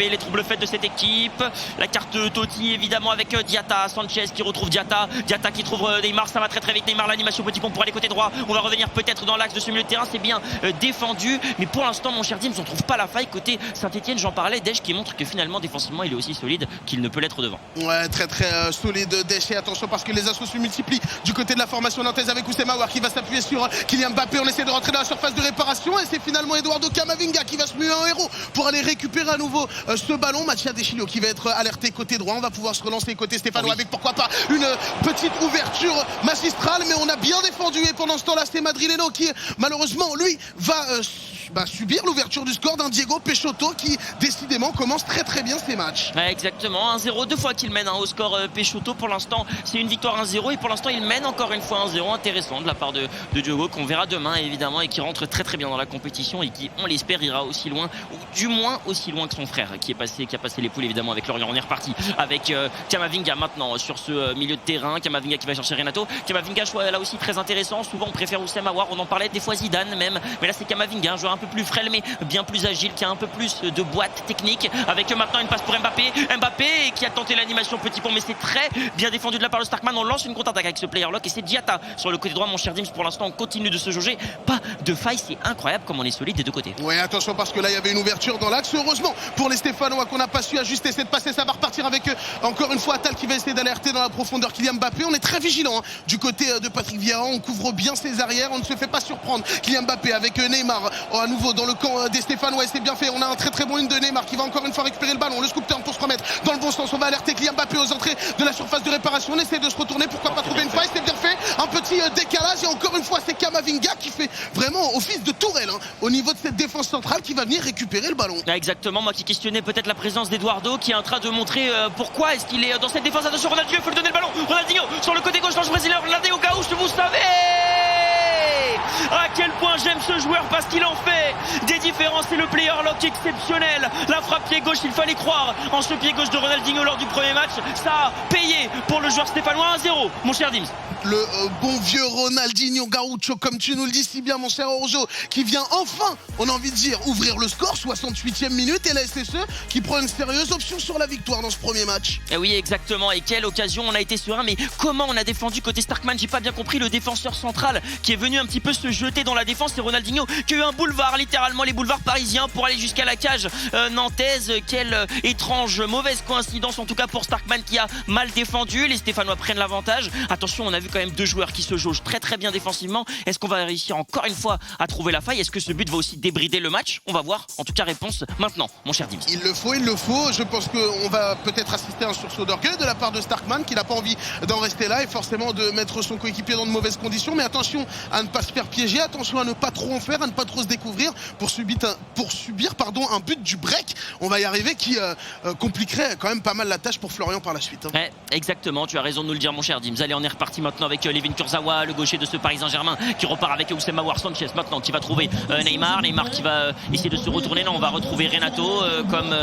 S10: les troubles faits de cette équipe, la carte Totti évidemment avec Diatta, Sanchez qui retrouve Diatta qui trouve Neymar, ça va très vite. Neymar, l'animation petit pont pour aller côté droit, on va revenir peut-être dans l'axe de ce milieu de terrain, c'est bien défendu, mais pour l'instant mon cher Dims, on trouve pas la faille côté Saint-Etienne. J'en parlais, Desch qui montre que finalement défensivement il est aussi solide qu'il ne peut l'être devant.
S7: Ouais, très solide Desch, et attention parce que les assauts se multiplient du côté de la formation nantaise avec Oussem Aouar qui va s'appuyer sur Kylian Mbappé. On essaie de rentrer dans la surface de réparation et c'est finalement Eduardo Camavinga qui va se muer en héros pour aller récupérer à nouveau ce ballon. Mathias Deschiglio qui va être alerté côté droit. On va pouvoir se relancer côté stéphanois avec pourquoi pas une petite ouverture magistrale, mais on a bien défendu et pendant ce temps-là c'est Madrileno qui malheureusement lui va subir l'ouverture du score d'un Diego Peixoto qui décidément commence très très bien ses matchs.
S10: Ouais, exactement, 1-0, 2 fois qu'il mène au score Peixoto. Pour l'instant, c'est une victoire 1-0 et pour l'instant, il mène encore une fois 1-0. Intéressant de la part de Diogo qu'on verra demain évidemment et qui rentre très très bien dans la compétition et qui, on l'espère, ira aussi loin, ou du moins aussi loin que son frère qui a passé les poules évidemment avec Lorient. On est reparti avec Camavinga maintenant sur ce milieu de terrain. Camavinga qui va chercher Renato. Camavinga, choix là aussi très intéressant. Souvent on préfère Oussem Aouar, on en parlait des fois Zidane même, mais là c'est Camavinga, un joueur un peu plus frêle mais bien plus agile, qui a un peu plus de boîte technique, avec maintenant une passe pour Mbappé qui a tenté l'animation petit pont, mais c'est très bien défendu de la part de Starkman. On lance une contre-attaque avec ce player lock et c'est Diatta sur le côté droit. Mon cher Dims, pour l'instant on continue de se jauger, pas de faille, c'est incroyable comme on est solide des deux côtés.
S7: Ouais, attention parce que là il y avait une ouverture dans l'axe, heureusement pour les Stéphanois qu'on n'a pas su ajuster cette passe et ça va repartir avec encore une fois Attal qui va essayer d'alerter dans la profondeur Kylian Mbappé. On est très vigilant du côté de Patrick Vieira, on couvre bien ses arrières, on ne se fait pas surprendre. Kylian Mbappé avec Neymar à nouveau dans le camp des Stéphanois et c'est bien fait. On a un très très bon une de Neymar qui va encore une fois récupérer le ballon, le scoop turn pour se remettre dans le bon sens. On va alerter Kylian Mbappé aux entrées de la surface de réparation, on essaie de se retourner, pourquoi pas trouver une faille, c'est bien fait. Un petit décalage et encore une fois c'est Camavinga qui fait vraiment office de tourelle au niveau de cette défense centrale qui va venir récupérer le ballon.
S10: Exactement, moi qui questionnais peut-être la présence d'Eduardo qui est en train de montrer pourquoi est-ce qu'il est dans cette défense. Attention, Ronaldinho, il faut lui donner le ballon. Ronaldinho sur le côté gauche, l'ange brésilien, Ronaldinho Gaúcho, vous savez à quel point j'aime ce joueur parce qu'il en fait des différences. C'est le player lock exceptionnel. La frappe pied gauche, il fallait croire en ce pied gauche de Ronaldinho lors du premier match. Ça a payé pour le joueur stéphanois. 1-0, mon cher Dims.
S7: Le bon vieux Ronaldinho Gaúcho, comme tu nous le dis si bien mon cher Orjo, qui vient enfin, on a envie de dire, ouvrir le score, 68e minute, et la SSE qui prend une sérieuse option sur la victoire dans ce premier match.
S10: Et oui, exactement, et quelle occasion, on a été serein, mais comment on a défendu côté Starkman, j'ai pas bien compris. Le défenseur central qui est venu un petit peu se jeter dans la défense, c'est Ronaldinho qui a eu un boulevard, littéralement les boulevards parisiens pour aller jusqu'à la cage nantaise. Quelle étrange, mauvaise coïncidence en tout cas pour Starkman qui a mal défendu. Les Stéphanois prennent l'avantage. Attention, on a vu quand même deux joueurs qui se jaugent très très bien défensivement. Est-ce qu'on va réussir encore une fois à trouver la faille? Est-ce que ce but va aussi débrider le match? On va voir. En tout cas, réponse maintenant, mon cher Dims.
S7: Il le faut. Je pense qu'on va peut-être assister à un sursaut d'orgueil de la part de Starkman qui n'a pas envie d'en rester là et forcément de mettre son coéquipier dans de mauvaises conditions. Mais attention à ne pas se faire piéger, attention à ne pas trop en faire, à ne pas trop se découvrir pour subir un but du break. On va y arriver qui compliquerait quand même pas mal la tâche pour Florian par la suite.
S10: Ouais, exactement, tu as raison de nous le dire, mon cher Dims. Allez, on est reparti maintenant avec Levin Kurzawa, le gaucher de ce Paris Saint-Germain, qui repart avec Oussem Aouar. Sanchez maintenant qui va trouver Neymar qui va essayer de se retourner. Non, on va retrouver Renato comme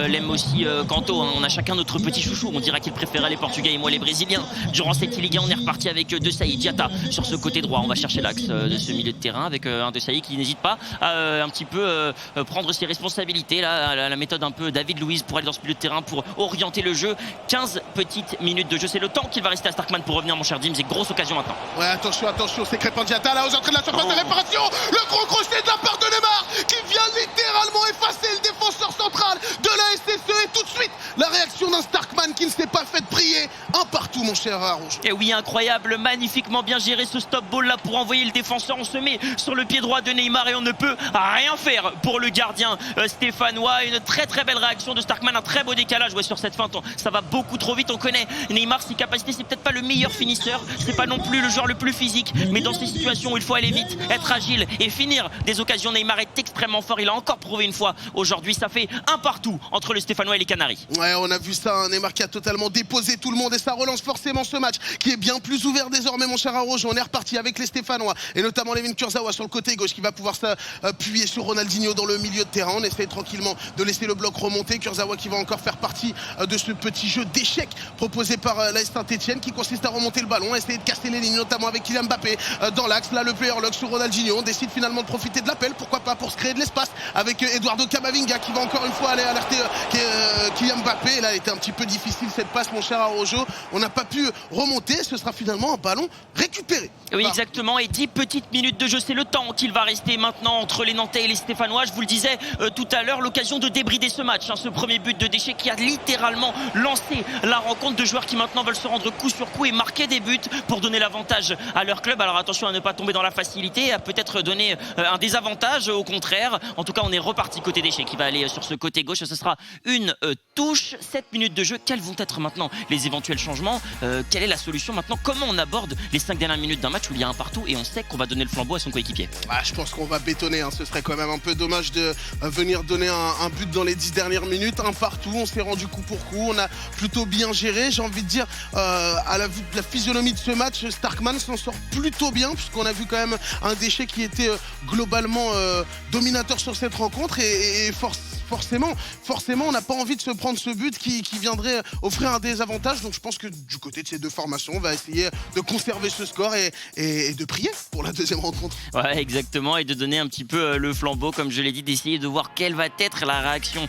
S10: l'aime aussi Kanto. On a chacun notre petit chouchou. On dira qu'il préférait les Portugais et moi les Brésiliens. Durant cette Ligue 1, on est reparti avec De Sailly, Diatta sur ce côté droit. On va chercher l'axe de ce milieu de terrain avec un De Sailly qui n'hésite pas à un petit peu prendre ses responsabilités là, la méthode un peu David Luiz pour aller dans ce milieu de terrain pour orienter le jeu. 15 petites minutes de jeu, c'est le temps qu'il va rester à Starkman pour revenir, mon cher Dims. Et grosse occasion maintenant.
S7: Ouais, attention, c'est Crépin Diatta là aux entrées de la surface de réparation. Le gros crochet de la part de Neymar qui vient littéralement effacer le défenseur central de la SSE et tout de suite la réaction d'un Starkman qui ne s'est pas fait prier. Un partout, mon cher Rouge.
S10: Et oui, incroyable, magnifiquement bien géré ce stop ball là pour envoyer le défenseur. On se met sur le pied droit de Neymar et on ne peut rien faire pour le gardien stéphanois. Une très très belle réaction de Starkman, un très beau décalage sur cette feinte. Ça va beaucoup trop vite, on connaît Neymar, ses capacités, c'est peut-être pas le meilleur finisseur, c'est pas non plus le joueur le plus physique, mais dans ces situations où il faut aller vite, être agile et finir des occasions, Neymar est extrêmement fort. Il a encore prouvé une fois aujourd'hui. Ça fait un partout entre le Stéphanois et les Canaries.
S7: Ouais, on a vu ça, Neymar qui a totalement déposé tout le monde et ça relance forcément ce match qui est bien plus ouvert désormais, mon cher Arojo. On est reparti avec les Stéphanois et notamment Levin Kurzawa sur le côté gauche qui va pouvoir s'appuyer sur Ronaldinho dans le milieu de terrain. On essaie tranquillement de laisser le bloc remonter. Kurzawa qui va encore faire partie de ce petit jeu d'échecs proposé par l'AS Saint-Etienne qui consiste à remonter le ballon, essayer de casser les lignes, notamment avec Kylian Mbappé dans l'axe. Là, le player lock sur Ronaldinho. On décide finalement de profiter de l'appel, pourquoi pas, pour se créer de l'espace avec Eduardo Camavinga qui va encore une fois aller alerter Kylian Mbappé. Là, elle était un petit peu difficile cette passe, mon cher Arojo. On n'a pas pu remonter. Ce sera finalement un ballon récupéré.
S10: Oui, exactement. Et 10 petites minutes de jeu, c'est le temps qu'il va rester maintenant entre les Nantais et les Stéphanois. Je vous le disais tout à l'heure, l'occasion de débrider ce match. Ce premier but de Déchet qui a littéralement lancé la rencontre de joueurs qui maintenant veulent se rendre coup sur coup et marquer des buts. pour donner l'avantage à leur club. Alors attention à ne pas tomber dans la facilité, à peut-être donner un désavantage au contraire. En tout cas, on est reparti côté déchets qui va aller sur ce côté gauche. Ce sera une touche, 7 minutes de jeu. Quels vont être maintenant les éventuels changements? Quelle est la solution maintenant? Comment on aborde les 5 dernières minutes d'un match où il y a un partout et on sait qu'on va donner le flambeau à son coéquipier?
S7: Je pense qu'on va bétonner, hein. Ce serait quand même un peu dommage de venir donner un but dans les 10 dernières minutes, un partout. On s'est rendu coup pour coup, on a plutôt bien géré. J'ai envie de dire, à la vue de la physionomie de ce match, Starkman s'en sort plutôt bien, puisqu'on a vu quand même un déchet qui était globalement dominateur sur cette rencontre et forcément, on n'a pas envie de se prendre ce but qui viendrait offrir un désavantage. Donc je pense que du côté de ces deux formations, on va essayer de conserver ce score et de prier pour la deuxième rencontre.
S10: Ouais, exactement, et de donner un petit peu le flambeau, comme je l'ai dit, d'essayer de voir quelle va être la réaction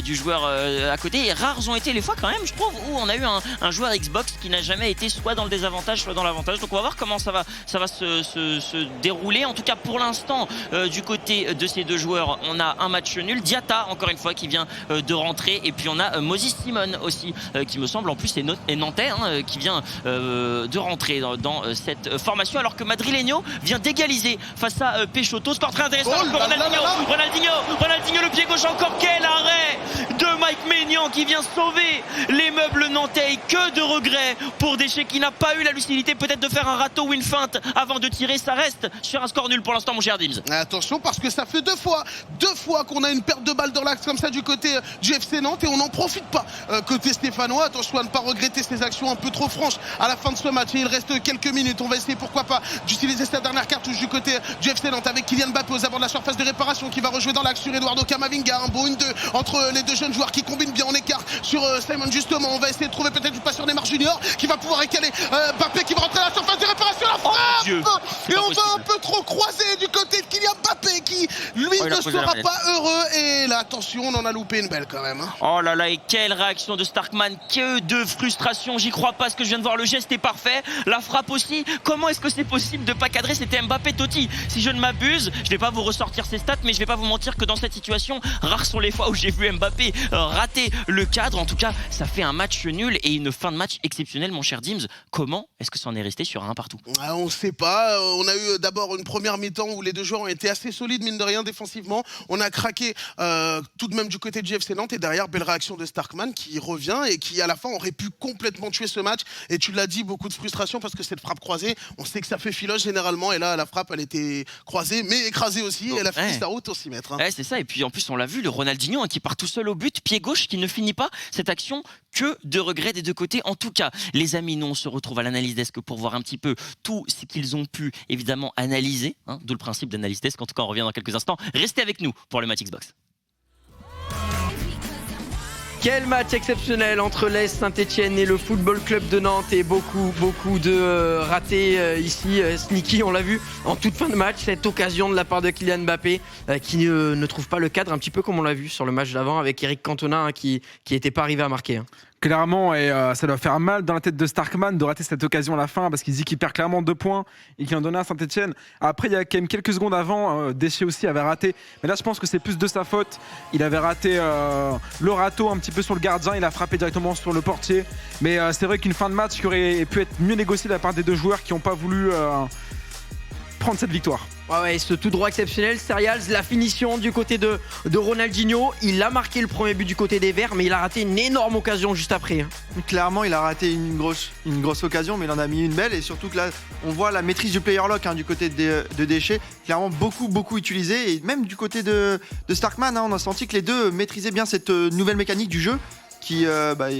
S10: du joueur à côté. Et rares ont été les fois quand même, je trouve, où on a eu un joueur Xbox qui n'a jamais été soit dans le désavantage, soit dans l'avantage. Donc on va voir comment ça va se dérouler. En tout cas, pour l'instant, du côté de ces deux joueurs, on a un match nul. Diatta, encore une fois, qui vient de rentrer, et puis on a Moses Simon aussi, qui me semble en plus est nantais, hein, qui vient de rentrer dans cette formation, alors que Madrileño vient d'égaliser face à Peixoto. Score très intéressant pour Ronaldinho, le pied gauche encore. Quel arrêt de Mike Maignan qui vient sauver les meubles nantais. Et que de regrets pour Déchet qui n'a pas eu la lucidité peut-être de faire un râteau ou une feinte avant de tirer. Ça reste sur un score nul pour l'instant, mon cher Dims.
S7: Attention, parce que ça fait deux fois qu'on a une perte de balle dans l'axe comme ça du côté du FC Nantes, et on n'en profite pas côté stéphanois. Attention à ne pas regretter ces actions un peu trop franches à la fin de ce match, et il reste quelques minutes. On va essayer pourquoi pas d'utiliser cette dernière cartouche du côté du FC Nantes avec Kylian Mbappé aux abords de la surface de réparation, qui va rejouer dans l'axe sur Eduardo Camavinga. Un beau 1-2 entre les deux jeunes joueurs qui combinent bien. On écarte sur Simon justement. On va essayer de trouver peut-être une passe sur Neymar Junior qui va pouvoir écaler Mbappé qui va rentrer à la surface de réparation. La frappe et on va un peu trop croiser du côté de Kylian Mbappé qui lui ne sera pas heureux. Et là, attention, on en a loupé une belle quand même, hein.
S10: Oh là là, et quelle réaction de Starkman, que de frustration. J'y crois pas ce que je viens de voir, le geste est parfait, la frappe aussi. Comment est-ce que c'est possible de pas cadrer? C'était Mbappé Totti, si je ne m'abuse. Je vais pas vous ressortir ces stats, mais je vais pas vous mentir que dans cette situation, rares sont les fois où j'ai vu Mbappé rater le cadre. En tout cas, ça fait un match nul et une fin de match exceptionnelle, mon cher Dims. Comment est-ce que ça en est resté sur un partout?
S7: On sait pas. On a eu d'abord une première mi-temps où les deux joueurs ont été assez solides, mine de rien, défensivement. On a craqué tout de même du côté du FC Nantes, et derrière, belle réaction de Starkman qui revient et qui à la fin aurait pu complètement tuer ce match. Et tu l'as dit, beaucoup de frustration parce que cette frappe croisée, on sait que ça fait filoche généralement, et là la frappe elle était croisée mais écrasée aussi, et elle a fini sa route au 6 mètres, hein.
S10: Ouais, c'est ça, et puis en plus on l'a vu, le Ronaldinho qui part tout seul au but, pied gauche, qui ne finit pas cette action. Que de regrets des deux côtés. En tout cas, les amis, nous on se retrouve à l'analyse desk pour voir un petit peu tout ce qu'ils ont pu évidemment analyser, hein, d'où le principe d'analyse desk. En tout cas, on revient dans quelques instants. Restez avec nous pour le match Xbox.
S1: Quel match exceptionnel entre l'AS Saint-Etienne et le Football Club de Nantes, et beaucoup de ratés ici. Sneaky, on l'a vu en toute fin de match, cette occasion de la part de Kylian Mbappé qui ne trouve pas le cadre, un petit peu comme on l'a vu sur le match d'avant avec Eric Cantona, hein, qui n'était pas arrivé à marquer, hein.
S2: Clairement, et ça doit faire mal dans la tête de Starkman de rater cette occasion à la fin, parce qu'il dit qu'il perd clairement 2 points et qu'il en donnait à Saint-Etienne. Après, il y a quand même quelques secondes avant, Déchet aussi avait raté, mais là je pense que c'est plus de sa faute. Il avait raté le râteau un petit peu sur le gardien, il a frappé directement sur le portier, mais c'est vrai qu'une fin de match qui aurait pu être mieux négociée de la part des deux joueurs qui n'ont pas voulu prendre cette victoire.
S1: Ouais, ce tout droit exceptionnel, Serials, la finition du côté de Ronaldinho. Il a marqué le premier but du côté des Verts, mais il a raté une énorme occasion juste après, hein.
S3: Clairement, il a raté une grosse occasion, mais il en a mis une belle. Et surtout que là, on voit la maîtrise du player lock, hein, du côté de Déchet. Clairement, beaucoup utilisé. Et même du côté de Starkman, hein, on a senti que les deux maîtrisaient bien cette nouvelle mécanique du jeu, qui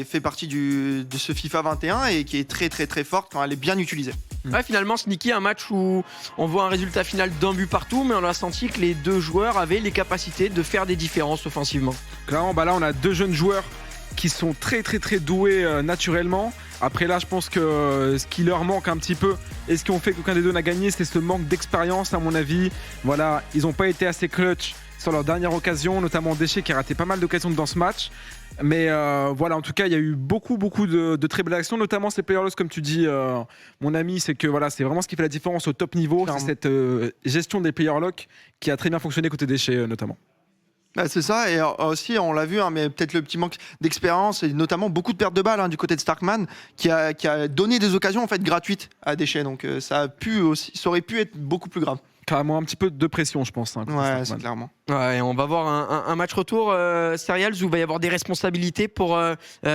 S3: fait partie de ce FIFA 21 et qui est très forte quand elle est bien utilisée.
S1: Ouais, finalement, Sneaky, un match où on voit un résultat final d'un but partout, mais on a senti que les deux joueurs avaient les capacités de faire des différences offensivement.
S2: Clairement, là on a deux jeunes joueurs qui sont très doués naturellement. Après là, je pense que ce qui leur manque un petit peu, et ce qui ont fait qu'aucun des deux n'a gagné, c'est ce manque d'expérience, à mon avis. Voilà, ils n'ont pas été assez clutch sur leur dernière occasion, notamment Déchet qui a raté pas mal d'occasions dans ce match. Mais voilà, en tout cas, il y a eu beaucoup de très belles actions, notamment ces player loss, comme tu dis, mon ami. C'est que voilà, c'est vraiment ce qui fait la différence au top niveau. C'est cette gestion des player lock qui a très bien fonctionné côté Déchet, notamment.
S3: Bah, c'est ça, et aussi on l'a vu, hein, mais peut-être le petit manque d'expérience et notamment beaucoup de pertes de balles du côté de Starkman qui a donné des occasions en fait gratuites à Déchet, donc ça aurait pu être beaucoup plus grave.
S2: Carrément un petit peu de pression, je pense.
S3: Ouais, c'est clairement.
S1: Ouais, on va voir un match retour, Serials, où il va y avoir des responsabilités pour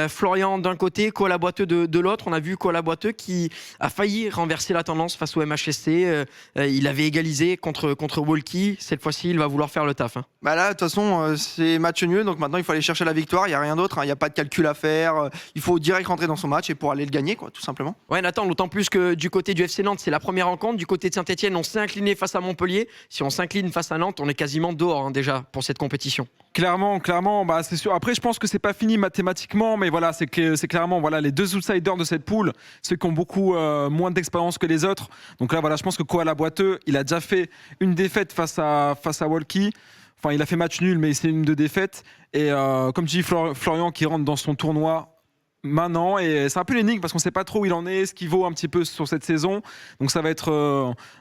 S1: Florian d'un côté, Koala Boiteux de l'autre. On a vu Koala Boiteux qui a failli renverser la tendance face au MHSC. Il avait égalisé contre Walkie. Cette fois-ci, il va vouloir faire le taf.
S3: Bah là, de toute façon, c'est match nul, donc maintenant il faut aller chercher la victoire. Il n'y a rien d'autre, il n'y a pas de calcul à faire. Il faut direct rentrer dans son match et pour aller le gagner, quoi, tout simplement.
S1: Ouais, Nathan, d'autant plus que du côté du FC Nantes, c'est la première rencontre. Du côté de Saint-Etienne, on s'est incliné face à Montpellier. Si on s'incline face à Nantes, on est quasiment dehors déjà pour cette compétition.
S2: Clairement, bah c'est sûr. Après, je pense que c'est pas fini mathématiquement, mais voilà, c'est clairement les deux outsiders de cette poule, ceux qui ont beaucoup moins d'expérience que les autres. Donc là, voilà, je pense que Koala Boiteux, il a déjà fait une défaite face à Walkie. Enfin, il a fait match nul, mais c'est une de défaites. Et comme tu dis, Florian qui rentre dans son tournoi maintenant, et c'est un peu l'énigme parce qu'on ne sait pas trop où il en est, ce qu'il vaut un petit peu sur cette saison. Donc ça va être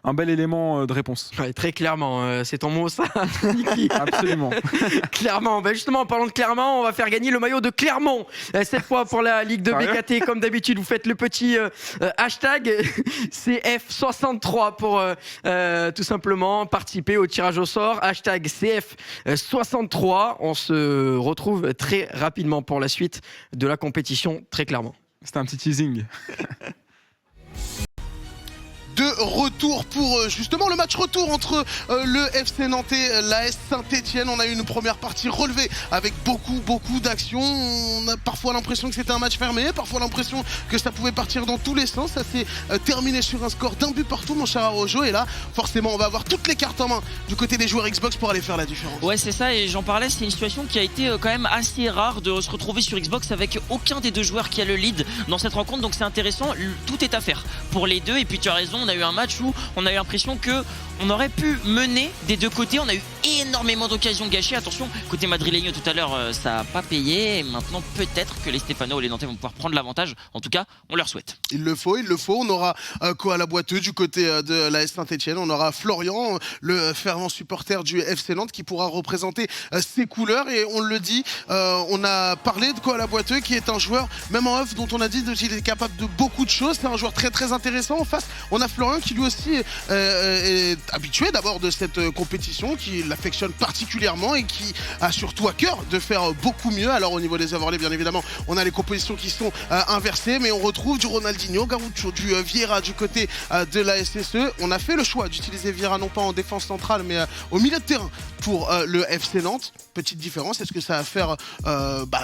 S2: un bel élément de réponse.
S1: Ouais, très clairement, c'est ton mot ça, Niki.
S2: Absolument.
S1: Clairement. Ben justement, en parlant de Clermont, on va faire gagner le maillot de Clermont. Cette fois pour la Ligue de BKT, comme d'habitude, vous faites le petit hashtag CF63 pour tout simplement participer au tirage au sort. Hashtag CF63. On se retrouve très rapidement pour la suite de la compétition. Très clairement.
S2: C'était un petit teasing.
S7: De retour pour justement le match retour entre le FC Nantes et l'AS Saint-Etienne. On a eu une première partie relevée avec beaucoup d'actions. On a parfois l'impression que c'était un match fermé, parfois l'impression que ça pouvait partir dans tous les sens. Ça s'est terminé sur un score d'un but partout, mon cher Arojo. Et là, forcément, on va avoir toutes les cartes en main du côté des joueurs Xbox pour aller faire la différence.
S10: Ouais, c'est ça, et j'en parlais, c'est une situation qui a été quand même assez rare de se retrouver sur Xbox avec aucun des deux joueurs qui a le lead dans cette rencontre. Donc c'est intéressant, tout est à faire pour les deux. Et puis tu as raison, on a eu un match où on a eu l'impression que on aurait pu mener des deux côtés. On a eu énormément d'occasions gâchées. Attention, côté madrilène tout à l'heure, ça n'a pas payé. Et maintenant, peut-être que les Stéphanois ou les Nantais vont pouvoir prendre l'avantage. En tout cas, on leur souhaite.
S7: Il le faut. On aura Koala Boiteux du côté de l'AS Saint-Etienne. On aura Florian, le fervent supporter du FC Nantes, qui pourra représenter ses couleurs. Et on le dit, on a parlé de Koala Boiteux, qui est un joueur, même en off, dont on a dit qu'il est capable de beaucoup de choses. C'est un joueur très intéressant. En face, on a Florian qui lui aussi est habitué d'abord de cette compétition, qui l'affectionne particulièrement et qui a surtout à cœur de faire beaucoup mieux. Alors au niveau des overlays, bien évidemment, on a les compositions qui sont inversées, mais on retrouve du Ronaldinho, Garoucho, du Vieira du côté de la SSE. On a fait le choix d'utiliser Vieira non pas en défense centrale, mais au milieu de terrain pour le FC Nantes. Petite différence, est-ce que ça va faire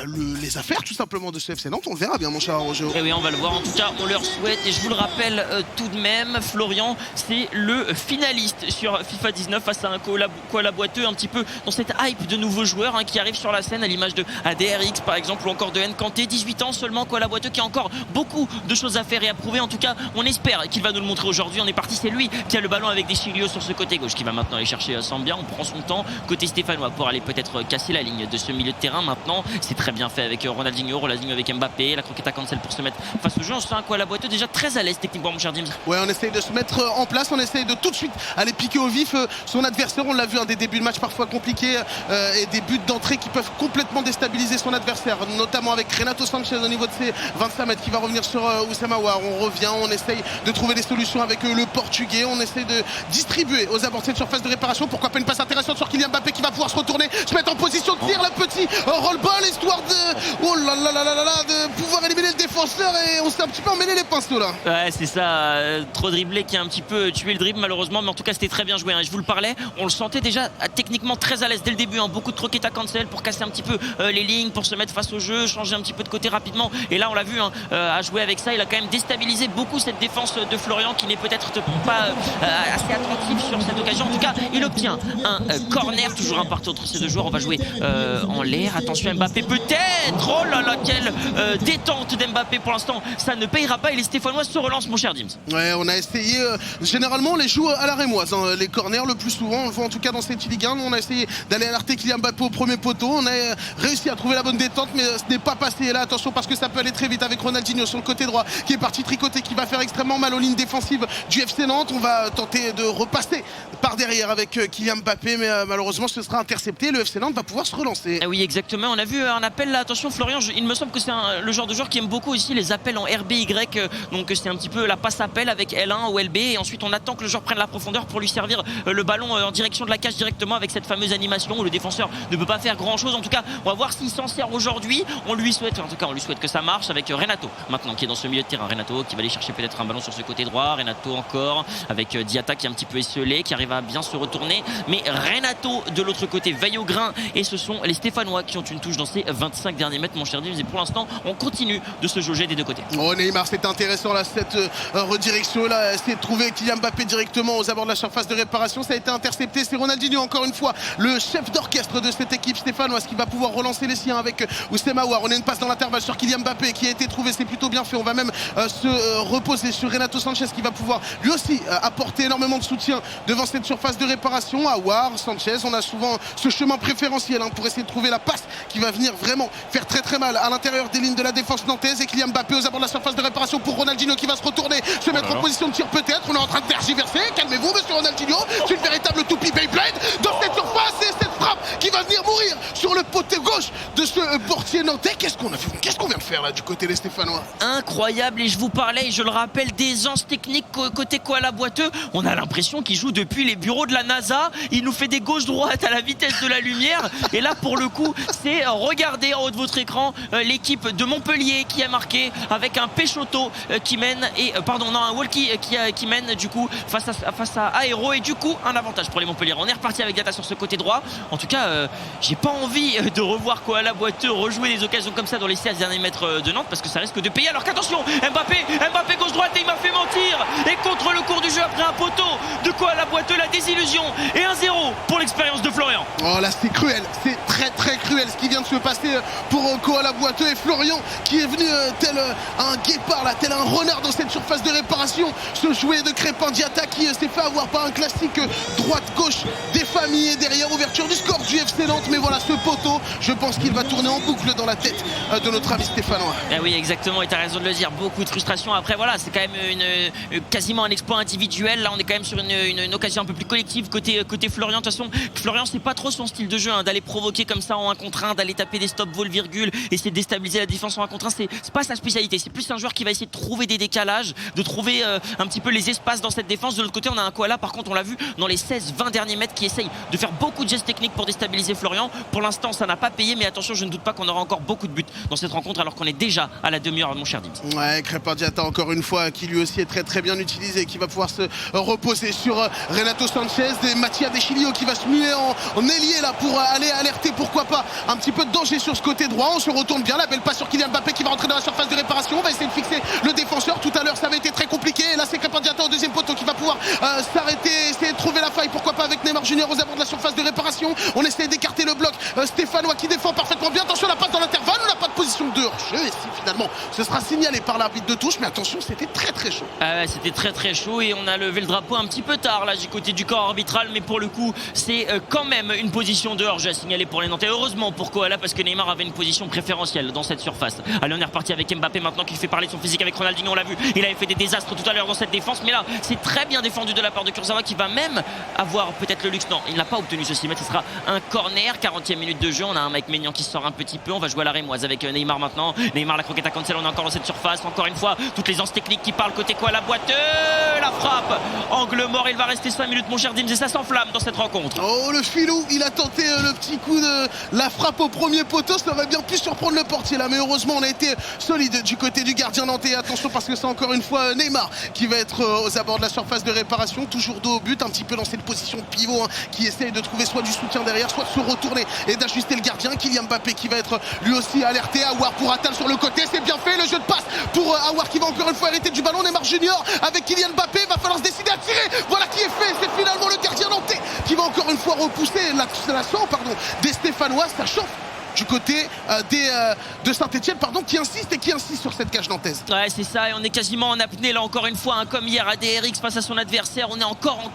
S7: les affaires tout simplement de ce FC Nantes? On verra bien, mon cher Roger.
S10: Et oui, on va le voir. En tout cas, on leur souhaite. Et je vous le rappelle tout de même, Florian, c'est le finaliste sur FIFA 19 face à un Koala Boiteux, un petit peu dans cette hype de nouveaux joueurs qui arrivent sur la scène, à l'image de ADRX par exemple, ou encore de Nkanté. 18 ans seulement, Koala Boiteux, qui a encore beaucoup de choses à faire et à prouver. En tout cas, on espère qu'il va nous le montrer aujourd'hui. On est parti, c'est lui qui a le ballon avec des Chirios sur ce côté gauche, qui va maintenant aller chercher Sambia. On prend son temps côté stéphanois pour aller peut-être casser la ligne de ce milieu de terrain. Maintenant, c'est très bien fait avec Ronaldinho avec Mbappé, la croquette à cancel pour se mettre face au jeu. On se sent un Koala Boiteux déjà très à l'aise techniquement, mon cher James.
S7: Ouais, on essaye de se mettre en place, on essaye de tout de suite aller piquer au vif son adversaire. On l'a vu, des débuts de match parfois compliqués et des buts d'entrée qui peuvent complètement déstabiliser son adversaire, notamment avec Renato Sanchez au niveau de ses 25 mètres qui va revenir sur Oussama Aouar. On revient, on essaye de trouver des solutions avec le Portugais, on essaye de distribuer aux abords de cette surface de réparation. Pourquoi pas une passe intéressante sur Kylian Mbappé qui va pouvoir se retourner, se mettre en position de tir, le petit roll-ball, histoire de pouvoir éliminer le défenseur. Et on s'est un petit peu emmêlé les pinceaux là.
S10: Ouais, c'est ça, trop dribblé qui a un petit peu tué le dribble malheureusement, mais en tout cas c'était très bien joué. Je vous le parlais, on le sentait déjà techniquement très à l'aise dès le début. Beaucoup de croquettes à cancel pour casser un petit peu les lignes, pour se mettre face au jeu, changer un petit peu de côté rapidement. Et là on l'a vu, à jouer avec ça, il a quand même déstabilisé beaucoup cette défense de Florian, qui n'est peut-être pas assez attentif sur cette occasion. En tout cas, il obtient un corner, toujours un partout entre ces deux joueurs. On va jouer en l'air. Attention, Mbappé peut-être. Oh là là, quelle détente d'Mbappé pour l'instant. Ça ne payera pas et les Stéphanois se relancent, mon cher Dims.
S7: Ouais, on a essayé. Généralement, on les joue à la rémoise. Les corners, le plus souvent, on le voit en tout cas dans cette petit Ligue 1. Nous, on a essayé d'aller alerter Kylian Mbappé au premier poteau. On a réussi à trouver la bonne détente, mais ce n'est pas passé. Et là, attention, parce que ça peut aller très vite avec Ronaldinho sur le côté droit, qui est parti tricoter, qui va faire extrêmement mal aux lignes défensives du FC Nantes. On va tenter de repasser par derrière avec Kylian Mbappé, mais malheureusement, ce sera intercepté. Le FC Nantes va pouvoir se relancer.
S10: Ah oui, exactement. On a vu un appel là. Attention, Florian, il me semble que c'est le genre de joueur qui aime beaucoup aussi les appels en RBY. Donc, c'est un petit peu la passe-appel avec L1 ou LB. Et ensuite, on attend que le joueur prenne la profondeur pour lui servir le ballon en direction de la cage directement avec cette fameuse animation où le défenseur ne peut pas faire grand chose. En tout cas, on va voir s'il s'en sert aujourd'hui. On lui souhaite que ça marche avec Renato maintenant qui est dans ce milieu de terrain. Renato qui va aller chercher peut-être un ballon sur ce côté droit. Renato encore avec Diatta qui est un petit peu esselé, qui arrive à bien se retourner. Mais Renato de l'autre côté veille au grain et ce sont les Stéphanois qui ont une touche dans ces 25 derniers mètres, mon cher Dims. Et pour l'instant, on continue de se jauger des deux côtés.
S7: Oh, Neymar, c'est intéressant là, cette redirection là, essayer de trouver Kylian Mbappé directement aux abords de la surface de réparation. Ça a été intercepté, c'est Ronaldinho encore une fois, le chef d'orchestre de cette équipe stéphanoise qui va pouvoir relancer les siens avec Oussem Aouar. On a une passe dans l'intervalle sur Kylian Mbappé qui a été trouvé, c'est plutôt bien fait. On va même se reposer sur Renato Sanchez qui va pouvoir lui aussi apporter énormément de soutien devant cette surface de réparation. Aouar, Sanchez, on a souvent ce chemin préférentiel pour essayer de trouver la passe qui va venir vraiment faire très très mal à l'intérieur des lignes de la défense nantaise. Et Kylian Mbappé aux abords de la surface de réparation pour Ronaldinho qui va se retourner, se mettre en position de tir peut-être. On est en train de tergiverser, calmez-vous monsieur Ronaldinho, c'est une véritable toupie Beyblade dans cette surface et cette frappe qui va venir mourir sur le poteau gauche de ce portier nantais. Qu'est-ce qu'on a vu, qu'est-ce qu'on vient de faire là du côté des Stéphanois?
S10: Incroyable, et je vous parlais, je le rappelle, d'aisance technique côté Koala Boiteux. On a l'impression qu'il joue depuis les bureaux de la NASA. Il nous fait des gauches-droites à la vitesse de la lumière. Et là, pour le coup, c'est regardez en haut de votre écran l'équipe de Montpellier qui a marqué avec un Peixoto qui mène et un Walkie qui mène du coup face à Aéro, et du coup un avantage pour les Montpellier. On est reparti avec Diatta sur ce côté droit. En tout cas, j'ai pas envie de revoir Koala Boiteux rejouer des occasions comme ça dans les 16 derniers mètres de Nantes parce que ça risque de payer. Alors qu'attention, Mbappé gauche-droite et il m'a fait mentir. Et contre le cours du jeu après un poteau de Koala Boiteux, la désillusion et 1-0 pour l'expérience de Florian.
S7: Oh là, c'est cruel, c'est très très cruel ce qui vient de se passer pour Koala Boiteux et Florian qui est venu tel un guépard là, tel un renard dans cette surface de réparation. Ce jouet de Crépin Diatta qui s'est fait avoir par un classique droite-gauche des familles, et derrière ouverture du score du FC Nantes. Mais voilà, ce poteau, je pense qu'il va tourner en boucle dans la tête de notre ami stéphanois.
S10: Ah oui, exactement, et tu as raison de le dire, beaucoup de frustration. Après voilà, c'est quand même quasiment un exploit individuel. Là on est quand même sur une occasion un peu plus collective côté Florian. De toute façon, Florian c'est pas trop son style de jeu d'aller provoquer comme ça en 1 contre 1, d'aller taper des stops vol virgule, essayer de déstabiliser la défense en 1 contre 1. C'est pas sa spécialité, c'est plus un joueur qui va essayer de trouver des décalages, de trouver un petit peu les espaces dans cette défense. De l'autre côté on a un Koala, par contre on l'a vu dans les 16-20 derniers mètres, qui essaye de faire beaucoup de gestes techniques pour déstabiliser Florian. Pour l'instant ça n'a pas payé, mais attention, je ne doute pas qu'on aura encore beaucoup de buts dans cette rencontre alors qu'on est déjà à la demi-heure, mon cher Dims.
S7: Ouais, Crépin Diatta encore une fois qui lui aussi est très très bien utilisé, qui va pouvoir se reposer sur Renato Sanchez, et Mattia Deschilio qui va se muer en ailier là pour aller alerter, pourquoi pas, un petit peu de danger sur ce côté droit. On se retourne bien, la belle passe sur Kylian Mbappé qui va rentrer dans la surface de réparation. On va essayer de fixer le défenseur. Tout à l'heure ça avait été très compliqué, et là c'est Crépin Diatta au deuxième poteau qui va pouvoir s'arrêter, essayer de trouver la faille, pourquoi pas, avec Neymar Junior aux abords de la surface de réparation. On essaie d'écarter le bloc stéphanois qui défend parfaitement bien. Attention, la passe dans l'intervalle, on n'a pas de position de hors-jeu, et si finalement ce sera signalé par l'arbitre de touche, mais attention, c'était très très chaud.
S10: C'était très très chaud, et on a levé le drapeau un petit peu tard là du côté du corps arbitral, mais pour le coup c'est quand même une position de hors-jeu à signaler pour les Nantais. Heureusement pour Koala, parce que Neymar avait une position préférentielle dans cette surface. Allez, on est reparti avec Mbappé maintenant, qui fait parler de son physique avec Ronaldinho. On l'a vu, il avait fait des désastres tout à l'heure dans cette défense, mais là c'est très bien défendu de la part de Kurzawa, qui va même avoir peut-être le luxe. Non, il n'a pas obtenu ce 6 mètres, ce sera un corner. 40e minute de jeu, on a un mec Maignan qui sort un petit peu. On va jouer à la rémoise avec Neymar maintenant. Neymar, la croquette à Cancel, on est encore dans cette surface. Encore une fois, toutes les anses techniques qui parlent côté Koala Boiteux. La frappe, angle mort, il va rester 5 minutes, mon cher Dims, et ça s'enflamme dans cette rencontre.
S7: Oh, le filou, il a tenté le petit coup de la frappe au premier poteau. Ça aurait bien pu surprendre le portier là, mais heureusement on a été solide du côté du gardien nantais. Attention, parce que c'est encore une fois Neymar qui va être aux abords de la surface de réparation, toujours dos au but, un petit peu dans cette position de pivot qui essaye de trouver soit du soutien derrière, soit de se retourner et d'ajuster le gardien. Kylian Mbappé qui va être lui aussi alerté. Aouar pour Attal sur le côté, c'est bien fait, le jeu de passe pour Aouar qui va encore une fois hériter du ballon. Neymar Junior avec Kylian Mbappé, va falloir se décider à tirer. Voilà qui est fait, c'est finalement le gardien nantais qui va encore une fois repousser la des Stéphanois. Ça chauffe du côté de Saint-Etienne, qui insiste sur cette cage nantaise.
S10: Ouais, c'est ça, et on est quasiment en apnée là encore une fois, comme hier à DRX face à son adversaire. On est encore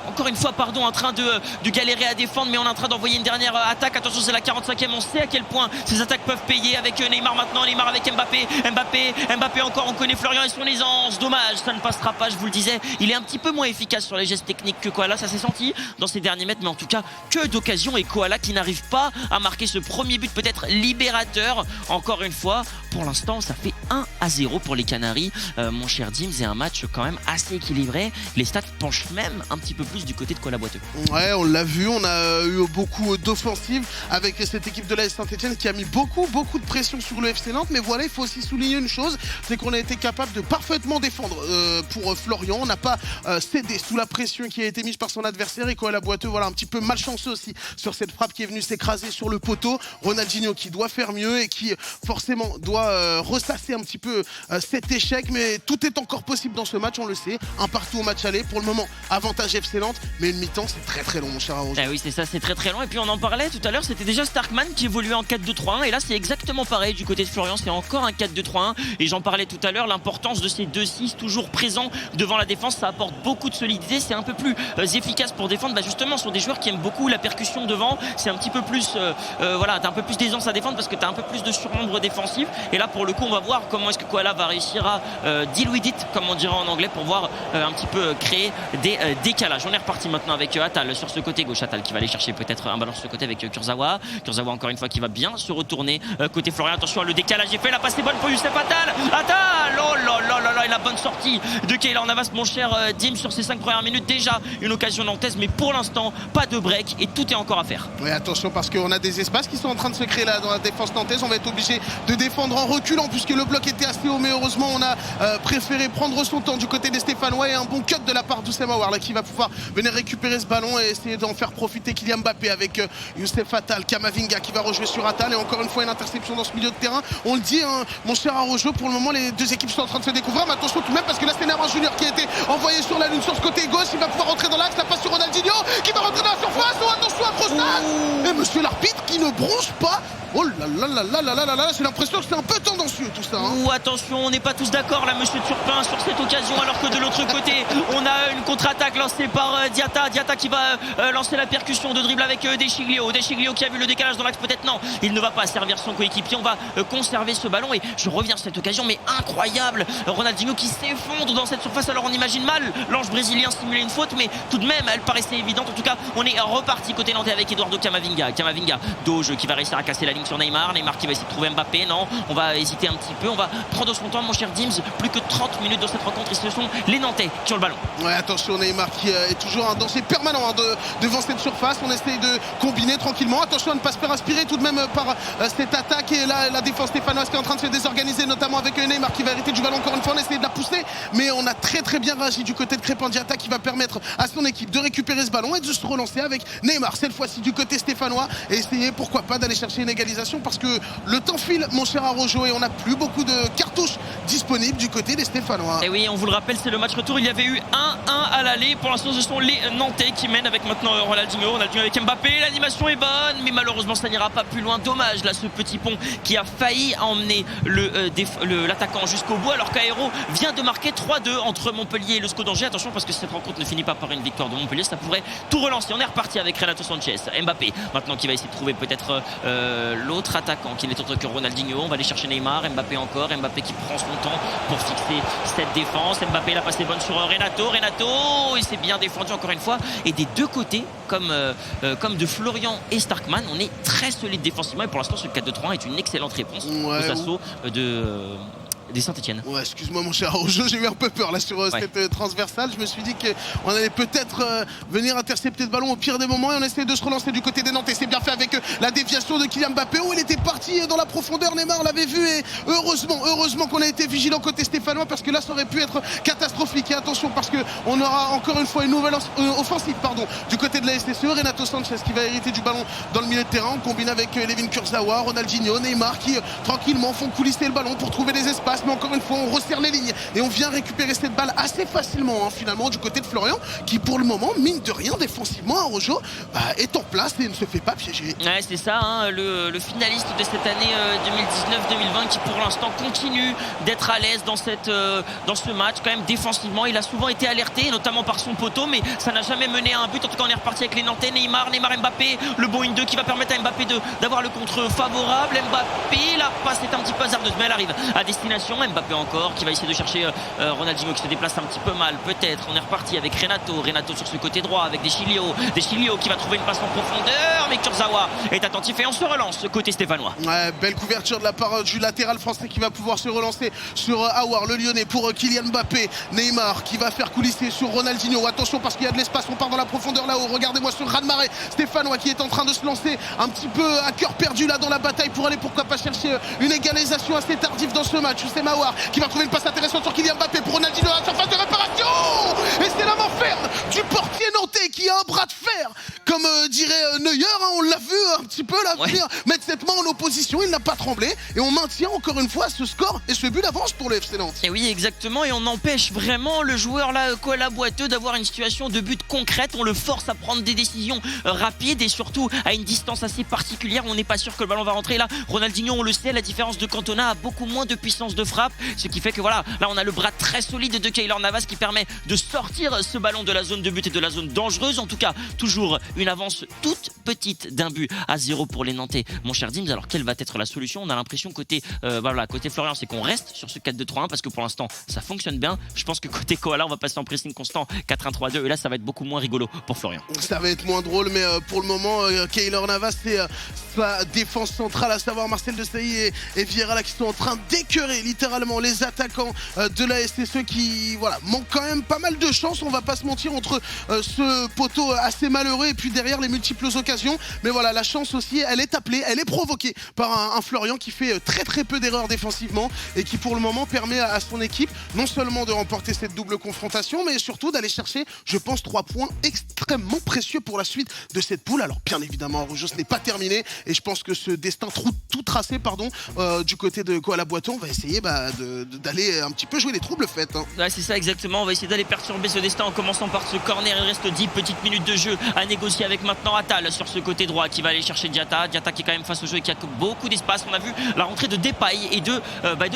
S10: encore une fois, pardon, en train de galérer à défendre, mais on est en train d'envoyer une dernière attaque. Attention, c'est la 45e, on sait à quel point ces attaques peuvent payer avec Neymar maintenant, Neymar avec Mbappé encore, on connaît Florian et son aisance. Dommage, ça ne passera pas, je vous le disais. Il est un petit peu moins efficace sur les gestes techniques que Koala, ça s'est senti dans ces derniers mètres, mais en tout cas, que d'occasions, et Koala qui n'arrive pas à marquer ce premier but peut-être libérateur. Encore une fois, pour l'instant, ça fait 1-0 pour les Canaries, mon cher Dims, et un match quand même assez équilibré. Les stats penchent même un petit peu plus du côté de Koala Boiteux.
S7: Ouais, on l'a vu, on a eu beaucoup d'offensives avec cette équipe de l'AS Saint-Etienne qui a mis beaucoup de pression sur le FC Nantes. Mais voilà, il faut aussi souligner une chose, c'est qu'on a été capable de parfaitement défendre pour Florian. On n'a pas cédé sous la pression qui a été mise par son adversaire, et Koala Boiteux, voilà, un petit peu malchanceux aussi sur cette frappe qui est venue s'écraser sur le poteau. Ronaldinho qui doit faire mieux et qui forcément doit ressasser un petit peu cet échec, mais tout est encore possible dans ce match, on le sait. Un partout au match aller, pour le moment avantage FC Nantes, mais une mi-temps c'est très long, mon cher Araujo.
S10: Ah oui, c'est ça, c'est très long. Et puis on en parlait tout à l'heure, c'était déjà Starkman qui évoluait en 4-2-3-1, et là c'est exactement pareil du côté de Florian, c'est encore un 4-2-3-1, et j'en parlais tout à l'heure, l'importance de ces 2-6 toujours présents devant la défense, ça apporte beaucoup de solidité, c'est un peu plus efficace pour défendre. Justement, ce sont des joueurs qui aiment beaucoup la percussion devant, c'est un petit peu plus voilà, t'as un peu plus d'aisance à défendre parce que t'as un peu plus de surnombre défensif, et là pour le coup on va voir comment est-ce que Koala va réussir à deal with it, comme on dirait en anglais, pour voir un petit peu créer des décalages. On est reparti maintenant avec Attal sur ce côté gauche, Attal qui va aller chercher peut-être un ballon sur ce côté avec Kurzawa encore une fois qui va bien se retourner côté Florian. Attention, le décalage est fait, la passe est bonne pour Youssef Attal, oh là, et la bonne sortie de Keylor Navas, mon cher Dim, sur ces 5 premières minutes. Déjà une occasion nantaise, mais pour l'instant pas de break et tout est encore à faire.
S7: Oui, attention, parce qu'on a des espaces qui sont en train de se créer là dans la défense nantaise. On va être obligé de défendre en reculant puisque le bloc était assez haut, mais heureusement on a préféré prendre son temps du côté des Stéphanois, et un bon cut de la part d'Oussem Aouar là qui va pouvoir venir récupérer ce ballon et essayer d'en faire profiter Kylian Mbappé avec Youssef Attal, Kamavinga qui va rejouer sur Attal, et encore une fois une interception dans ce milieu de terrain. On le dit, hein, mon cher Araujo, pour le moment les deux équipes sont en train de se découvrir, mais attention tout de même parce que là c'est Neymar Junior qui a été envoyé sur la lune sur ce côté gauche, il va pouvoir rentrer dans l'axe, la passe sur Ronaldinho qui va rentrer dans la surface. Oh, attention à Prostas, et monsieur l'arbitre qui ne bronche pas. Oh là là, j'ai l'impression que c'est un peu tendancieux tout ça, hein.
S10: Ouh, attention, on n'est pas tous d'accord là, monsieur Turpin, sur cette occasion, alors que de l'autre côté on a une contre-attaque lancée par Diatta qui va lancer la percussion de dribble avec Deschiglio qui a vu le décalage dans l'axe, peut-être non, il ne va pas servir son coéquipier. On va conserver ce ballon, et je reviens sur cette occasion, mais incroyable, Ronaldinho qui s'effondre dans cette surface. Alors on imagine mal l'ange brésilien simuler une faute, mais tout de même elle paraissait évidente. En tout cas, on est reparti côté nantais avec Eduardo Camavinga, Doge qui va réussir à casser la ligne sur Neymar qui va essayer de trouver Mbappé. Non, on va hésiter un petit peu, on va prendre son temps, mon cher Dims. Plus que 30 minutes dans cette rencontre, et ce sont les Nantais qui ont le ballon.
S7: Ouais, attention, Neymar qui est toujours un danger permanent devant cette surface. On essaye de combiner tranquillement, attention à ne pas se faire aspirer tout de même par cette attaque, et là la défense stéphanoise qui est en train de se désorganiser, notamment avec Neymar qui va hériter du ballon. Encore une fois on essaie de la pousser, mais on a très bien réagi du côté de Crépin Diatta qui va permettre à son équipe de récupérer ce ballon et de se relancer avec Neymar cette fois-ci du côté stéphanois, et essayer pourquoi pas d'aller chercher une égalisation, parce que le temps file, mon cher Araujo, et on n'a plus beaucoup de cartouches disponibles du côté des Stéphanois.
S10: Et oui, on vous le rappelle, c'est le match retour, il y avait eu 1-1 à l'aller. Pour l'instant ce sont les Nantais qui mènent avec maintenant Ronaldinho avec Mbappé. L'animation est bonne, mais malheureusement ça n'ira pas plus loin. Dommage là, ce petit pont qui a failli emmener l'attaquant jusqu'au bout, alors qu'Aéro vient de marquer 3-2 entre Montpellier et le SCO d'Angers. Attention, parce que cette rencontre ne finit pas par une victoire de Montpellier, ça pourrait tout relancer. On est reparti avec Renato Sanchez, Mbappé maintenant qui va essayer de trouver peut-être l'autre attaquant qui n'est autre que Ronaldinho. On va aller chercher Neymar, Mbappé encore, Mbappé qui prend son temps pour fixer cette défense. Mbappé l'a passé bonne sur Renato, il s'est bien défendu encore une fois, et des deux côtés comme de Florian et Starkman, on est très solide défensivement, et pour l'instant ce 4-2-3-1 est une excellente réponse aux assauts des Saint-Etienne.
S7: Ouais, excuse-moi mon cher Araujo, j'ai eu un peu peur là sur cette transversale. Je me suis dit qu'on allait peut-être venir intercepter le ballon au pire des moments, et on essaie de se relancer du côté des Nantais. C'est bien fait avec la déviation de Kylian Mbappé. Oh, il était parti dans la profondeur, Neymar l'avait vu, et heureusement qu'on a été vigilant côté stéphanois, parce que là ça aurait pu être catastrophique. Et attention, parce qu'on aura encore une fois une nouvelle offensive du côté de la SSE. Renato Sanchez qui va hériter du ballon dans le milieu de terrain. On combine avec Levin Kurzawa, Ronaldinho, Neymar qui tranquillement font coulisser le ballon pour trouver des espaces. passe, mais encore une fois, on resserre les lignes et on vient récupérer cette balle assez facilement, finalement, du côté de Florian, qui pour le moment, mine de rien, défensivement, Arojo est en place et ne se fait pas piéger.
S10: Ouais, c'est ça, hein, le finaliste de cette année 2019-2020 qui pour l'instant continue d'être à l'aise dans ce match. Quand même défensivement, il a souvent été alerté, notamment par son poteau, mais ça n'a jamais mené à un but. En tout cas, on est reparti avec les Nantais. Neymar, Mbappé, le bon 1-2 qui va permettre à Mbappé d'avoir le contre favorable. Mbappé, la passe est un petit peu hasardeuse, mais elle arrive à destination. Mbappé encore qui va essayer de chercher Ronaldinho qui se déplace un petit peu mal, peut-être. On est reparti avec Renato sur ce côté droit avec Deschilio qui va trouver une passe en profondeur, mais Kurzawa est attentif et on se relance côté stéphanois.
S7: Ouais, belle couverture de la part du latéral français qui va pouvoir se relancer sur Aouar, le Lyonnais, pour Kylian Mbappé. Neymar qui va faire coulisser sur Ronaldinho. Attention parce qu'il y a de l'espace, on part dans la profondeur là-haut. Regardez-moi sur Radmaré, stéphanois qui est en train de se lancer un petit peu à cœur perdu là dans la bataille pour aller pourquoi pas chercher une égalisation assez tardive dans ce match. C'est Aouar qui va trouver une passe intéressante sur Kylian Mbappé pour Ronaldinho à la surface de réparation. Et c'est la main ferme du portier nantais qui a un bras de fer, comme dirait Neuer, on l'a vu un petit peu là venir mettre cette main en opposition, il n'a pas tremblé et on maintient encore une fois ce score et ce but d'avance pour le FC Nantes.
S10: Et oui, exactement, et on empêche vraiment le joueur là, Koala Boiteux, d'avoir une situation de but concrète. On le force à prendre des décisions rapides et surtout à une distance assez particulière. On n'est pas sûr que le ballon va rentrer là. Ronaldinho, on le sait, la différence de Cantona a beaucoup moins de puissance de frappe, ce qui fait que voilà, là on a le bras très solide de Keylor Navas qui permet de sortir ce ballon de la zone de but et de la zone dangereuse. En tout cas, toujours une avance toute petite d'un but à 0 pour les Nantais. Mon cher Dims, alors quelle va être la solution? On a l'impression côté Florian, c'est qu'on reste sur ce 4-2-3-1 parce que pour l'instant ça fonctionne bien. Je pense que côté Koala, on va passer en pressing constant 4-1-3-2 et là ça va être beaucoup moins rigolo pour Florian.
S7: Ça va être moins drôle, mais pour le moment, Keylor Navas, c'est sa défense centrale, à savoir Marcel Desailly et Vieira là, qui sont en train d'écœurer littéralement les attaquants de la SSE qui manquent quand même pas mal de chance, on va pas se mentir, entre ce poteau assez malheureux et puis derrière les multiples occasions. Mais voilà, la chance aussi, elle est appelée, elle est provoquée par un Florian qui fait très très peu d'erreurs défensivement et qui pour le moment permet à son équipe non seulement de remporter cette double confrontation, mais surtout d'aller chercher, je pense, 3 points extrêmement précieux pour la suite de cette poule. Alors bien évidemment, Rougeau, ce n'est pas terminé et je pense que ce destin tout tracé du côté de Koala Boiton, on va essayer d'aller un petit peu jouer les troubles faits.
S10: Ouais, c'est ça exactement, on va essayer d'aller perturber ce destin en commençant par ce corner. Il reste 10 petites minutes de jeu à négocier avec maintenant Attal sur ce côté droit qui va aller chercher Diatta qui est quand même face au jeu et qui a beaucoup d'espace. On a vu la rentrée de Depay et de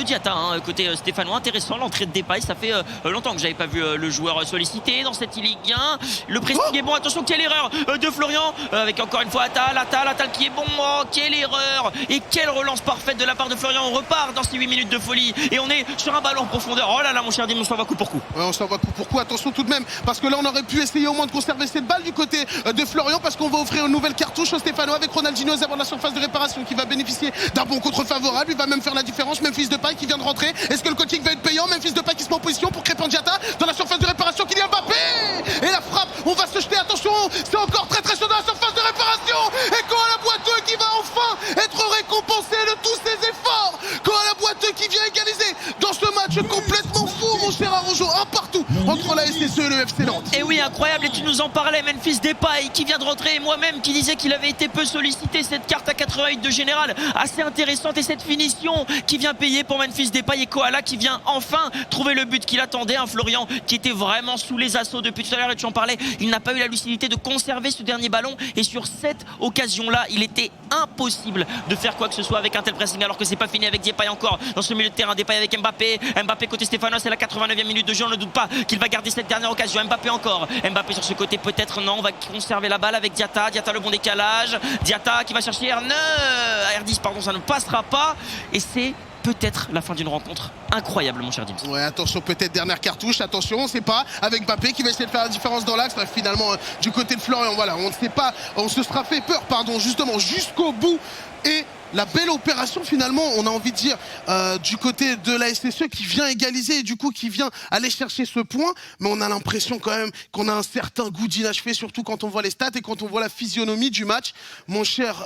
S10: Diatta côté stéphanois. Intéressant l'entrée de Depay, ça fait longtemps que j'avais pas vu le joueur sollicité dans cette Ligue 1. Le pressing est bon, attention, quelle erreur de Florian avec encore une fois Attal qui est bon. Oh, quelle erreur et quelle relance parfaite de la part de Florian. On repart dans ces 8 minutes de folie et on est sur un ballon en profondeur. Oh là là, mon cher Dim, on s'en va coup pour coup.
S7: Ouais, on s'en va coup pour coup, attention tout de même, parce que là on aurait pu essayer au moins de conserver cette balle du côté de Florian, parce qu'on va offrir une nouvelle cartouche au Stéphanois avec Ronaldinho avant la surface de réparation qui va bénéficier d'un bon contre favorable. Il va même faire la différence. Memphis Depay qui vient de rentrer. Est-ce que le coaching va être payant? Memphis Depay qui se met en position pour Crépin Diatta dans la surface de réparation. Kylian Mbappé et la frappe, on va se jeter, attention, c'est encore très très chaud dans la surface de réparation et Koala Boiteux qui va enfin être récompensé de tous ses efforts. Koala Boiteux qui vient égaliser dans ce match complètement fou, mon cher Arojo, un partout entre la SSE et le FC Nantes.
S10: Et oui, incroyable, et tu nous en parlais, Memphis Depay qui vient de rentrer, et moi-même qui disais qu'il avait été peu sollicité. Cette carte à 88 de général assez intéressante et cette finition qui vient payer pour Memphis Depay et Koala qui vient enfin trouver le but qu'il attendait. Un Florian qui était vraiment sous les assauts depuis tout à l'heure et tu en parlais, il n'a pas eu la lucidité de conserver ce dernier ballon et sur cette occasion-là, il était impossible de faire quoi que ce soit avec un tel pressing alors que c'est pas fini avec Depay encore dans ce milieu de terrain. Depay avec Mbappé côté Stéphanois, c'est la 89e minute de jeu, on ne doute pas qu'il va garder cette dernière occasion. Mbappé encore, Mbappé sur ce côté peut-être, non, on va conserver la balle avec Diatta le bon décalage, Diatta qui va chercher R10 pardon, ça ne passera pas et c'est peut-être la fin d'une rencontre incroyable, mon cher Dims.
S7: Ouais, attention, peut-être dernière cartouche, attention, on ne sait pas, avec Mbappé qui va essayer de faire la différence dans l'axe. Finalement, du côté de Florian, voilà, on ne sait pas, on se sera fait peur, justement, jusqu'au bout. Et la belle opération finalement, on a envie de dire, du côté de la SSE qui vient égaliser et du coup qui vient aller chercher ce point, mais on a l'impression quand même qu'on a un certain goût d'inachevé, surtout quand on voit les stats et quand on voit la physionomie du match. Mon cher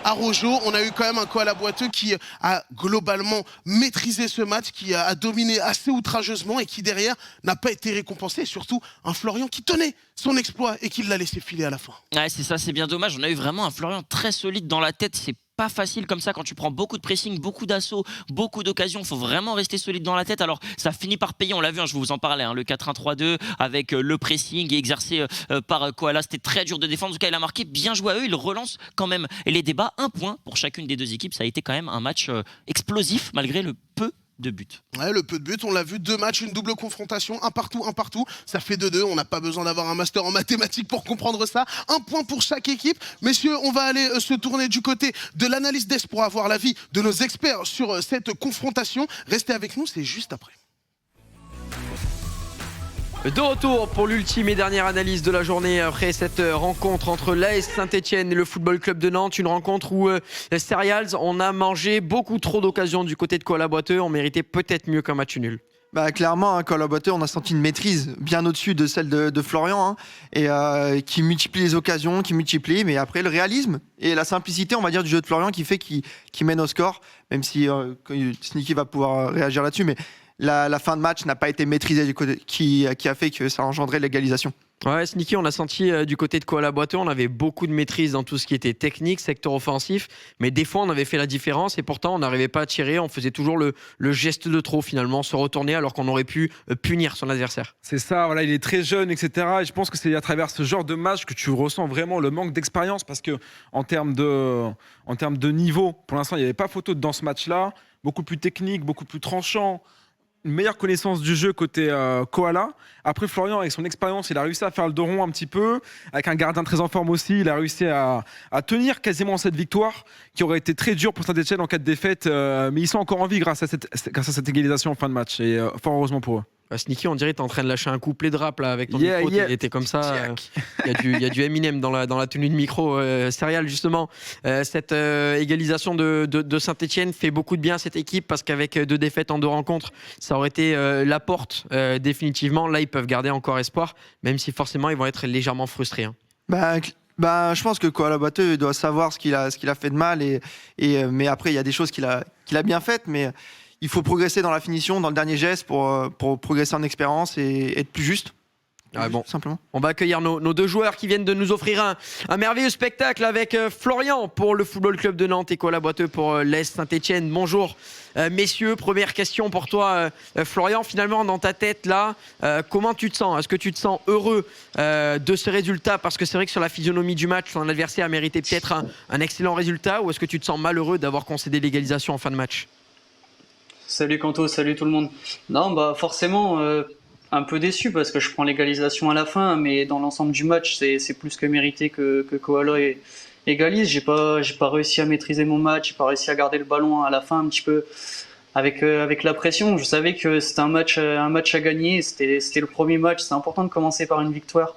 S7: Arojo, on a eu quand même un Koala Boiteux qui a globalement maîtrisé ce match, qui a dominé assez outrageusement et qui derrière n'a pas été récompensé, et surtout un Florian qui tenait son exploit et qui l'a laissé filer à la fin.
S10: Ouais, c'est ça, c'est bien dommage, on a eu vraiment un Florian très solide dans la tête, c'est pas facile comme ça quand tu prends beaucoup de pressing, beaucoup d'assauts, beaucoup d'occasions. Il faut vraiment rester solide dans la tête. Alors ça finit par payer, on l'a vu, je vous en parlais, le 4-1-3-2 avec le pressing exercé par Koala. C'était très dur de défendre. En tout cas, il a marqué, bien joué à eux. Il relance quand même les débats. 1 point pour chacune des 2 équipes. Ça a été quand même un match explosif malgré le peu de buts.
S7: Ouais, le peu de buts, on l'a vu, 2 matchs, une double confrontation, un partout, ça fait 2-2, on n'a pas besoin d'avoir un master en mathématiques pour comprendre ça, 1 point pour chaque équipe. Messieurs, on va aller se tourner du côté de l'analyse d'Est pour avoir l'avis de nos experts sur cette confrontation. Restez avec nous, c'est juste après.
S1: De retour pour l'ultime et dernière analyse de la journée après cette rencontre entre l'AS Saint-Etienne et le Football Club de Nantes. Une rencontre où les Serials, on a mangé beaucoup trop d'occasions du côté de Koala Boiteux. On méritait peut-être mieux qu'un match nul.
S3: Bah, clairement, Koala Boiteux, on a senti une maîtrise bien au-dessus de celle de Florian, et qui multiplie les occasions, mais après le réalisme et la simplicité, on va dire, du jeu de Florian qui fait qu'il mène au score, même si Sneaky va pouvoir réagir là-dessus, mais la fin de match n'a pas été maîtrisée du côté, qui a fait que ça a engendré l'égalisation.
S1: Ouais, Sneaky, on a senti du côté de Koala Boiteux, on avait beaucoup de maîtrise dans tout ce qui était technique, secteur offensif, mais des fois on avait fait la différence et pourtant on n'arrivait pas à tirer, on faisait toujours le geste de trop finalement, se retourner alors qu'on aurait pu punir son adversaire.
S2: C'est ça, voilà, il est très jeune, etc. Et je pense que c'est à travers ce genre de match que tu ressens vraiment le manque d'expérience parce que en termes de niveau, pour l'instant il n'y avait pas photo dans ce match-là, beaucoup plus technique, beaucoup plus tranchant. Une meilleure connaissance du jeu côté Koala. Après, Florian, avec son expérience, il a réussi à faire le dos rond un petit peu. Avec un gardien très en forme aussi, il a réussi à tenir quasiment cette victoire qui aurait été très dure pour Saint-Etienne en cas de défaite. Mais ils sont encore en vie grâce à cette égalisation en fin de match. Et fort heureusement pour eux.
S1: Sneaky, on dirait que t'es en train de lâcher un couplet de rap là avec ton micro. Il était comme ça. Il y a du Eminem dans la tenue de micro. Serial, justement, cette égalisation de Saint-Etienne fait beaucoup de bien à cette équipe parce qu'avec 2 défaites en 2 rencontres, ça aurait été la porte définitivement. Là, ils peuvent garder encore espoir, même si forcément ils vont être légèrement frustrés.
S3: Je pense que Koala Boiteux doit savoir ce qu'il a fait de mal, mais après il y a des choses qu'il a bien faites, mais il faut progresser dans la finition, dans le dernier geste pour progresser en expérience et être plus juste. Simplement.
S1: On va accueillir nos 2 joueurs qui viennent de nous offrir un merveilleux spectacle avec Florian pour le Football Club de Nantes et Koala Boiteux pour l'AS Saint-Etienne. Bonjour messieurs, première question pour toi Florian. Finalement dans ta tête là, comment tu te sens ? Est-ce que tu te sens heureux de ce résultat parce que c'est vrai que sur la physionomie du match, ton adversaire a mérité peut-être un excellent résultat, ou est-ce que tu te sens malheureux d'avoir concédé l'égalisation en fin de match ?
S6: Salut Kanto, salut tout le monde. Non, forcément, un peu déçu parce que je prends l'égalisation à la fin, mais dans l'ensemble du match, c'est plus que mérité que Koala égalise. J'ai pas réussi à maîtriser mon match, j'ai pas réussi à garder le ballon à la fin un petit peu avec la pression. Je savais que c'était un match à gagner, c'était le premier match, c'est important de commencer par une victoire.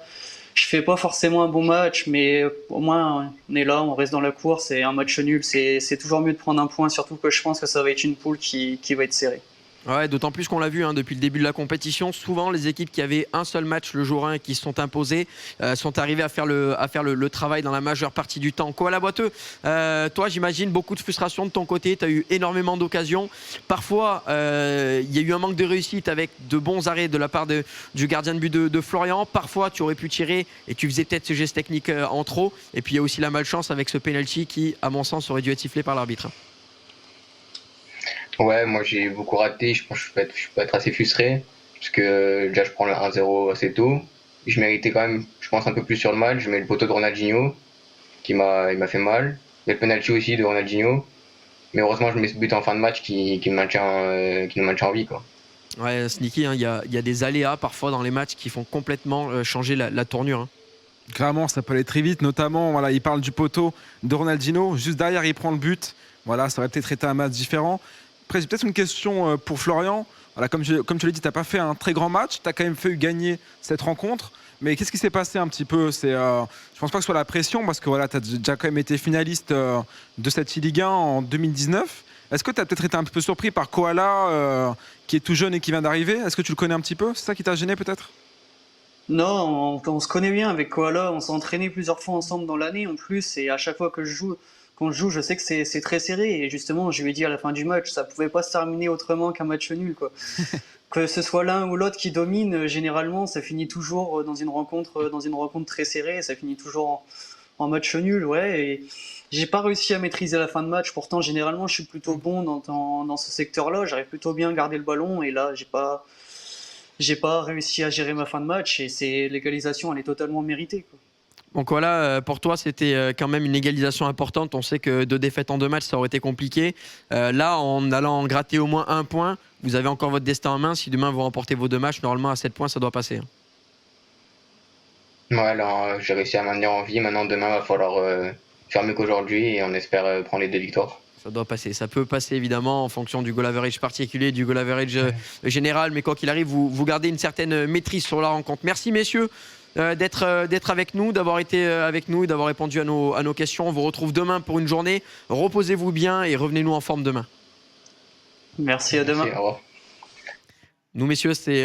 S6: Je fais pas forcément un bon match, mais au moins on est là, on reste dans la course, et un match nul, c'est toujours mieux de prendre un point, surtout que je pense que ça va être une poule qui va être serrée.
S1: Ouais, d'autant plus qu'on l'a vu depuis le début de la compétition, souvent les équipes qui avaient un seul match le jour 1 et qui se sont imposées sont arrivées à faire le travail dans la majeure partie du temps. Koala Boiteux, toi j'imagine beaucoup de frustration de ton côté, tu as eu énormément d'occasions. Parfois il y a eu un manque de réussite avec de bons arrêts de la part du gardien de but de Florian. Parfois tu aurais pu tirer et tu faisais peut-être ce geste technique en trop. Et puis il y a aussi la malchance avec ce penalty qui, à mon sens, aurait dû être sifflé par l'arbitre.
S11: Ouais, moi j'ai beaucoup raté, je pense que je peux être assez frustré, parce que déjà je prends le 1-0 assez tôt. Je méritais quand même, je pense, un peu plus sur le match. Je mets le poteau de Ronaldinho, il m'a fait mal. Il y a le penalty aussi de Ronaldinho. Mais heureusement je mets ce but en fin de match qui nous maintient en vie, quoi.
S1: Ouais, Sneaky, il y a des aléas parfois dans les matchs qui font complètement changer la tournure.
S2: Clairement, ça peut aller très vite, notamment, voilà, il parle du poteau de Ronaldinho, juste derrière il prend le but. Voilà, ça aurait peut-être été un match différent. Après, j'ai peut-être une question pour Florian. Voilà, comme tu l'as dit, tu n'as pas fait un très grand match, tu as quand même fait gagner cette rencontre. Mais qu'est-ce qui s'est passé un petit peu ? Je ne pense pas que ce soit la pression, parce que voilà, tu as déjà quand même été finaliste de cette Ligue 1 en 2019. Est-ce que tu as peut-être été un peu surpris par Koala, qui est tout jeune et qui vient d'arriver ? Est-ce que tu le connais un petit peu ? C'est ça qui t'a gêné peut-être ?
S6: Non, on se connaît bien avec Koala, on s'est entraîné plusieurs fois ensemble dans l'année en plus, et à chaque fois que je joue, je sais que c'est très serré, et justement je lui ai dit à la fin du match, ça pouvait pas se terminer autrement qu'un match nul, quoi. Que ce soit l'un ou l'autre qui domine, généralement ça finit toujours dans une rencontre très serrée, ça finit toujours
S12: en match nul, ouais. Et j'ai pas réussi à maîtriser la fin de match. Pourtant, généralement, je suis plutôt bon dans ce secteur-là. J'arrive plutôt bien à garder le ballon. Et là, j'ai pas réussi à gérer ma fin de match. Et l'égalisation, elle est totalement méritée, quoi.
S1: Donc voilà, pour toi, c'était quand même une égalisation importante. On sait que 2 défaites en 2 matchs, ça aurait été compliqué. Là, en allant gratter au moins 1 point, vous avez encore votre destin en main. Si demain vous remportez vos 2 matchs, normalement à 7 points, ça doit passer.
S11: Ouais, là, j'ai réussi à maintenir en vie. Maintenant, demain, il va falloir faire mieux qu'aujourd'hui et on espère prendre les 2 victoires.
S1: Ça doit passer. Ça peut passer évidemment en fonction du goal average particulier, du goal average général. Mais quoi qu'il arrive, vous gardez une certaine maîtrise sur la rencontre. Merci messieurs d'être avec nous, d'avoir été avec nous et d'avoir répondu à nos questions. On vous retrouve demain pour une journée. Reposez-vous bien et revenez-nous en forme demain.
S12: Merci, à demain.
S11: Merci, au revoir.
S1: Nous messieurs, c'est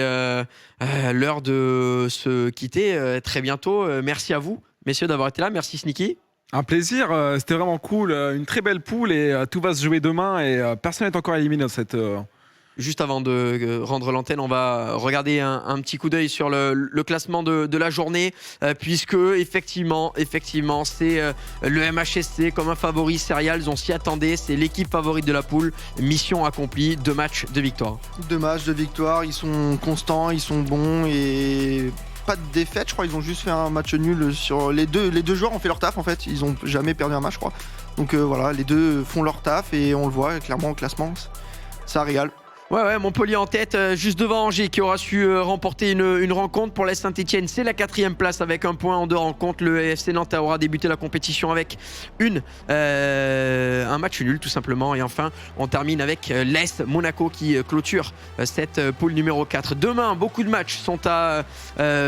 S1: l'heure de se quitter très bientôt. Merci à vous messieurs d'avoir été là. Merci Sneaky.
S2: Un plaisir, c'était vraiment cool, une très belle poule et tout va se jouer demain et personne n'est encore éliminé dans cette...
S1: Juste avant de rendre l'antenne, on va regarder un petit coup d'œil sur le classement de la journée, puisque effectivement c'est le MHSC comme un favori Serials, on s'y attendait, c'est l'équipe favorite de la poule, mission accomplie, 2 matchs de victoire.
S3: 2 matchs de victoire, ils sont constants, ils sont bons et pas de défaite, je crois, ils ont juste fait un match nul sur les deux joueurs ont fait leur taf en fait, ils ont jamais perdu un match je crois. Donc voilà, les deux font leur taf et on le voit clairement au classement, ça régale.
S1: Ouais, Montpellier en tête, juste devant Angers qui aura su remporter une rencontre. Pour l'AS Saint-Etienne, c'est la 4e place avec 1 point en 2 rencontres. Le FC Nantes aura débuté la compétition avec un match nul tout simplement. Et enfin, on termine avec l'AS Monaco qui clôture cette poule numéro 4. Demain, beaucoup de matchs sont à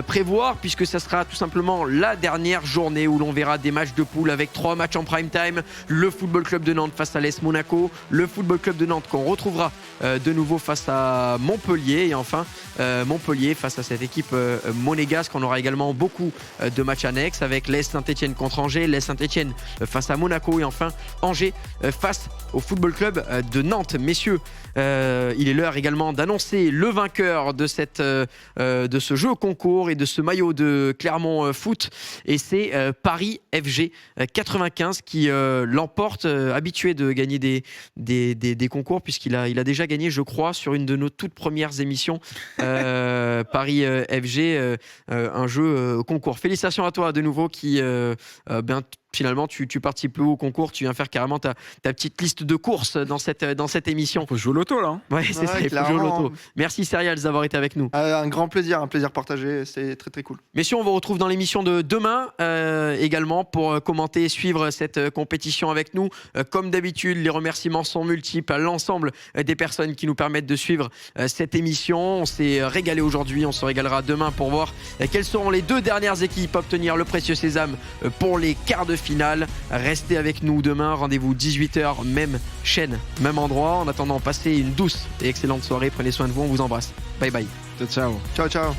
S1: prévoir puisque ça sera tout simplement la dernière journée où l'on verra des matchs de poule avec 3 matchs en prime time. Le Football Club de Nantes face à l'AS Monaco. Le Football Club de Nantes qu'on retrouvera de nouveau face à Montpellier et enfin Montpellier face à cette équipe monégasque. On aura également beaucoup de matchs annexes avec l'AS Saint-Etienne contre Angers, l'AS Saint-Etienne face à Monaco et enfin Angers face au Football Club de Nantes. Messieurs, il est l'heure également d'annoncer le vainqueur de ce jeu concours et de ce maillot de Clermont Foot et c'est Paris FG 95 qui l'emporte, habitué de gagner des concours puisqu'il a déjà gagné je crois sur une de nos toutes premières émissions Paris FG un jeu concours. Félicitations à toi de nouveau qui finalement tu participes plus au concours, tu viens faire carrément ta petite liste de courses dans cette émission.
S2: Faut jouer au loto là hein.
S1: Ouais, c'est ça, il faut jouer au loto. Merci Serials d'avoir été avec nous.
S3: Un grand plaisir, partagé, c'est très très cool.
S1: Messieurs, on vous retrouve dans l'émission de demain également pour commenter et suivre cette compétition avec nous. Comme d'habitude, les remerciements sont multiples à l'ensemble des personnes qui nous permettent de suivre cette émission. On s'est régalé aujourd'hui, on se régalera demain pour voir quelles seront les 2 dernières équipes à obtenir le précieux sésame pour les quarts de finale. Restez avec nous demain, rendez-vous 18h, même chaîne, même endroit. En attendant, passez une douce et excellente soirée, prenez soin de vous, on vous embrasse. Bye bye.
S2: Ciao.
S3: Ciao.